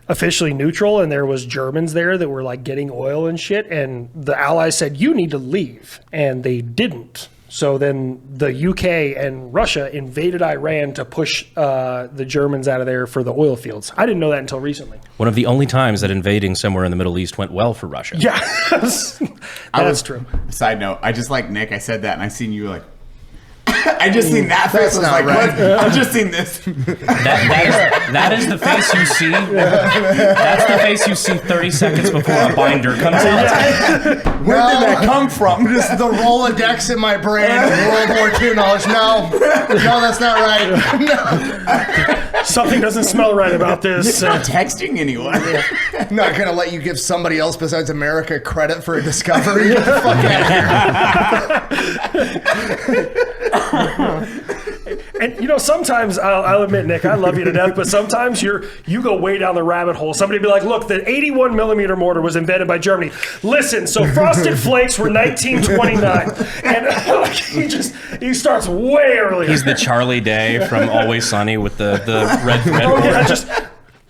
officially neutral and there was Germans there that were like getting oil and shit. And the Allies said, you need to leave. And they didn't. So then the UK and Russia invaded Iran to push the Germans out of there for the oil fields. I didn't know that until recently. One of the only times that invading somewhere in the Middle East went well for Russia. Yeah, that's true. Side note, I just like Nick. I said that, and I seen you like. I just seen that face. I was like, right. what? I just seen this. That is the face you see. That's the face you see 30 seconds before a binder comes out. Where did that come from? Just the Rolodex in my brain of World War II knowledge. No, that's not right. No. Something doesn't smell right about this. It's not texting anyone. I'm not going to let you give somebody else besides America credit for a discovery. Get the fuck out of here. And you know, sometimes I'll admit, Nick, I love you to death, but sometimes you go way down the rabbit hole. Somebody be like, "Look, the 81 millimeter mortar was invented by Germany." Listen, so Frosted Flakes were 1929, and he starts way earlier. He's the Charlie Day from Always Sunny with the red. Oh yeah, just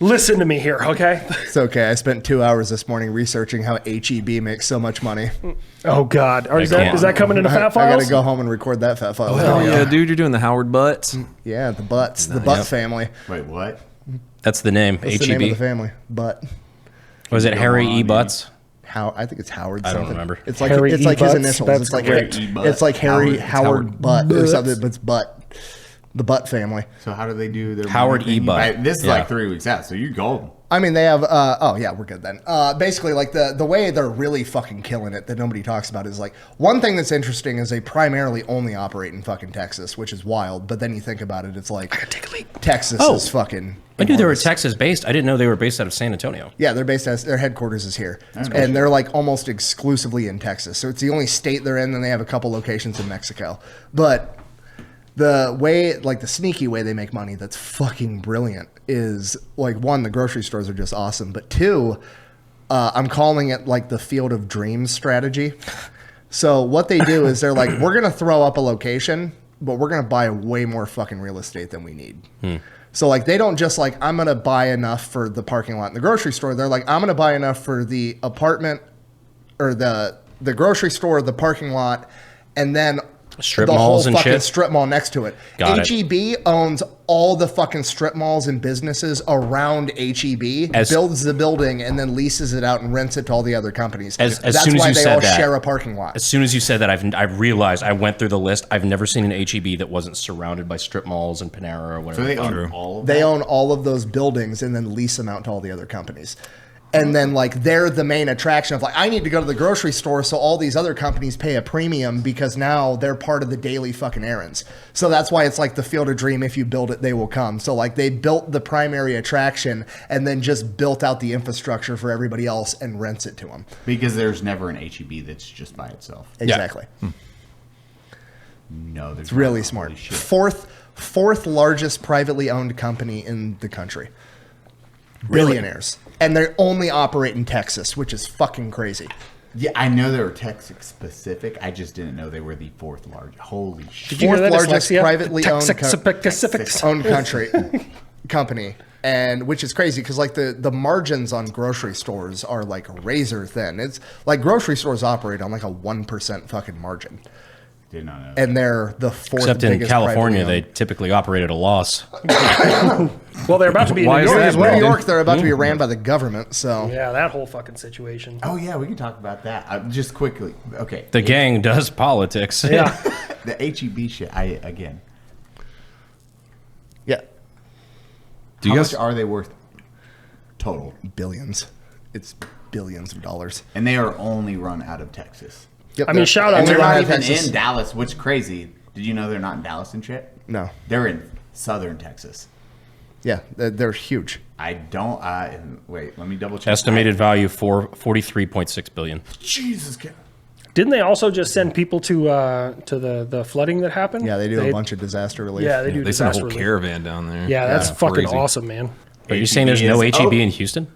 listen to me here, okay? It's okay. I spent 2 hours this morning researching how HEB makes so much money. Oh God, is that coming into Fat I Files? got to go home and record that Fat File. Oh yeah, dude, you're doing the Howard Butts. Yeah, the Butts, the Butt family. Wait, what? That's the name. What's HEB. the name of the family? Butt. Was it Harry E. Butts? I think it's Howard. I don't something. remember. It's like Harry it's E. like his Butts? initials. That's It's like correct. It's like Howard Butt or something, but it's Butt. The Butt family. So how do they do their Howard money E. thing? Butt. This is Yeah. like 3 weeks out, so you're golden. I mean, they have. Oh yeah, we're good then. Basically, like the way they're really fucking killing it that nobody talks about is like one thing that's interesting is they primarily only operate in fucking Texas, which is wild. But then you think about it, it's like Texas is fucking. I knew they were enormous. Texas based. I didn't know they were based out of San Antonio. Yeah, they're based as their headquarters is here, and they're like almost exclusively in Texas. So it's the only state they're in. Then they have a couple locations in Mexico, but. The way, like the sneaky way they make money that's fucking brilliant is like one, the grocery stores are just awesome. But two, I'm calling it like the field of dreams strategy. So what they do is they're like, we're going to throw up a location, but we're going to buy way more fucking real estate than we need. So like they don't just like, I'm going to buy enough for the parking lot in the grocery store. They're like, I'm going to buy enough for the apartment or the grocery store, the parking lot, and then Strip the malls whole and fucking shit? strip mall next to it. Got it. HEB owns all the fucking strip malls and businesses around HEB, builds the building, and then leases it out and rents it to all the other companies. As That's soon as why you they said all that, share a parking lot. As soon as you said that, I realized I went through the list. I've never seen an HEB that wasn't surrounded by strip malls and Panera or whatever. So they own all of They that? own all of those buildings and then lease them out to all the other companies. And then like they're the main attraction of like, I need to go to the grocery store, so all these other companies pay a premium because now they're part of the daily fucking errands. So that's why it's like the Field of Dream. If you build it, they will come. So like they built the primary attraction and then just built out the infrastructure for everybody else and rents it to them. Because there's never an HEB that's just by itself. Exactly. No, there's It's really smart. Fourth largest privately owned company in the country. Billionaires. And they only operate in Texas, which is fucking crazy. Yeah, I know they were Texas specific. I just didn't know they were the fourth largest. Holy shit. Did you hear Fourth that, largest dyslexia? privately Pacific. company. And which is crazy because like the margins on grocery stores are like razor thin. It's like grocery stores operate on like a 1% fucking margin. Did not know. And they're the fourth Except in biggest California, privately they typically operate at a loss. Well, they're about to be in Why New is York that, as owned. well. New York, they're about to be ran by the government. So Yeah, that whole fucking situation. Oh, yeah, we can talk about that. Just quickly. Okay. The gang does politics. Yeah. The HEB shit, again. yeah, Do you How guys? much are they worth total? billions. It's billions of dollars. And they are only run out of Texas. Yep, I mean, shout out And to they're not Ryan even Texas. in Dallas, which is crazy. Did you know they're not in Dallas and shit? No. They're in southern Texas. Yeah, they're huge. I don't. Wait, let me double check. Estimated value for 43.6 billion. Jesus. Didn't they also just send people to the flooding that happened? Yeah, they do a bunch of disaster relief. Yeah, they do They sent a disaster whole relief. caravan down there. Yeah, that's fucking Crazy. awesome, man. Are you saying there's no is- HEB oh. in Houston?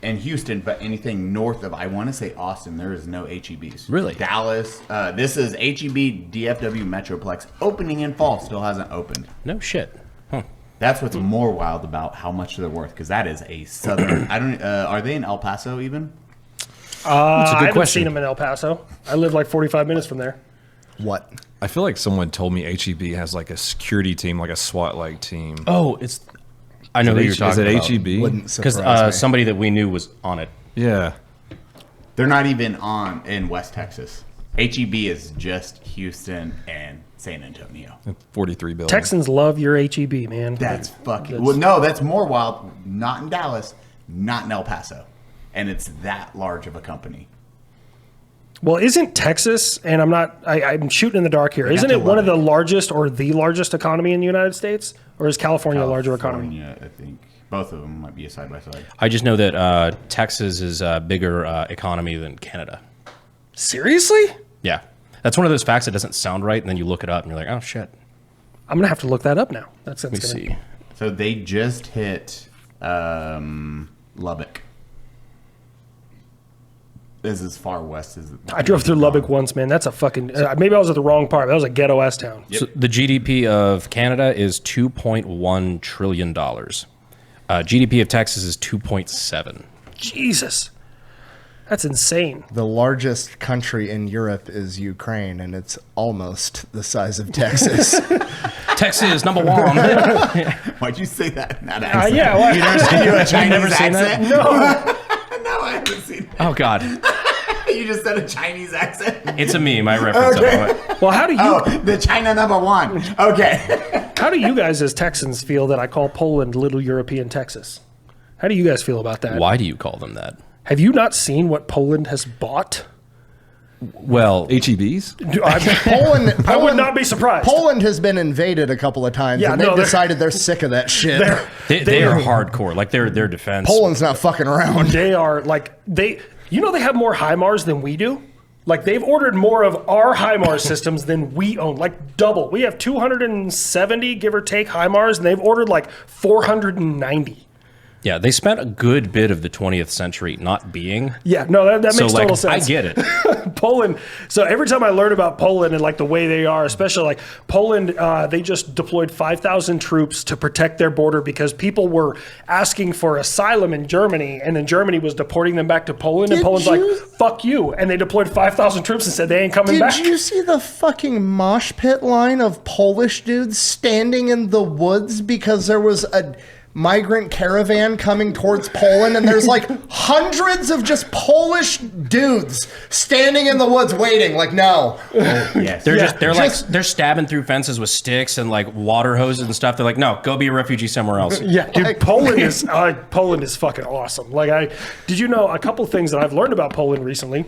In Houston, but anything north of, I want to say Austin, there is no HEBs. Really? Dallas. This is HEB DFW Metroplex opening in fall. Still hasn't opened. No shit. Huh. That's what's more wild about how much they're worth, because that is a southern. I don't. Are they in El Paso even? I haven't question. seen them in El Paso. I live like 45 minutes from there. What? I feel like someone told me HEB has like a security team, like a SWAT-like team. Oh, it's. I know who you're talking Is it about. HEB? Wouldn't surprise Because me. somebody that we knew was on it. Yeah. They're not even in West Texas. HEB is just Houston and San Antonio. 43 billion. Texans love your HEB, man. That's fucking. Well, no, that's more wild. Not in Dallas, not in El Paso, and it's that large of a company. Well, isn't Texas, and I'm shooting in the dark here, isn't to it one of love the largest or the largest economy in the United States? Or is California a larger economy? California, I think both of them might be a side by side. I just know that Texas is a bigger economy than Canada. Seriously? Yeah. That's one of those facts that doesn't sound right, and then you look it up and you're like, oh, shit. I'm going to have to look that up now. That's Let me gonna, see. So they just hit Lubbock. This is as far west as. I drove through Lubbock once, man. That's a fucking. Maybe I was at the wrong part. That was a ghetto ass town. So the GDP of Canada is $2.1 trillion. GDP of Texas is 2.7. Jesus. That's insane. The largest country in Europe is Ukraine, and it's almost the size of Texas. Texas, number one. Why'd you say that in that accent? Yeah, well, You never seen a Chinese never seen that? accent? No, I haven't seen it. Oh, God. You just said a Chinese accent. It's a meme. I reference it. well, how do you Oh, the China number one. Okay. how do you guys as Texans feel that I call Poland Little European Texas? How do you guys feel about that? Why do you call them that? Have you not seen what Poland has bought? Well, HEBs? Poland, I would not be surprised. Poland has been invaded a couple of times, Yeah, and they've no, they're- decided they're sick of that shit. they are hardcore. Like, their defense. Poland's not fucking around. They are like they have more HIMARS than we do. Like they've ordered more of our HIMARS systems than we own, like double. We have 270 give or take HIMARS, and they've ordered like 490. Yeah, they spent a good bit of the 20th century not being. Yeah, no, that makes So, like, total sense. I get it. Poland. So every time I learn about Poland and like the way they are, especially like Poland, they just deployed 5,000 troops to protect their border because people were asking for asylum in Germany, and then Germany was deporting them back to Poland, and Did Poland's you- like, "Fuck you!" And they deployed 5,000 troops and said they ain't coming back. Did you see the fucking mosh pit line of Polish dudes standing in the woods because there was a migrant caravan coming towards Poland, and there's like hundreds of just Polish dudes standing in the woods waiting. Like, no. Yes. They're stabbing through fences with sticks and like water hoses and stuff. They're like, no, go be a refugee somewhere else. Yeah, dude, Poland is fucking awesome. Like, did you know a couple things that I've learned about Poland recently?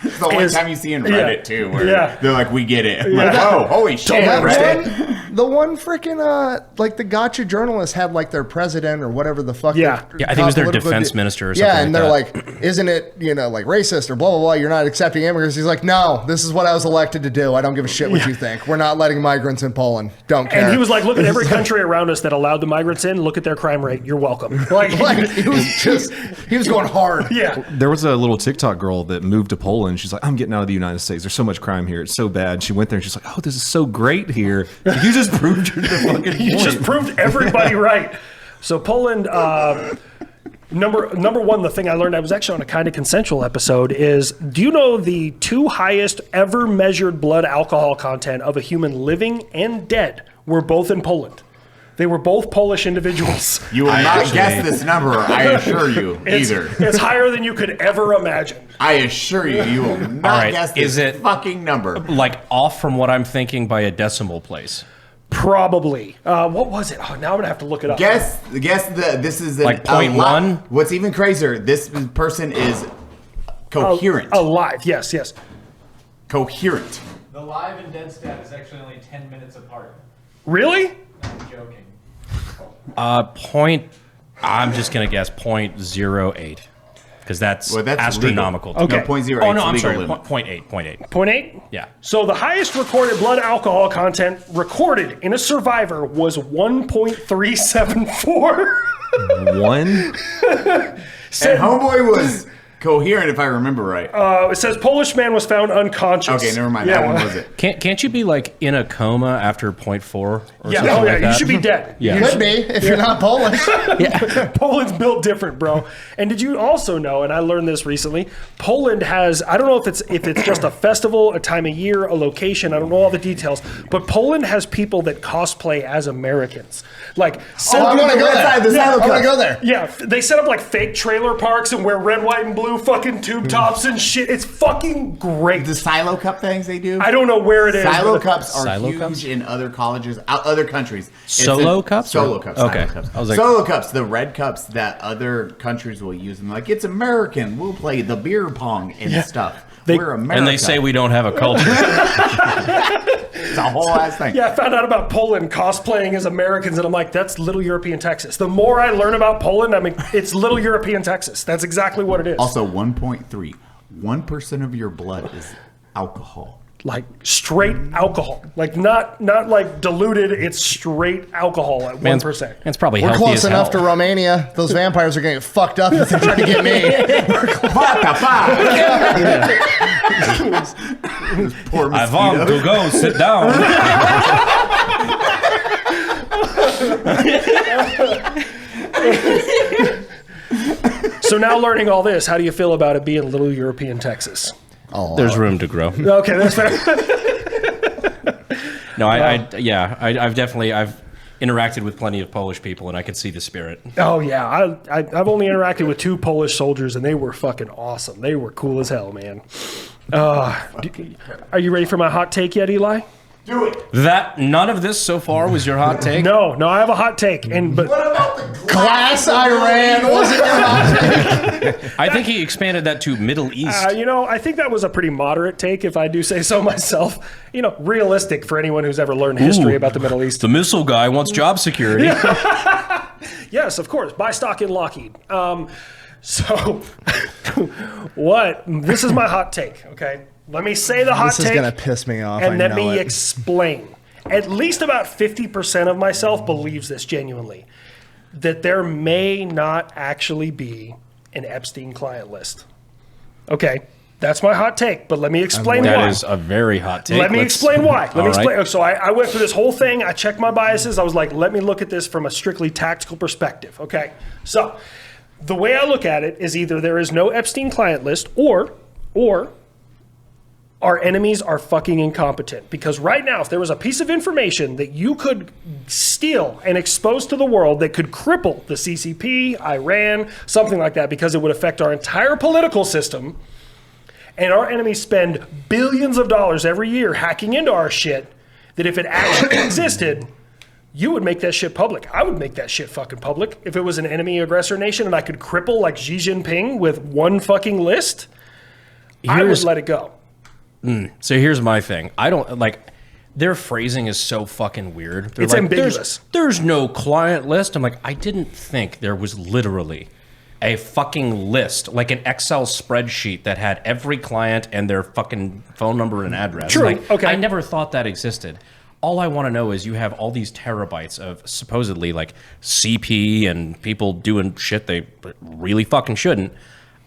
It's the one time you see in Reddit too, where they're like, "We get it." Like, oh, holy shit! The one freaking like the gotcha journalist had like their president or whatever the fuck. Yeah, I think it was their defense minister or something. Yeah, and they're like like, "Isn't it like racist or blah blah blah? You're not accepting immigrants." He's like, "No, this is what I was elected to do. I don't give a shit what you think. We're not letting migrants in Poland. Don't care." And he was like, "Look at every country around us that allowed the migrants in. Look at their crime rate. You're welcome." Like he was going hard. Yeah. There was a little TikTok girl that moved to Poland. She's like, I'm getting out of the United States. There's so much crime here. It's so bad. She went there and she's like, oh, this is so great here. You just proved the fucking point. You just proved everybody right. So Poland, number one, the thing I learned, I was actually on a kind of consensual episode, is do you know the 2 highest ever measured blood alcohol content of a human living and dead were both in Poland? They were both Polish individuals. You will not guess this number, I assure you, either. It's higher than you could ever imagine. I assure you, you will not guess this fucking number. like off from what I'm thinking by a decimal place. Probably. What was it? Oh, now I'm gonna have to look it up. Guess this is like 0.1. What's even crazier? This person is coherent. Alive. Yes. Coherent. The live and dead stat is actually only 10 minutes apart. Really? I'm joking. I'm just gonna guess 0.08 because that's that's astronomical. Legal. Okay. No, 0.08. Oh no, I'm sorry. Limit. 0.8. 0.8? Yeah. So the highest recorded blood alcohol content recorded in a survivor was 1.374. One? And homeboy was coherent, if I remember right. It says Polish man was found unconscious. Okay, never mind. That one was it. Can't you be like in a coma after 0.4 or something Yeah, like that? You should be dead. Yeah. You could be if you're not Polish. Poland's built different, bro. And did you also know, and I learned this recently, Poland has, I don't know if it's just a festival, a time of year, a location, I don't know all the details, but Poland has people that cosplay as Americans. Like, I want to go there. I want to go there. Yeah, they set up like fake trailer parks and wear red, white, and blue fucking tube tops and shit. It's fucking great. The silo cup things they do? I don't know where it is. Silo cups are Silo huge cups? in other colleges, other countries. Solo cups? Solo cups. Okay. Silo cups. I was like- Solo cups, the red cups that other countries will use. And like, it's American. We'll play the beer pong and stuff. We're American. And they say we don't have a culture. It's a whole ass thing. Yeah, I found out about Poland cosplaying as Americans, and I'm like, that's Little European Texas. The more I learn about Poland, I mean, it's Little European Texas. That's exactly what it is. Also, 1.3. 1% of your blood is alcohol. Like straight alcohol, like not like diluted. It's straight alcohol at 1%. It's probably We're healthy close as enough hell. to Romania. Those vampires are going to get fucked up if they try to get me. What the fuck? Poor I want mosquito. to go sit down. So now learning all this, how do you feel about it being Little European Texas? There's room to grow. Okay, that's fair. No, I've definitely interacted with plenty of Polish people, and I could see the spirit. Oh yeah, I've only interacted with 2 Polish soldiers, and they were fucking awesome. They were cool as hell, man. Are you ready for my hot take yet, Eli? Do it. That none of this so far was your hot take. No, I have a hot take, but What about the Glass Iran wasn't your hot take. I think he expanded that to Middle East. I think that was a pretty moderate take, if I do say so myself. Realistic for anyone who's ever learned history about the Middle East. The missile guy wants job security. Yes, of course. Buy stock in Lockheed. So, what? This is my hot take, okay? Let me say the hot This take. is going to piss me off. And I let know me it. explain. At least about 50% of myself believes this genuinely. That there may not actually be an Epstein client list. Okay, that's my hot take, but let me explain why. That is a very hot take. Let me explain why. Let me explain. Right. So I went through this whole thing. I checked my biases. I was like, let me look at this from a strictly tactical perspective. Okay. So the way I look at it is either there is no Epstein client list or our enemies are fucking incompetent. Because right now, if there was a piece of information that you could steal and expose to the world that could cripple the CCP, Iran, something like that, because it would affect our entire political system, and our enemies spend billions of dollars every year hacking into our shit, that if it actually existed, you would make that shit public. I would make that shit fucking public. If it was an enemy aggressor nation and I could cripple like Xi Jinping with one fucking list, I would let it go. So here's my thing. I don't like their phrasing is so fucking weird. They're It's like, ambiguous. There's no client list. I'm like, I didn't think there was literally a fucking list, like an Excel spreadsheet that had every client and their fucking phone number and address. True. Like, Okay. I never thought that existed. All I want to know is you have all these terabytes of supposedly like CP and people doing shit they really fucking shouldn't.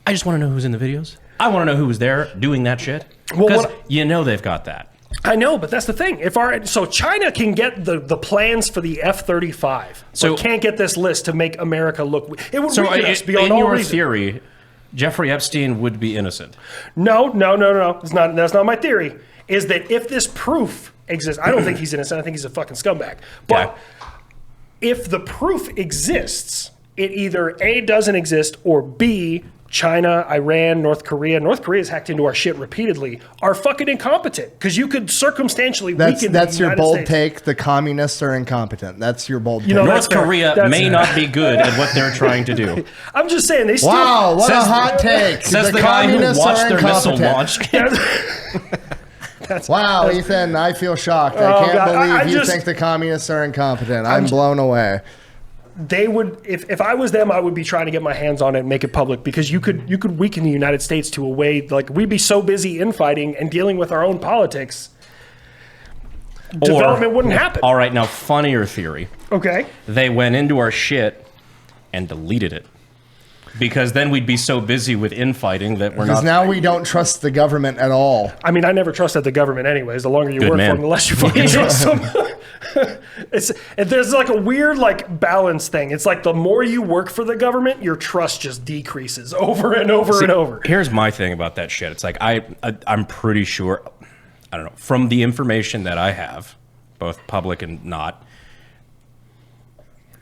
I just want to know who's in the videos. I want to know who was there doing that shit. Because you know they've got that. I know, but that's the thing. So China can get the plans for the F-35, so can't get this list to make America look. It would weaken us beyond all reason. Theory, Jeffrey Epstein would be innocent. No. That's not my theory. Is that if this proof exists, I don't think he's innocent. I think he's a fucking scumbag. But if the proof exists, it either A, doesn't exist, or B, China, Iran, North Korea has hacked into our shit repeatedly, are fucking incompetent. Because you could circumstantially weaken That's the your United bold States. take. The communists are incompetent. That's your bold take. North Korea may not be good at what they're trying to do. I'm just saying they still. Wow, what a hot take. Says the guy who watched their missile launch. Wow, Ethan, I feel shocked. I can't believe you think the communists are incompetent. I'm blown away. They would, if I was them, I would be trying to get my hands on it and make it public, because you could weaken the United States to a way, like, we'd be so busy infighting and dealing with our own politics, development wouldn't happen. All right, now funnier theory. Okay. They went into our shit and deleted it. Because then we'd be so busy with infighting that we're not. Because now we don't trust the government at all. I mean, I never trusted the government anyways. The longer you work for them, the less you fucking trust them. There's like a weird like balance thing. It's like the more you work for the government, your trust just decreases over and over and over. Here's my thing about that shit. It's like I'm pretty sure, I don't know, from the information that I have, both public and not,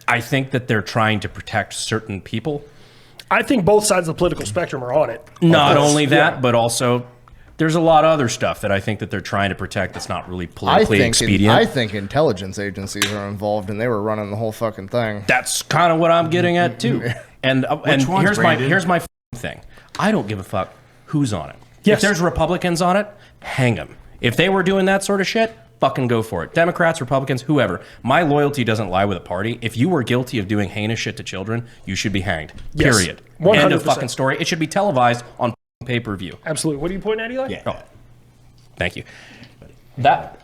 I think that they're trying to protect certain people. I think both sides of the political spectrum are on it. Not only that, but also there's a lot of other stuff that I think that they're trying to protect that's not really politically expedient. I think intelligence agencies are involved, and they were running the whole fucking thing. That's kind of what I'm getting at too. And here's my thing. I don't give a fuck who's on it. Yes. If there's Republicans on it, hang them. If they were doing that sort of shit, fucking go for it. Democrats, Republicans, whoever. My loyalty doesn't lie with a party. If you were guilty of doing heinous shit to children, you should be hanged. Yes. Period. 100%. End of fucking story. It should be televised on pay-per-view. Absolutely. What are you pointing at, Eli? Yeah. Oh, thank you. That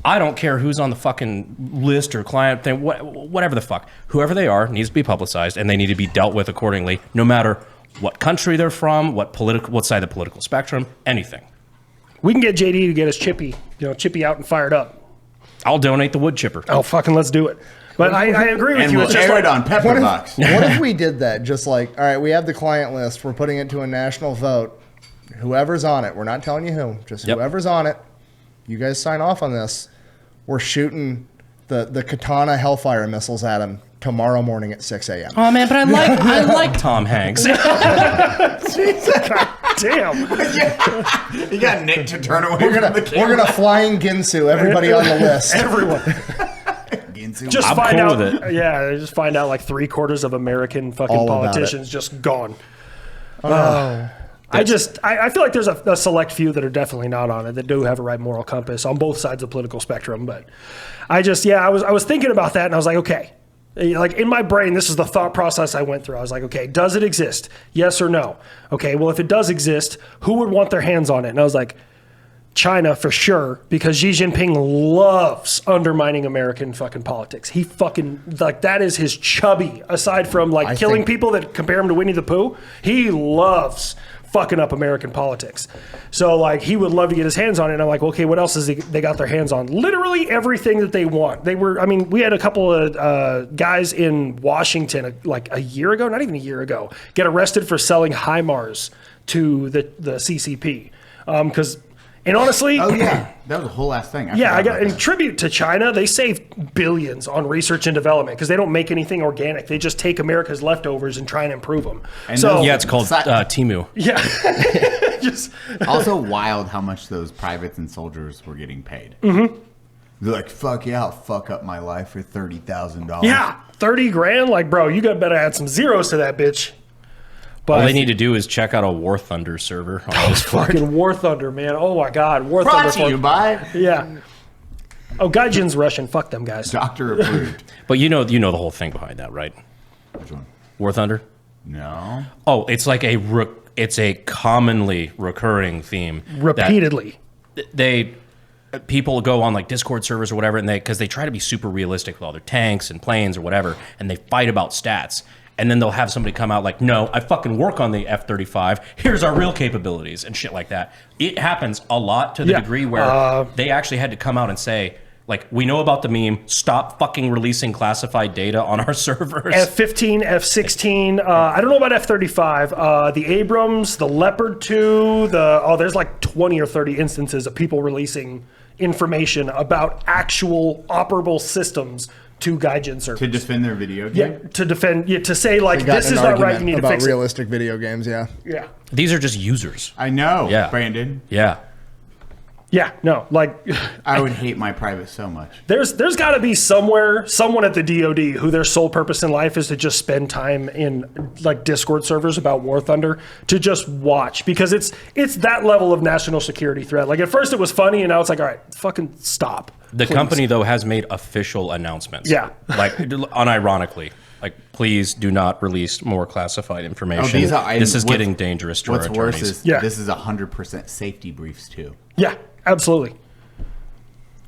I don't care who's on the fucking list or client thing, whatever the fuck. Whoever they are needs to be publicized, and they need to be dealt with accordingly, no matter what country they're from, what side of the political spectrum, anything. We can get JD to get us Chippy out and fired up. I'll donate the wood chipper. Oh, fucking let's do it. But I agree with And you. we'll It's just air like, it on Pepper Box. What if we did that? Just like, all right, we have the client list. We're putting it to a national vote. Whoever's on it, we're not telling you who. Just whoever's on it. You guys sign off on this. We're shooting the Katana Hellfire missiles at him tomorrow morning at 6 a.m. Oh man, but I like Tom Hanks. damn. You got Nick to turn away We're gonna flying Ginsu everybody on the list. Everyone. Just I'm find cool out. with it. Yeah, just find out like 3/4 of American fucking All about politicians just gone. I feel like there's a select few that are definitely not on it, that do have a right moral compass on both sides of the political spectrum. But I was thinking about that, and I was like, okay, like in my brain, this is the thought process I went through. I was like, okay, does it exist? Yes or no? Okay, well, if it does exist, who would want their hands on it? And I was like, China for sure, because Xi Jinping loves undermining American fucking politics. He fucking, like, that is his chubby, aside from like killing people that compare him to Winnie the Pooh. He loves fucking up American politics. So like he would love to get his hands on it. And I'm like, okay, what else is they got their hands on? Literally everything that they want. We had a couple of guys in Washington like a year ago, not even a year ago, get arrested for selling HIMARS to the CCP. Because And honestly, Oh yeah, that was a whole ass thing. yeah, forgot about in that. tribute to China, they save billions on research and development because they don't make anything organic. They just take America's leftovers and try and improve them. And So those- Yeah, it's called Timu. yeah, just Also wild how much those privates and soldiers were getting paid. Mm-hmm. They're like, fuck yeah, I'll fuck up my life for $30,000. yeah, 30 grand. Like, bro, you got better add some zeros to that bitch. But All they need to do is check out a War Thunder server on Discord. fucking War Thunder, man. Oh my God, War Brought Thunder. to you by Yeah. Oh, Gaijin's Russian. Fuck them guys. Doctor Approved. But you know the whole thing behind that, right? Which one? War Thunder. No. Oh, it's like it's a commonly recurring theme. that Repeatedly. People go on like Discord servers or whatever, and because they try to be super realistic with all their tanks and planes or whatever, and they fight about stats. And then they'll have somebody come out like, no, I fucking work on the F-35. Here's our real capabilities and shit like that. It happens a lot to the Yeah. degree where they actually had to come out and say, like, we know about the meme. Stop fucking releasing classified data on our servers. F-15, F-16. I don't know about F-35. The Abrams, the Leopard 2. There's like 20 or 30 instances of people releasing information about actual operable systems to Gaijin servers. To defend their video yeah, game? to defend. Yeah, to say like Got this in is an not right. argument You need to about fix realistic video games. Yeah. it. Yeah. These are just users. I know, Yeah. Brandon. Yeah. Yeah. No. Like. I would hate my private so much. There's got to be someone at the DoD who their sole purpose in life is to just spend time in like Discord servers about War Thunder to just watch because it's that level of national security threat. Like at first it was funny and now it's like, all right, fucking stop. The please. company, though, has made official announcements. Yeah. Like, unironically. Like, please do not release more classified information. This is getting dangerous to our What's attorneys. worse is Yeah. this is 100% safety briefs too. Yeah, absolutely.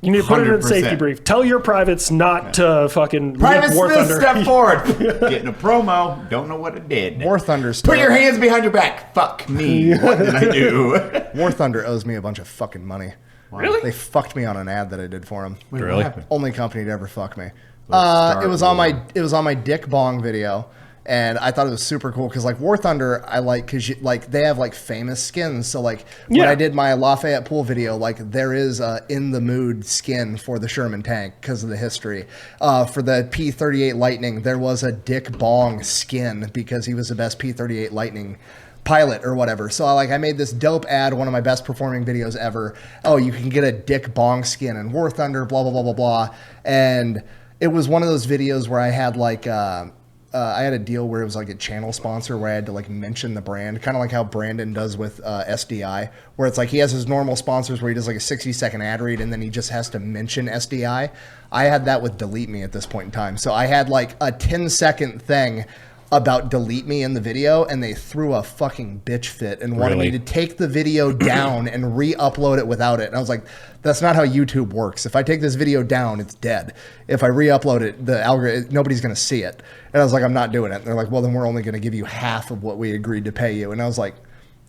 You need to put it in a 100%. safety brief. Tell your privates not to fucking Private leak War Smith, Thunder. step forward. Getting a promo. Don't know what I did. War Thunder's Put your hands behind your back. Fuck me. What did I do? War Thunder owes me a bunch of fucking money. Really? They fucked me on an ad that I did for them. Wait, Really? What happened? Only company to ever fuck me. Let's It was start on my Dick Bong video, and I thought it was super cool because like War Thunder, I like because like they have like famous skins. So like when Yeah. I did my Lafayette Pool video, like there is a In the Mood skin for the Sherman tank because of the history. For the P-38 Lightning, there was a Dick Bong skin because he was the best P-38 Lightning pilot or whatever. So I made this dope ad, one of my best performing videos ever. Oh, you can get a Dick Bong skin in War Thunder, blah, blah, blah, blah, blah. And it was one of those videos where I had like, I had a deal where it was like a channel sponsor where I had to like mention the brand, kind of like how Brandon does with SDI, where it's like he has his normal sponsors where he does like a 60-second ad read and then he just has to mention SDI. I had that with Delete Me at this point in time. So I had like a 10-second thing about Delete Me in the video, and they threw a fucking bitch fit and wanted me Really? to take the video down and re-upload it without it. And I was like, that's not how YouTube works. If I take this video down, it's dead. If I re-upload it, the algorithm, nobody's going to see it. And I was like, I'm not doing it. And they're like, well, then we're only going to give you half of what we agreed to pay you. And I was like,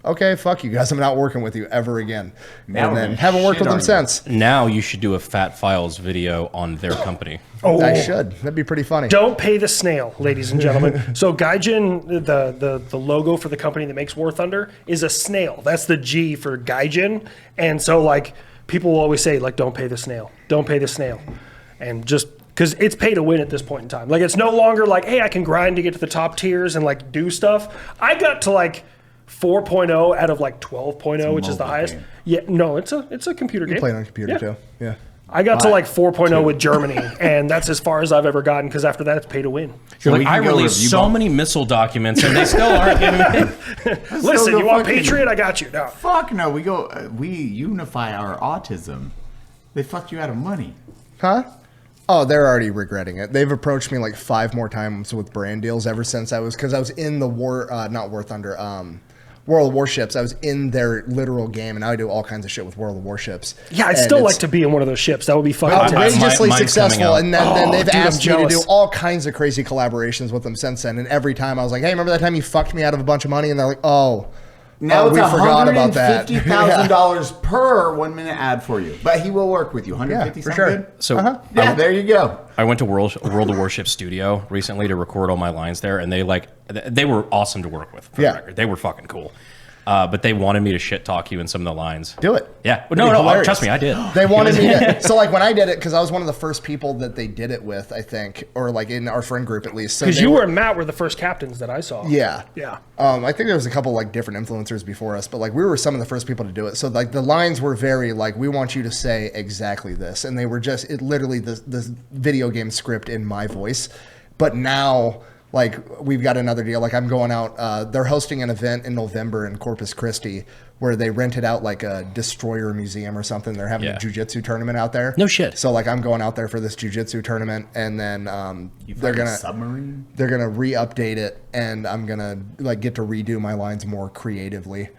okay, fuck you guys. I'm not working with you ever again. Now and we're then gonna haven't worked shit with them on you. since. Now you should do a Fat Files video on their company. Oh. I should. That'd be pretty funny. Don't pay the snail, ladies and gentlemen. So Gaijin, the logo for the company that makes War Thunder is a snail. That's the G for Gaijin. And so like people will always say like, don't pay the snail. Don't pay the snail. And just because it's pay to win at this point in time. Like it's no longer like, hey, I can grind to get to the top tiers and like do stuff. I got to like 4.0 out of like 12.0, which is the mobile highest. game. Yeah, no, it's a computer game. Play it on a computer Yeah. too. Yeah. I got to like 4.0 with Germany, and that's as far as I've ever gotten because after that, it's pay to win. You're we like, can I go released review so bomb. many missile documents, and they still aren't giving me. Listen, go you want fucking- Patriot? I got you. No. Fuck no. We unify our autism. They fucked you out of money. Huh? Oh, they're already regretting it. They've approached me like 5 more times with brand deals ever since I was in the World of Warships. I was in their literal game, and now I do all kinds of shit with World of Warships. Yeah, I'd And still like it's to be in one of those ships. That would be fucking intense. outrageously Mine's coming successful. out. And then they've dude, I'm asked me to do jealous. all kinds of crazy collaborations with them since then. And every time I was like, hey, remember that time you fucked me out of a bunch of money? And they're like, oh. Now it's we forgot about that. $150,000 per 1 minute ad for you. But he will work with you. 150 Yeah, for sound sure. good? So Yeah, there you go. I went to World of Warships studio recently to record all my lines there, and they were awesome to work with. For Yeah. the record. They were fucking cool. But they wanted me to shit talk you in some of the lines. Do it. Yeah. It'd No, be no, hilarious. trust me, I did. They wanted me to. So, like, when I did it, because I was one of the first people that they did it with, I think, or like in our friend group at least. Because you and Matt were the first captains that I saw. Yeah. Yeah. I think there was a couple like different influencers before us, but like we were some of the first people to do it. So like the lines were very like, we want you to say exactly this, and they were just literally the video game script in my voice. But now, like, we've got another deal. Like, I'm going out. They're hosting an event in November in Corpus Christi where they rented out like a destroyer museum or something. They're having a jiu-jitsu tournament out there. No shit. So like I'm going out there for this jiu-jitsu tournament, and then they're gonna submarine. They're gonna re-update it, and I'm gonna like get to redo my lines more creatively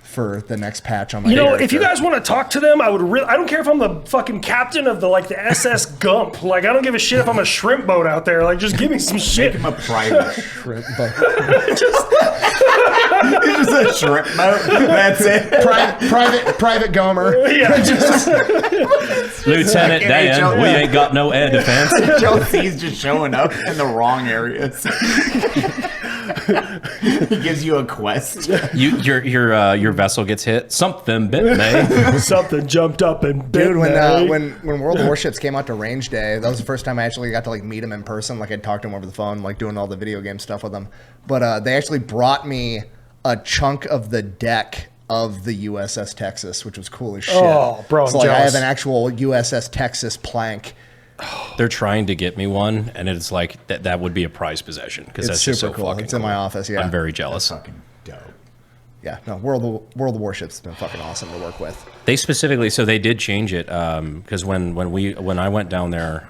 for the next patch on my character. If you guys want to talk to them, I would really. I don't care if I'm the fucking captain of the SS Gump. Like, I don't give a shit if I'm a shrimp boat out there. Like, just give me some shit. Make him a private. Shrimp boat. He's just a shrimp boat. That's it. Private Gomer. Yeah, Lieutenant Dan, we ain't got no air defense. Chelsea's just showing up in the wrong areas. He gives you a quest. Your vessel gets hit. Something bit me. something jumped up and bit Dude, me. when World Warships came out to range day, that was the first time I actually got to like meet him in person. Like I'd talked to him over the phone, like doing all the video game stuff with him. But they actually brought me a chunk of the deck of the USS Texas, which was cool as shit. Oh, bro, I'm so like I jealous. have an actual USS Texas plank. They're trying to get me one, and it's like that would be a prized possession because It's that's just so super cool. fucking It's in cool. my office. Yeah, I'm very jealous. Fucking dope. Yeah, no, World of Warships has been fucking awesome to work with. They specifically, so they did change it because when I went down there,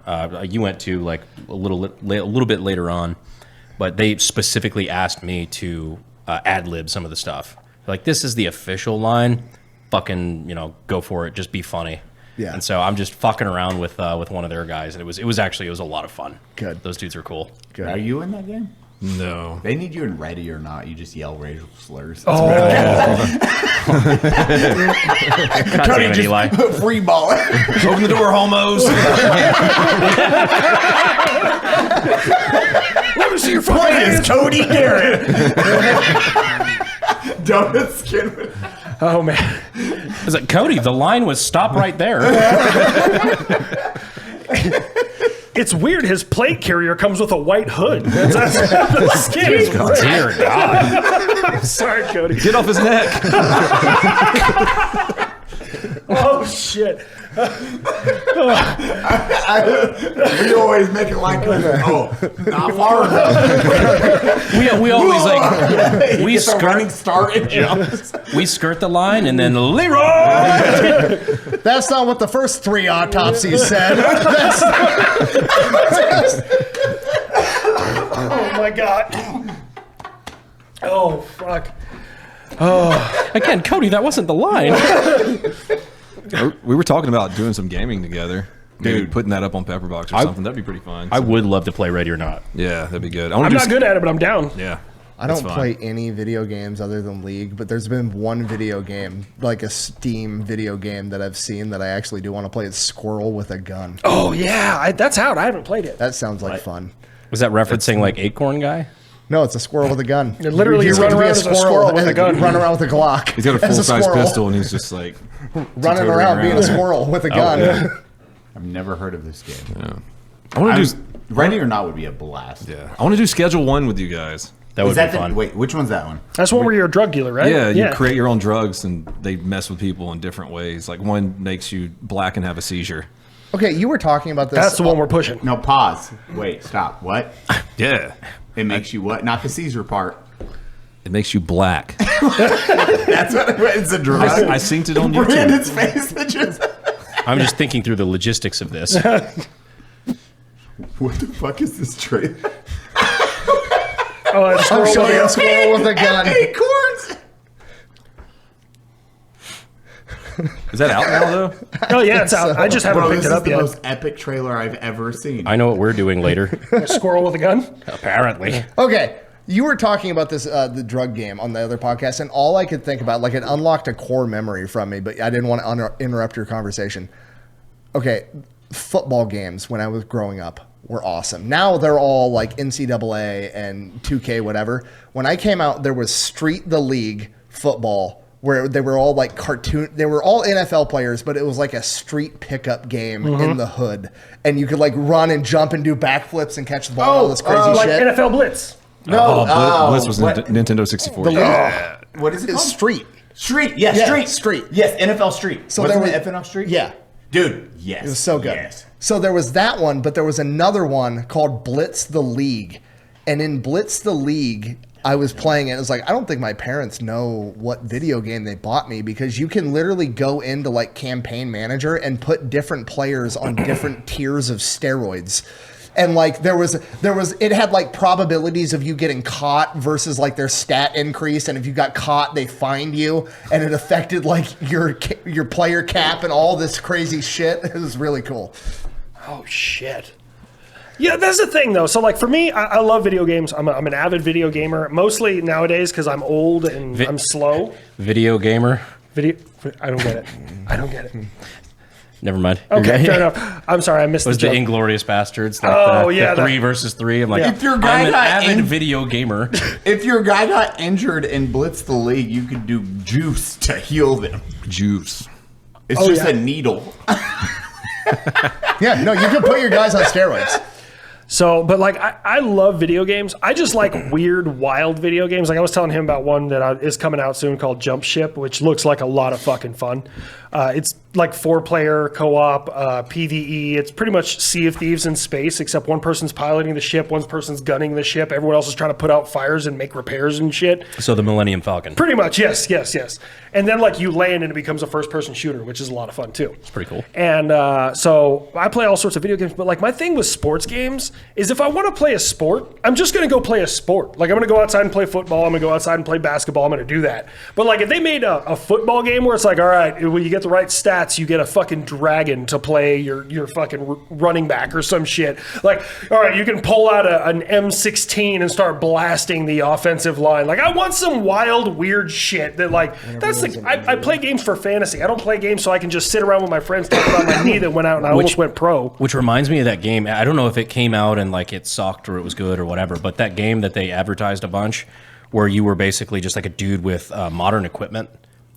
you went to like a little bit later on, but they specifically asked me to ad lib some of the stuff. Like, this is the official line, fucking go for it, just be funny. Yeah. And so I'm just fucking around with one of their guys, and it was a lot of fun. Good. Those dudes are cool. Good. Are you in that game? No. They need you in Ready or Not. You just yell racial slurs. Oh, God damn it, Eli. Free ball it. Open the door, homos. let me see your fucking hands. Cody Garrett. Donut skin. Oh man. I was like, Cody, the line was stop right there. It's weird. His plate carrier comes with a white hood. That's the skin is red. Dear God. Sorry, Cody. Get off his neck. Oh shit. We always make it like, not far enough. We always like we running skirt start and jumps. we skirt the line and then Leroy. That's not what the first 3 autopsies said. Oh my god. Oh fuck. Again, Cody, that wasn't the line. We were talking about doing some gaming together. Maybe Dude. putting that up on Pepperbox or something. That'd be pretty fun. I would love to play Ready or Not. Yeah, that'd be good. I'm not good at it, but I'm down. Yeah. I that's don't fine. play any video games other than League, but there's been one video game, like a Steam video game that I've seen that I actually do want to play. It's Squirrel with a Gun. Oh yeah, that's out. I haven't played it. That sounds like fun. Was that referencing like Acorn Guy? No, it's a squirrel with a gun. Literally, you just run get to be around as a squirrel with a gun. Run around with a Glock. He's got a As full-size squirrel. pistol, and he's just like Running around being a squirrel with a gun. I've never heard of this game. I want to do. Ready or Not would be a blast. Yeah, I want to do Schedule 1 with you guys. That would Is that be fun. Wait, which one's that one? That's one where you're a drug dealer, right? Yeah, you create your own drugs, and they mess with people in different ways. Like one makes you black and have a seizure. Okay, you were talking about this. That's the one we're pushing. No, pause. Wait, stop. What? Yeah, It makes you what? Not the Caesar part. it makes you black. That's what it's a drug. I synced it on YouTube. Brandon's face. It just, I'm just thinking through the logistics of this. what the fuck is this trade? Oh, that's I'm squirrel showing with a a squirrel with a gun. Acorns. Is that out now though? Oh yeah, it's out. I just haven't Bro, picked this it is up the yet. most epic trailer I've ever seen. I know what we're doing later. Squirrel with a gun. Apparently. Okay, you were talking about this the drug game on the other podcast, and all I could think about, like, it unlocked a core memory from me, but I didn't want to interrupt your conversation. Okay, football games when I was growing up were awesome. Now they're all like NCAA and 2K whatever. When I came out, there was Street the League football where they were all like cartoon. They were all NFL players, but it was like a street pickup game in the hood, and you could like run and jump and do backflips and catch the ball and all this crazy like shit. NFL Blitz. No, Blitz was Nintendo 64. What is it It's called? Street. Street. Yes, Yeah, Street. Street. Yes, NFL Street. So Wasn't there it was- NFL Street? Yeah. Dude, yes. It was so good. Yes. So there was that one, but there was another one called Blitz the League. And in Blitz the League, I was playing it. It was like, I don't think my parents know what video game they bought me, because you can literally go into like Campaign Manager and put different players on different tiers of steroids. And like there was it had like probabilities of you getting caught versus like their stat increase, and if you got caught they fined you, and it affected like your player cap and all this crazy shit. It was really cool. Oh shit. Yeah, that's the thing though. So like for me, I love video games. I'm an avid video gamer, mostly nowadays because I'm old and I'm slow. Video gamer. I don't get it. I don't get it. Never mind. Okay, fair enough. I'm sorry, I missed Was the the joke. Inglorious Bastards? Like yeah, the 3 versus 3. I'm like, If your guy I'm an got avid in- video gamer. If your guy got injured and blitzed the league, you could do juice to heal them. Juice. It's just a needle. Yeah, no, you can put your guys on steroids. So, but like, I love video games. I just like weird, wild video games. Like I was telling him about one that is coming out soon called Jump Ship, which looks like a lot of fucking fun. It's like 4-player co-op, PvE. It's pretty much Sea of Thieves in space, except one person's piloting the ship, one person's gunning the ship. Everyone else is trying to put out fires and make repairs and shit. So the Millennium Falcon. Pretty much, yes. And then like you land and it becomes a first-person shooter, which is a lot of fun too. It's pretty cool. And so I play all sorts of video games, but like my thing with sports games is if I want to play a sport, I'm just going to go play a sport. Like I'm going to go outside and play football. I'm going to go outside and play basketball. I'm going to do that. But like if they made a football game where it's like, all right, when you get the right stats, you get a fucking dragon to play your fucking running back or some shit. Like, all right, you can pull out an M16 and start blasting the offensive line. Like I want some wild, weird shit that like, that's the, I play games for fantasy. I don't play games so I can just sit around with my friends talking about my knee that went out and I almost went pro. Which reminds me of that game. I don't know if it came out and like it sucked or it was good or whatever, but that game that they advertised a bunch where you were basically just like a dude with modern equipment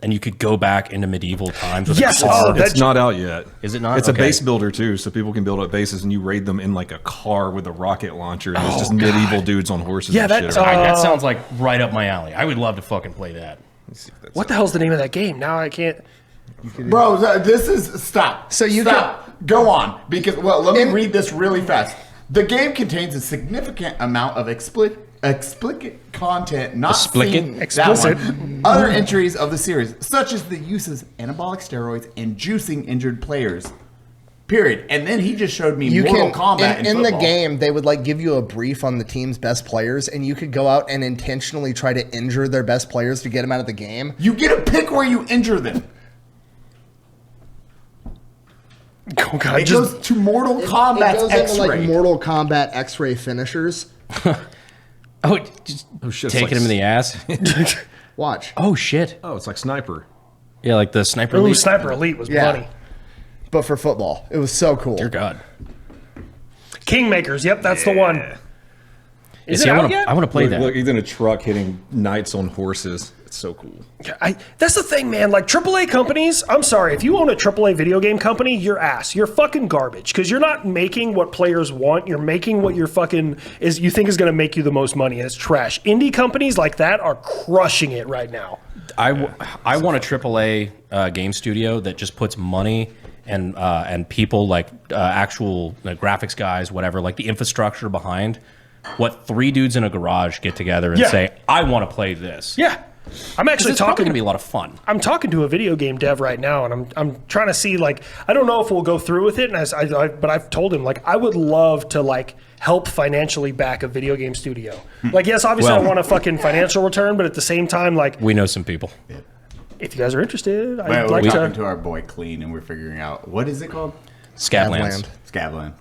and you could go back into medieval times with Yes, a car. It's not out yet. Is it not? It's a Okay. base builder too, so people can build up bases and you raid them in like a car with a rocket launcher. And it's just medieval dudes on horses. Yeah, and that's shit. that sounds like right up my alley. I would love to fucking play that. What the hell's the name of that game? Now I can't. Bro, this is stop. So you go on, because let me read this really fast. The game contains a significant amount of explicit content not seen Explicit. that one. Other entries of the series, such as the uses anabolic steroids and juicing injured players. Period. And then he just showed me You Mortal can Kombat in the football. game they would like give you a brief on the team's best players, and you could go out and intentionally try to injure their best players to get them out of the game. You get to pick where you injure them. Oh God, It goes to Mortal Kombat It goes X-ray. into like Mortal Kombat X-ray finishers. Oh, just shit, it's taking like him in the ass. Watch. Oh shit. Oh, it's like Sniper. Yeah, like the Sniper Ooh, Elite. Sniper Elite was bloody. But for football, it was so cool. Dear God. Kingmakers, yep, that's the one. Is See, it I out wanna- yet? I want to play Look, that. look, he's in a truck hitting knights on horses. It's so cool. That's the thing, man. Like AAA companies, I'm sorry, if you own a AAA video game company, you're ass. You're fucking garbage because you're not making what players want. You're making what you think is going to make you the most money, and it's trash. Indie companies like that are crushing it right now. I want a AAA game studio that just puts money and people like actual graphics guys, whatever, like the infrastructure behind what 3 dudes in a garage get together and say, I want to play this. Yeah. I'm actually It's probably talking going to be a lot of fun. I'm talking to a video game dev right now, and I'm trying to see, like, I don't know if we'll go through with it, and but I've told him, like, I would love to like help financially back a video game studio. Like, yes, obviously Well- I want a fucking financial return, but at the same time, like, We know some people. if you guys are interested, Well, I'd we're like talking to. to our boy Clean, and we're figuring out what is it called? Scablands. Scabland.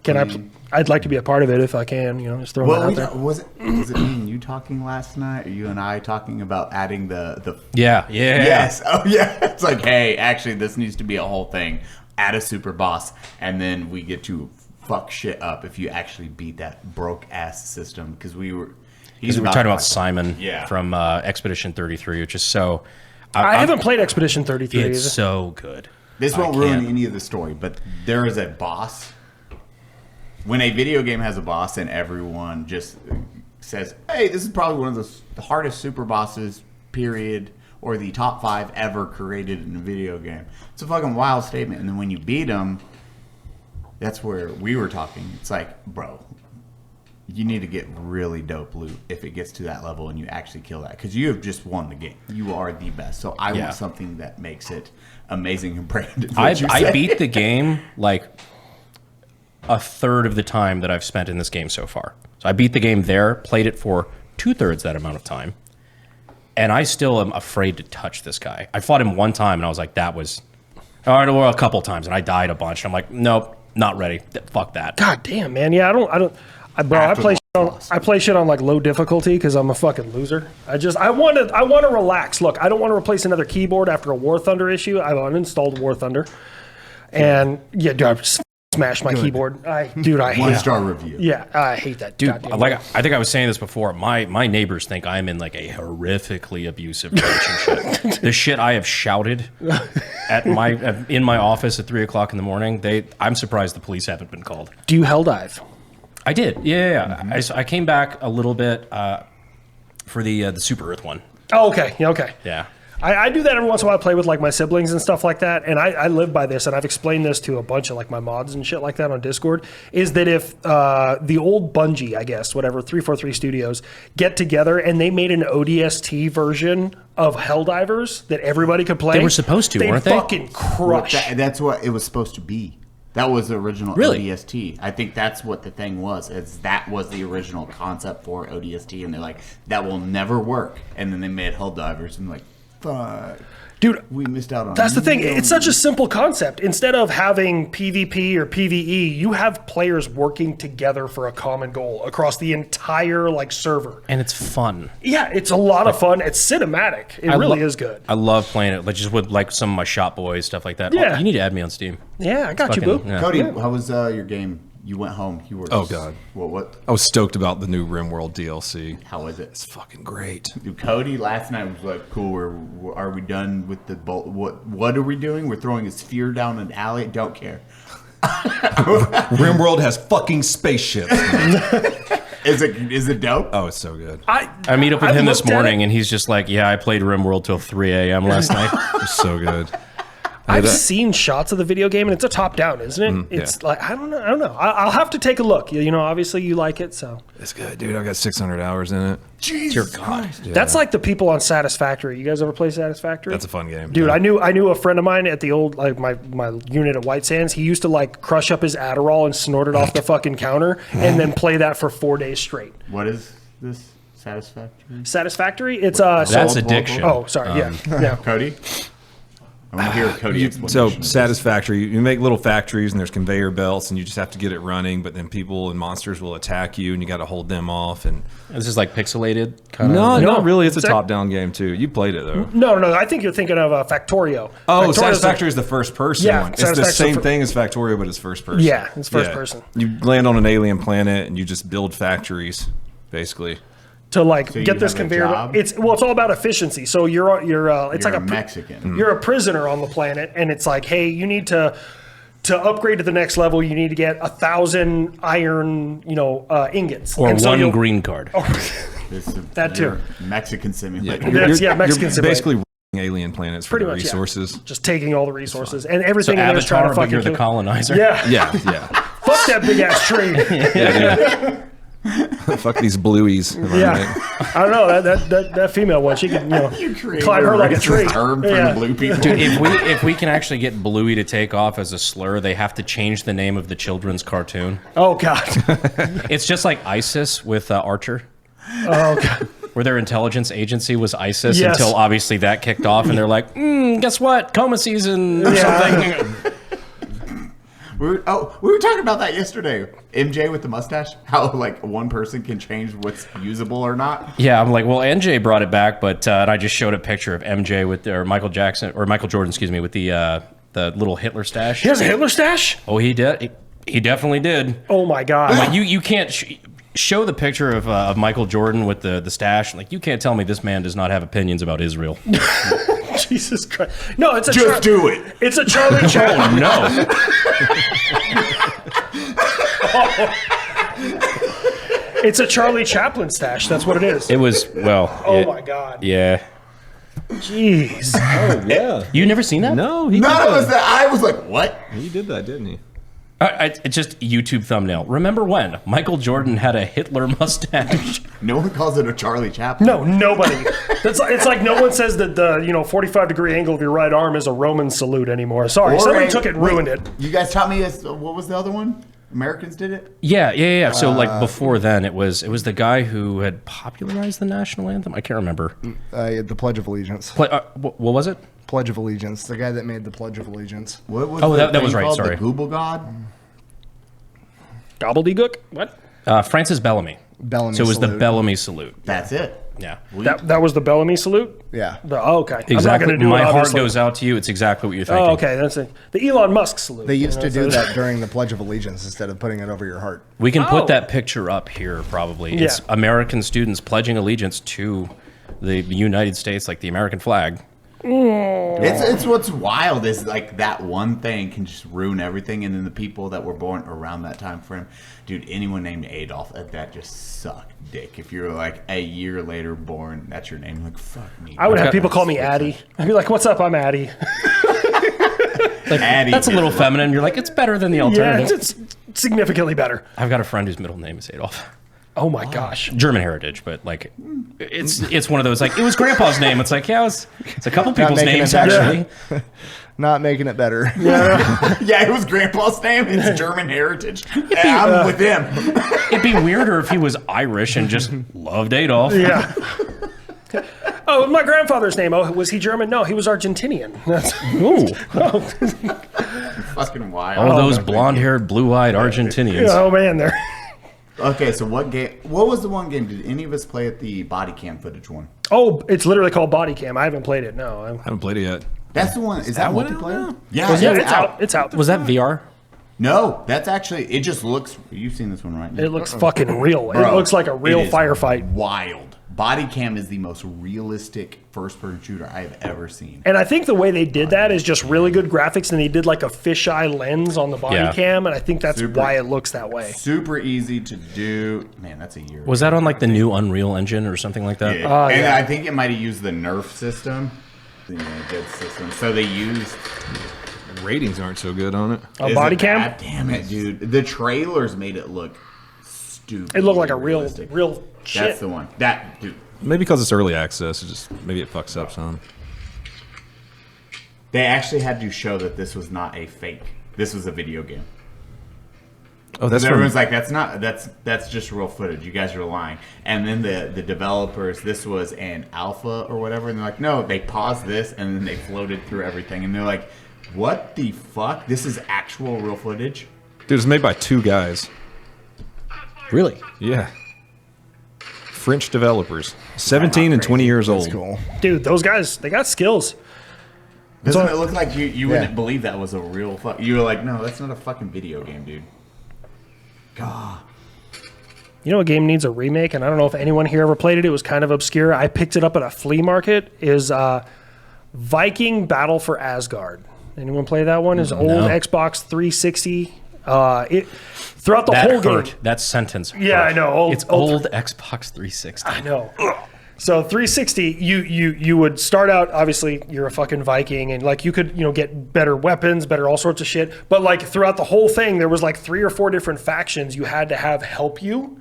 I'd like to be a part of it if I can. You know, just throwing Well, it out there. was it me and you talking last night, or you and I talking about adding the Yeah. Yes. Oh yeah. It's like, hey, actually, this needs to be a whole thing. Add a super boss, and then we get to fuck shit up if you actually beat that broke ass system. Because Because we're talking about Simon Yeah. from Expedition 33, which is so... I haven't played Expedition 33 It's either. so good. This won't I ruin can't. any of the story, but there is a boss. When a video game has a boss and everyone just says, hey, this is probably one of the hardest super bosses, period, or the top 5 ever created in a video game. It's a fucking wild statement. And then when you beat them, that's where we were talking. It's like, bro, you need to get really dope loot if it gets to that level and you actually kill that. Because you have just won the game. You are the best. So I want something that makes it amazing and branded. I beat the game like a third of the time that I've spent in this game so far. So I beat the game there, played it for 2/3 that amount of time. And I still am afraid to touch this guy. I fought him one time and I was like, that was... Or a couple times and I died a bunch. And I'm like, nope, not ready. Fuck that. God damn, man. Yeah, I play shit on like low difficulty because I'm a fucking loser. I want to relax. Look, I don't want to replace another keyboard after a War Thunder issue. I've uninstalled War Thunder, and yeah, dude, I just smashed my keyboard. I hate 1-star review. Yeah, I hate that, dude. goddamn Like I think I was saying this before. My neighbors think I'm in like a horrifically abusive relationship. The shit I have shouted in my office at 3 o'clock in the morning. I'm surprised the police haven't been called. Do you hell dive? I did. Yeah. I came back a little bit for the Super Earth one. Oh, okay. Yeah, okay. Yeah. I do that every once in a while. I play with like my siblings and stuff like that, and I live by this, and I've explained this to a bunch of like my mods and shit like that on Discord. Is that if the old Bungie, I guess, whatever 343 Studios get together and they made an ODST version of Helldivers that everybody could play, They were supposed to, weren't they? Fucking crush. That's what it was supposed to be. That was the original Really? ODST. I think that's what the thing was. That was the original concept for ODST, and they're like, that will never work. And then they made Helldivers, and like, fuck, dude, we missed out on. That's the thing. It's such a simple concept. Instead of having PvP or PvE, you have players working together for a common goal across the entire like server. And it's fun. Yeah, it's a lot of fun. It's cinematic. It really is good. I love playing it, like just with like some of my shop boys, stuff like that. Yeah. Oh, you need to add me on Steam. Yeah, I got you, Fucking- boo. yeah. Cody, how was your game? You went home. You were. Oh, God. What? I was stoked about the new RimWorld DLC. How is it? It's fucking great. Dude, Cody last night was like, "Cool. Are we done with the bolt? What are we doing? We're throwing a sphere down an alley. Don't care." RimWorld has fucking spaceships. Is it dope? Oh, it's so good. I meet up with him this morning, and he's just like, "Yeah, I played RimWorld till 3 a.m. last night." It's so good. I've seen shots of the video game, and it's a top-down, isn't it? It's like I don't know. I'll have to take a look. You know, obviously you like it, so It's good, dude. I've got 600 hours in it. Dear God. Yeah. that's like the people on Satisfactory. You guys ever play Satisfactory? That's a fun game. Dude, Yeah. I knew a friend of mine at the old like my unit at White Sands. He used to like crush up his Adderall and snort it off the fucking counter, and then play that for 4 days straight. What is this? Satisfactory? Satisfactory? It's That's addiction. Oh, sorry. Yeah. Cody? I want to hear Cody explanation. So of this. Satisfactory, you make little factories and there's conveyor belts and you just have to get it running, but then people and monsters will attack you and you got to hold them off. And This is like pixelated kind no, of. not really. It's a It's a- top-down game too. You played it though. No. I think you're thinking of Factorio. Oh, Factorio's Satisfactory is the first person Yeah, one. It's the Satisfactory's same the fir- thing as Factorio, but it's first person. Yeah, it's first person. You land on an alien planet and you just build factories, basically. to like So you get this have a conveyor. job? It's all about efficiency. So you're it's You're like a a Mexican. You're a prisoner on the planet, and it's like, hey, you need to upgrade to the next level. You need to get 1,000 iron, ingots Or And so one you'll- green card. That too. you're Mexican simulator. That's- Mexican You're simulator. basically running alien planets for Pretty the much, yeah. resources. Just taking all the resources and So everything in there is trying Avatar, to but fucking you're the kill- colonizer. Yeah, Yeah, fuck that big ass tree. Fuck these blueies. Yeah, I don't know that female one. She could climb her like a tree. Term for Yeah. the blue people. Dude, if we can actually get Bluey to take off as a slur, they have to change the name of the children's cartoon. Oh god. It's just like ISIS with Archer, Oh god. where their intelligence agency was ISIS Yes. until obviously that kicked off, and they're like, guess what? Coma season or Yeah. something. We were talking about that yesterday. MJ with the mustache. How like one person can change what's usable or not. Yeah, I'm like, well, NJ brought it back, but and I just showed a picture of MJ with or Michael Jordan, excuse me, with the little Hitler stash. He has a Hitler stash. Oh, he did. He definitely did. Oh my god. Like you can't. show the picture of Michael Jordan with the stash. Like, you can't tell me this man does not have opinions about Israel. Jesus Christ. No, it's a Just do it. It's a Charlie Chaplin. No. It's a Charlie Chaplin stash. That's what it is. It was, well. Oh my God. Yeah. Jeez. Oh, yeah. You never seen that? No, he None did of us. that. I was like, what? He did that, didn't he? It's just YouTube thumbnail. Remember when Michael Jordan had a Hitler mustache? No one calls it a Charlie Chaplin. No, nobody. It's like no one says that the 45-degree angle of your right arm is a Roman salute anymore. Sorry, somebody took it and ruined it. You guys taught me what was the other one? Americans did it? Yeah. So like before then, it was the guy who had popularized the national anthem. I can't remember. The Pledge of Allegiance. What was it? Pledge of Allegiance. The guy that made the Pledge of Allegiance. What was that was right. called? Sorry. The Google God? Gobbledygook? What? Francis Bellamy. Bellamy So it was the salute. Bellamy salute. That's it. Yeah. That was the Bellamy salute? Yeah. Okay. I'm not Exactly. gonna do My it, heart obviously. goes out to you. It's exactly what you're thinking. Oh, okay. That's it. The Elon Musk salute. They used to do that during the Pledge of Allegiance instead of putting it over your heart. We can Oh. put that picture up here probably. It's Yeah. American students pledging allegiance to the United States, like the American flag. It's what's wild is like that one thing can just ruin everything, and then the people that were born around that time frame, dude. Anyone named Adolf, that just sucked dick. If you're like a year later born, that's your name. Like fuck me. I would have people call me Addie. I'd be like, "What's up? I'm Addie." Like, Addie. that's a little feminine. You're like, it's better than the Yeah, alternative. it's significantly better. I've got a friend whose middle name is Adolf. Oh my gosh. German heritage, but like, it's one of those like it was Grandpa's name. It's like it's a couple people's making names it better. actually. Not making it better. Yeah, it was Grandpa's name. It's German heritage. I'm with him. It'd be weirder if he was Irish and just loved Adolf. Yeah. Oh, my grandfather's name. Oh, was he German? No, he was Argentinian. That's Fucking wild. All those blonde-haired, blue-eyed Argentinians. Oh man, there. Okay, so what was the one game? Did any of us play at the body cam footage one? Oh, it's literally called Body Cam. I haven't played it. No. I haven't played it yet. That's the one. Is that one out multiplayer? now? Yeah, Yeah, it's it's out. It's out. Was that VR? No, that's actually. It just looks. You've seen this one, right? It looks fucking real. It Bro, looks like a real it is firefight. Wild. Body cam is the most realistic first-person shooter I have ever seen. And I think the way they did that is just really good graphics, and they did like a fisheye lens on the body Yeah. cam, and I think that's Super. why it looks that way. Super easy to do. Man, that's a year. Was that on like the new Unreal Engine or something like that? Yeah. And yeah. I think it might have used the Nerf system, the dead system. So they used. Ratings aren't so good on it. A Is body it cam? bad? Damn it, dude. The trailers made it look stupid. It looked like a real shit. That's the one. That dude. Maybe because it's early access, maybe it fucks up some. They actually had to show that this was not a fake. This was a video game. Oh, that's Everyone's from, like, that's just real footage. You guys are lying. And then the developers, this was an alpha or whatever, and they're like, no, they paused this and then they floated through everything, and they're like, what the fuck? This is actual real footage. dude. It's made by 2 guys. Really? Yeah. French developers, 17 and 20 years old. That's cool. Dude, those guys, they got skills. Doesn't it look like you wouldn't Yeah. believe that was a real you were like, no, that's not a fucking video game, dude. God. You know, a game needs a remake, and I don't know if anyone here ever played it. It was kind of obscure. I picked it up at a flea market. Is Viking Battle for Asgard. Anyone play that one? Is old Xbox 360. Throughout the That whole hurt. game. That sentence. Yeah, I know. It's old Xbox 360. I know. So 360, you would start out, obviously you're a fucking Viking, and like you could, get better weapons, better all sorts of shit. But like throughout the whole thing, there was like 3 or 4 different factions you had to have help you.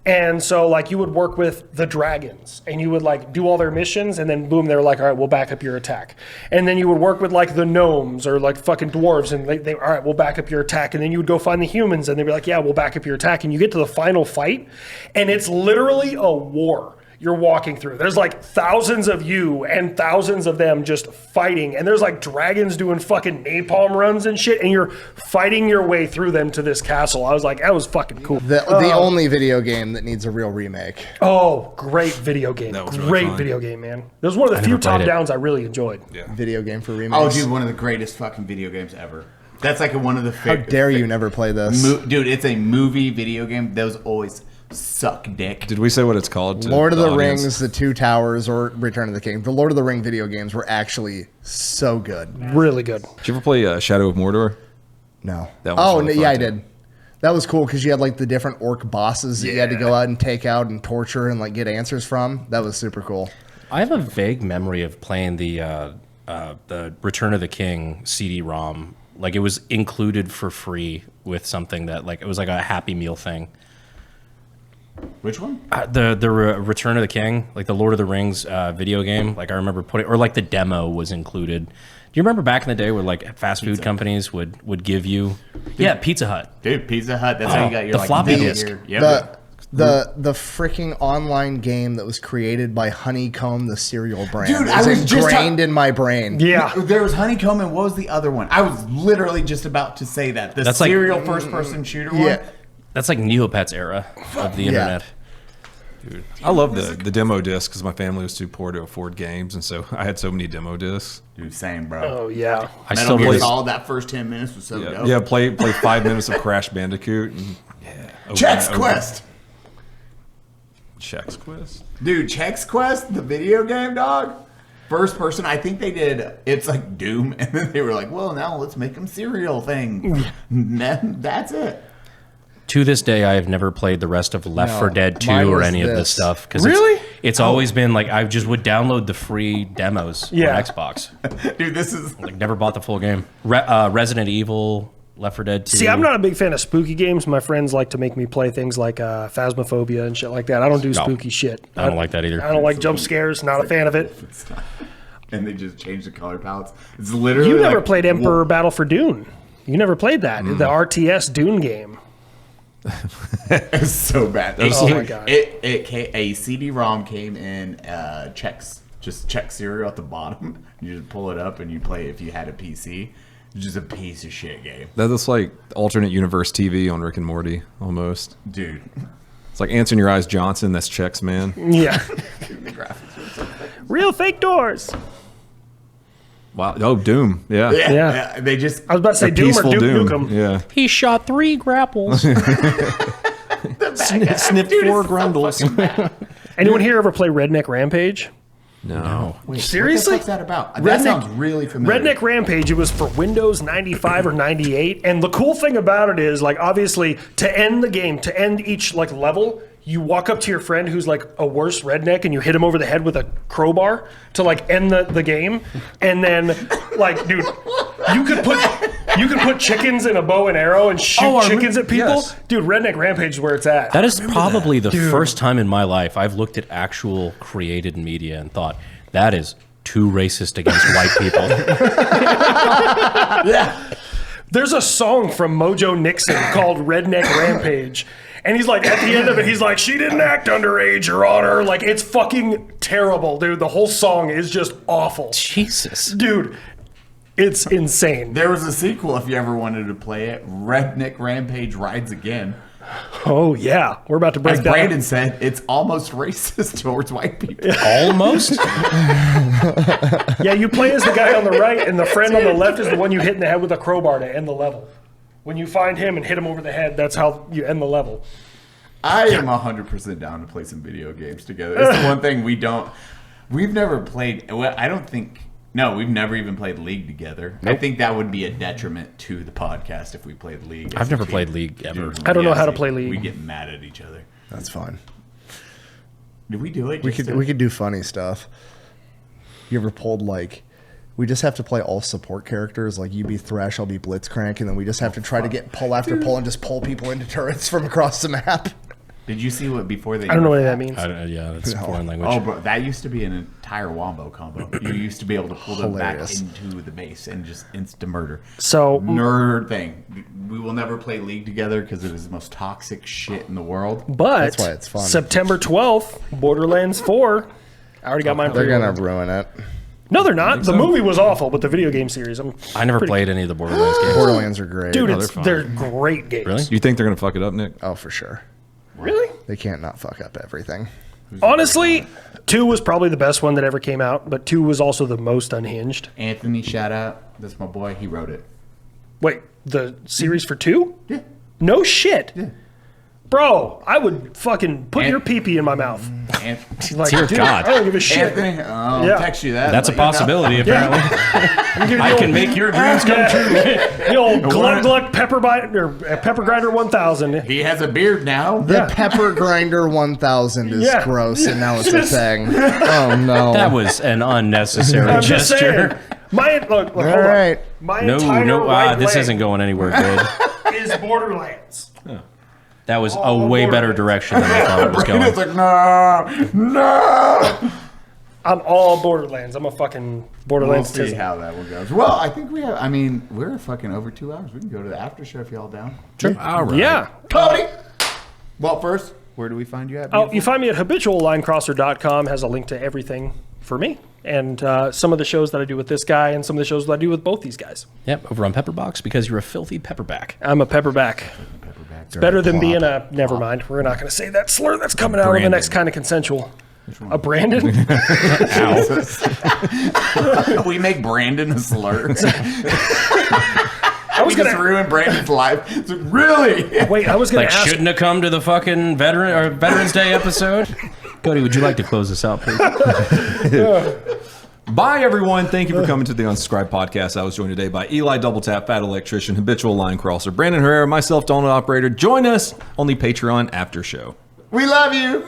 And so like you would work with the dragons, and you would like do all their missions, and then boom, they were like, all right, we'll back up your attack. And then you would work with like the gnomes or like fucking dwarves, and they all right, we'll back up your attack. And then you would go find the humans, and they'd be like, yeah, we'll back up your attack. And you get to the final fight, and it's literally a war you're walking through. There's like thousands of you and thousands of them just fighting, and there's like dragons doing fucking napalm runs and shit, and you're fighting your way through them to this castle. I was like, that was fucking cool. The only video game that needs a real remake. Oh, great video game. That was really Great fun. video game, man. It was one of the few never played it. top-downs I really enjoyed. Video game for remakes. Oh, dude, one of the greatest fucking video games ever. That's like one of the. How dare you never play this? Dude, it's a movie video game. That was always suck dick. Did we say what it's called? To Lord of the audience? Rings, The Two Towers, or Return of the King. The Lord of the Ring video games were actually so good. Really good. Did you ever play Shadow of Mordor? No. That one's Oh, really yeah, fun, I too. did. That was cool because you had like the different orc bosses that you had to go out and take out and torture and like get answers from. That was super cool. I have a vague memory of playing the Return of the King CD-ROM. Like it was included for free with something that like it was like a Happy Meal thing. Which one? The Return of the King, like the Lord of the Rings video game. Like I remember putting, or like the demo was included. Do you remember back in the day where like fast food companies would give you, Pizza Hut. Dude, Pizza Hut. That's how you got your the like, floppy Metal disk. Gear. Yep. The freaking online game that was created by Honeycomb, the cereal brand, Dude, is I was just ingrained in my brain. Yeah. There was Honeycomb, and what was the other one? I was literally just about to say that. The That's like- serial first-person shooter one. Yeah. That's like Neopets era of the internet. I love the demo disc because my family was too poor to afford games, and so I had so many demo discs. Dude, same, bro. Oh yeah. I Metal still Gear play. Solid, that first 10 minutes was so dope. Yeah, play 5 minutes of Crash Bandicoot. And, over Chex and over. Quest. Chex Quest. Dude, Chex Quest, the video game, dog. First person, I think they did, it's like Doom, and then they were like, well, now let's make them serial thing. That's it. To this day, I have never played the rest of Left 4 Dead 2 mine or was any of this this. stuff. Cause Really? It's always been like I just would download the free demos on Xbox. Dude, this is... Like never bought the full game. Resident Evil, Left 4 Dead 2. See, I'm not a big fan of spooky games. My friends like to make me play things like Phasmophobia and shit like that. I don't do spooky shit. I don't like that either. I don't like jump scares. Not a fan of it. And they just changed the color palettes. It's literally You never like, played Emperor Battle for Dune. You never played that. The RTS Dune game. It's so bad. Oh my God. A CD-ROM came in Chex, just Chex cereal at the bottom. You just pull it up and you play it if you had a PC. It's just a piece of shit game. That looks like alternate universe TV on Rick and Morty, almost. Dude. It's like Answer in Your Eyes Johnson, that's Chex, man. Yeah. Real fake doors. Wow. Oh, Doom. Yeah. Yeah. They just... I was about to say A Doom or peaceful Duke Doom. Nukem. Yeah. He shot 3 grapples. Sniffed 4 grundles. Anyone here ever play Redneck Rampage? No. Wait, Seriously? What the fuck's that about? That sounds really familiar. Redneck Rampage, it was for Windows 95 or 98. And the cool thing about it is, like, obviously, to end the game, to end each, like, level, you walk up to your friend who's, like, a worse redneck and you hit him over the head with a crowbar to, like, end the game. And then, like, dude, you could put chickens in a bow and arrow and shoot chickens at people. yes. Dude, Redneck Rampage is where it's at. That is probably the first time in my life I've looked at actual created media and thought, that is too racist against white people. There's a song from Mojo Nixon called Redneck Rampage. And he's like, at the end of it, he's like, she didn't act underage, Your Honor. Like, it's fucking terrible, dude. The whole song is just awful. Jesus. Dude, it's insane. There was a sequel if you ever wanted to play it. Redneck Rampage Rides Again. Oh, yeah. We're about to break As that. Brandon said, it's almost racist towards white people. Almost? Yeah, you play as the guy on the right, and the friend on the left is the one you hit in the head with a crowbar to end the level. When you find him and hit him over the head, that's how you end the level. I am 100% down to play some video games together. It's the one thing we've never played. Well, I don't think. No, we've never even played League together. I think that would be a detriment to the podcast if we played League. I've never played League ever. Dude, I don't know how to see, play League. We get mad at each other. That's fine. Did we do it? We could do funny stuff. You ever pulled like, we just have to play all support characters. Like you be Thresh, I'll be Blitzcrank, and then we just have to try to get pull after pull and just pull people into turrets from across the map. Did you see what before they? I don't know what that means. Yeah, that's foreign language. Oh, bro, that used to be an entire wombo combo. You used to be able to pull them Hilarious. back into the base and just insta murder. So, Nerd thing. We will never play League together because it is the most toxic shit in the world. but That's why it's fun. September 12th, Borderlands 4. I already got mine. They're gonna pre-ordered. ruin it. No, they're not. The movie was awful, but the video game series, I never played any of the Borderlands games. Borderlands are great. dude, they're fun. they're great games. Really? You think they're going to fuck it up, Nick? Oh, for sure. Really? They can't not fuck up everything. Honestly, 2 was probably the best one that ever came out, but 2 was also the most unhinged. Anthony, shout out. That's my boy. He wrote it. Wait, the series for 2? Yeah. No shit. Yeah. Bro, I would fucking put your pee-pee in my mouth. Like, Dear dude, God. I don't give a shit. Anthony, I'll Yeah. text you that. That's a let you know. possibility, apparently. I can make your dreams come true. The old Gluck Gluck Pepper Grinder 1000. He has a beard now. The Pepper Grinder 1000 is Yeah. gross, and now it's a thing. Oh no! That was an unnecessary I'm just saying. gesture. Look, hold All on. right. My No, entire no, right this leg isn't going anywhere good. is Borderlands. That was a way better direction than I thought it was going. It's like, no. I'm all Borderlands. I'm a fucking We'll Borderlands see TISM. how that one goes. Well, I think we have. I mean, we're fucking over 2 hours. We can go to the after show if y'all down. Sure. All right. Yeah. Cody. Well, first, where do we find you at? Oh, you find me at habitual.linecrosser.com. Has a link to everything for me and some of the shows that I do with this guy and some of the shows that I do with both these guys. Yep, over on Pepperbox because you're a filthy pepperback. I'm a pepperback. It's better than being a. Never mind. We're not going to say that slur. That's coming out of the next kind of consensual. A Brandon? We make Brandon a slur. I was We going just to ruin Brandon's life. It's like, really? wait. I was going Like, to ask. shouldn't have come to the fucking Veterans Day episode. Cody, would you like to close this out, please? Bye, everyone. Thank you for coming to the Unsubscribed Podcast. I was joined today by Eli Doubletap, Fat Electrician, Habitual Linecrosser, Brandon Herrera, myself, Donald Operator. Join us on the Patreon After Show. We love you.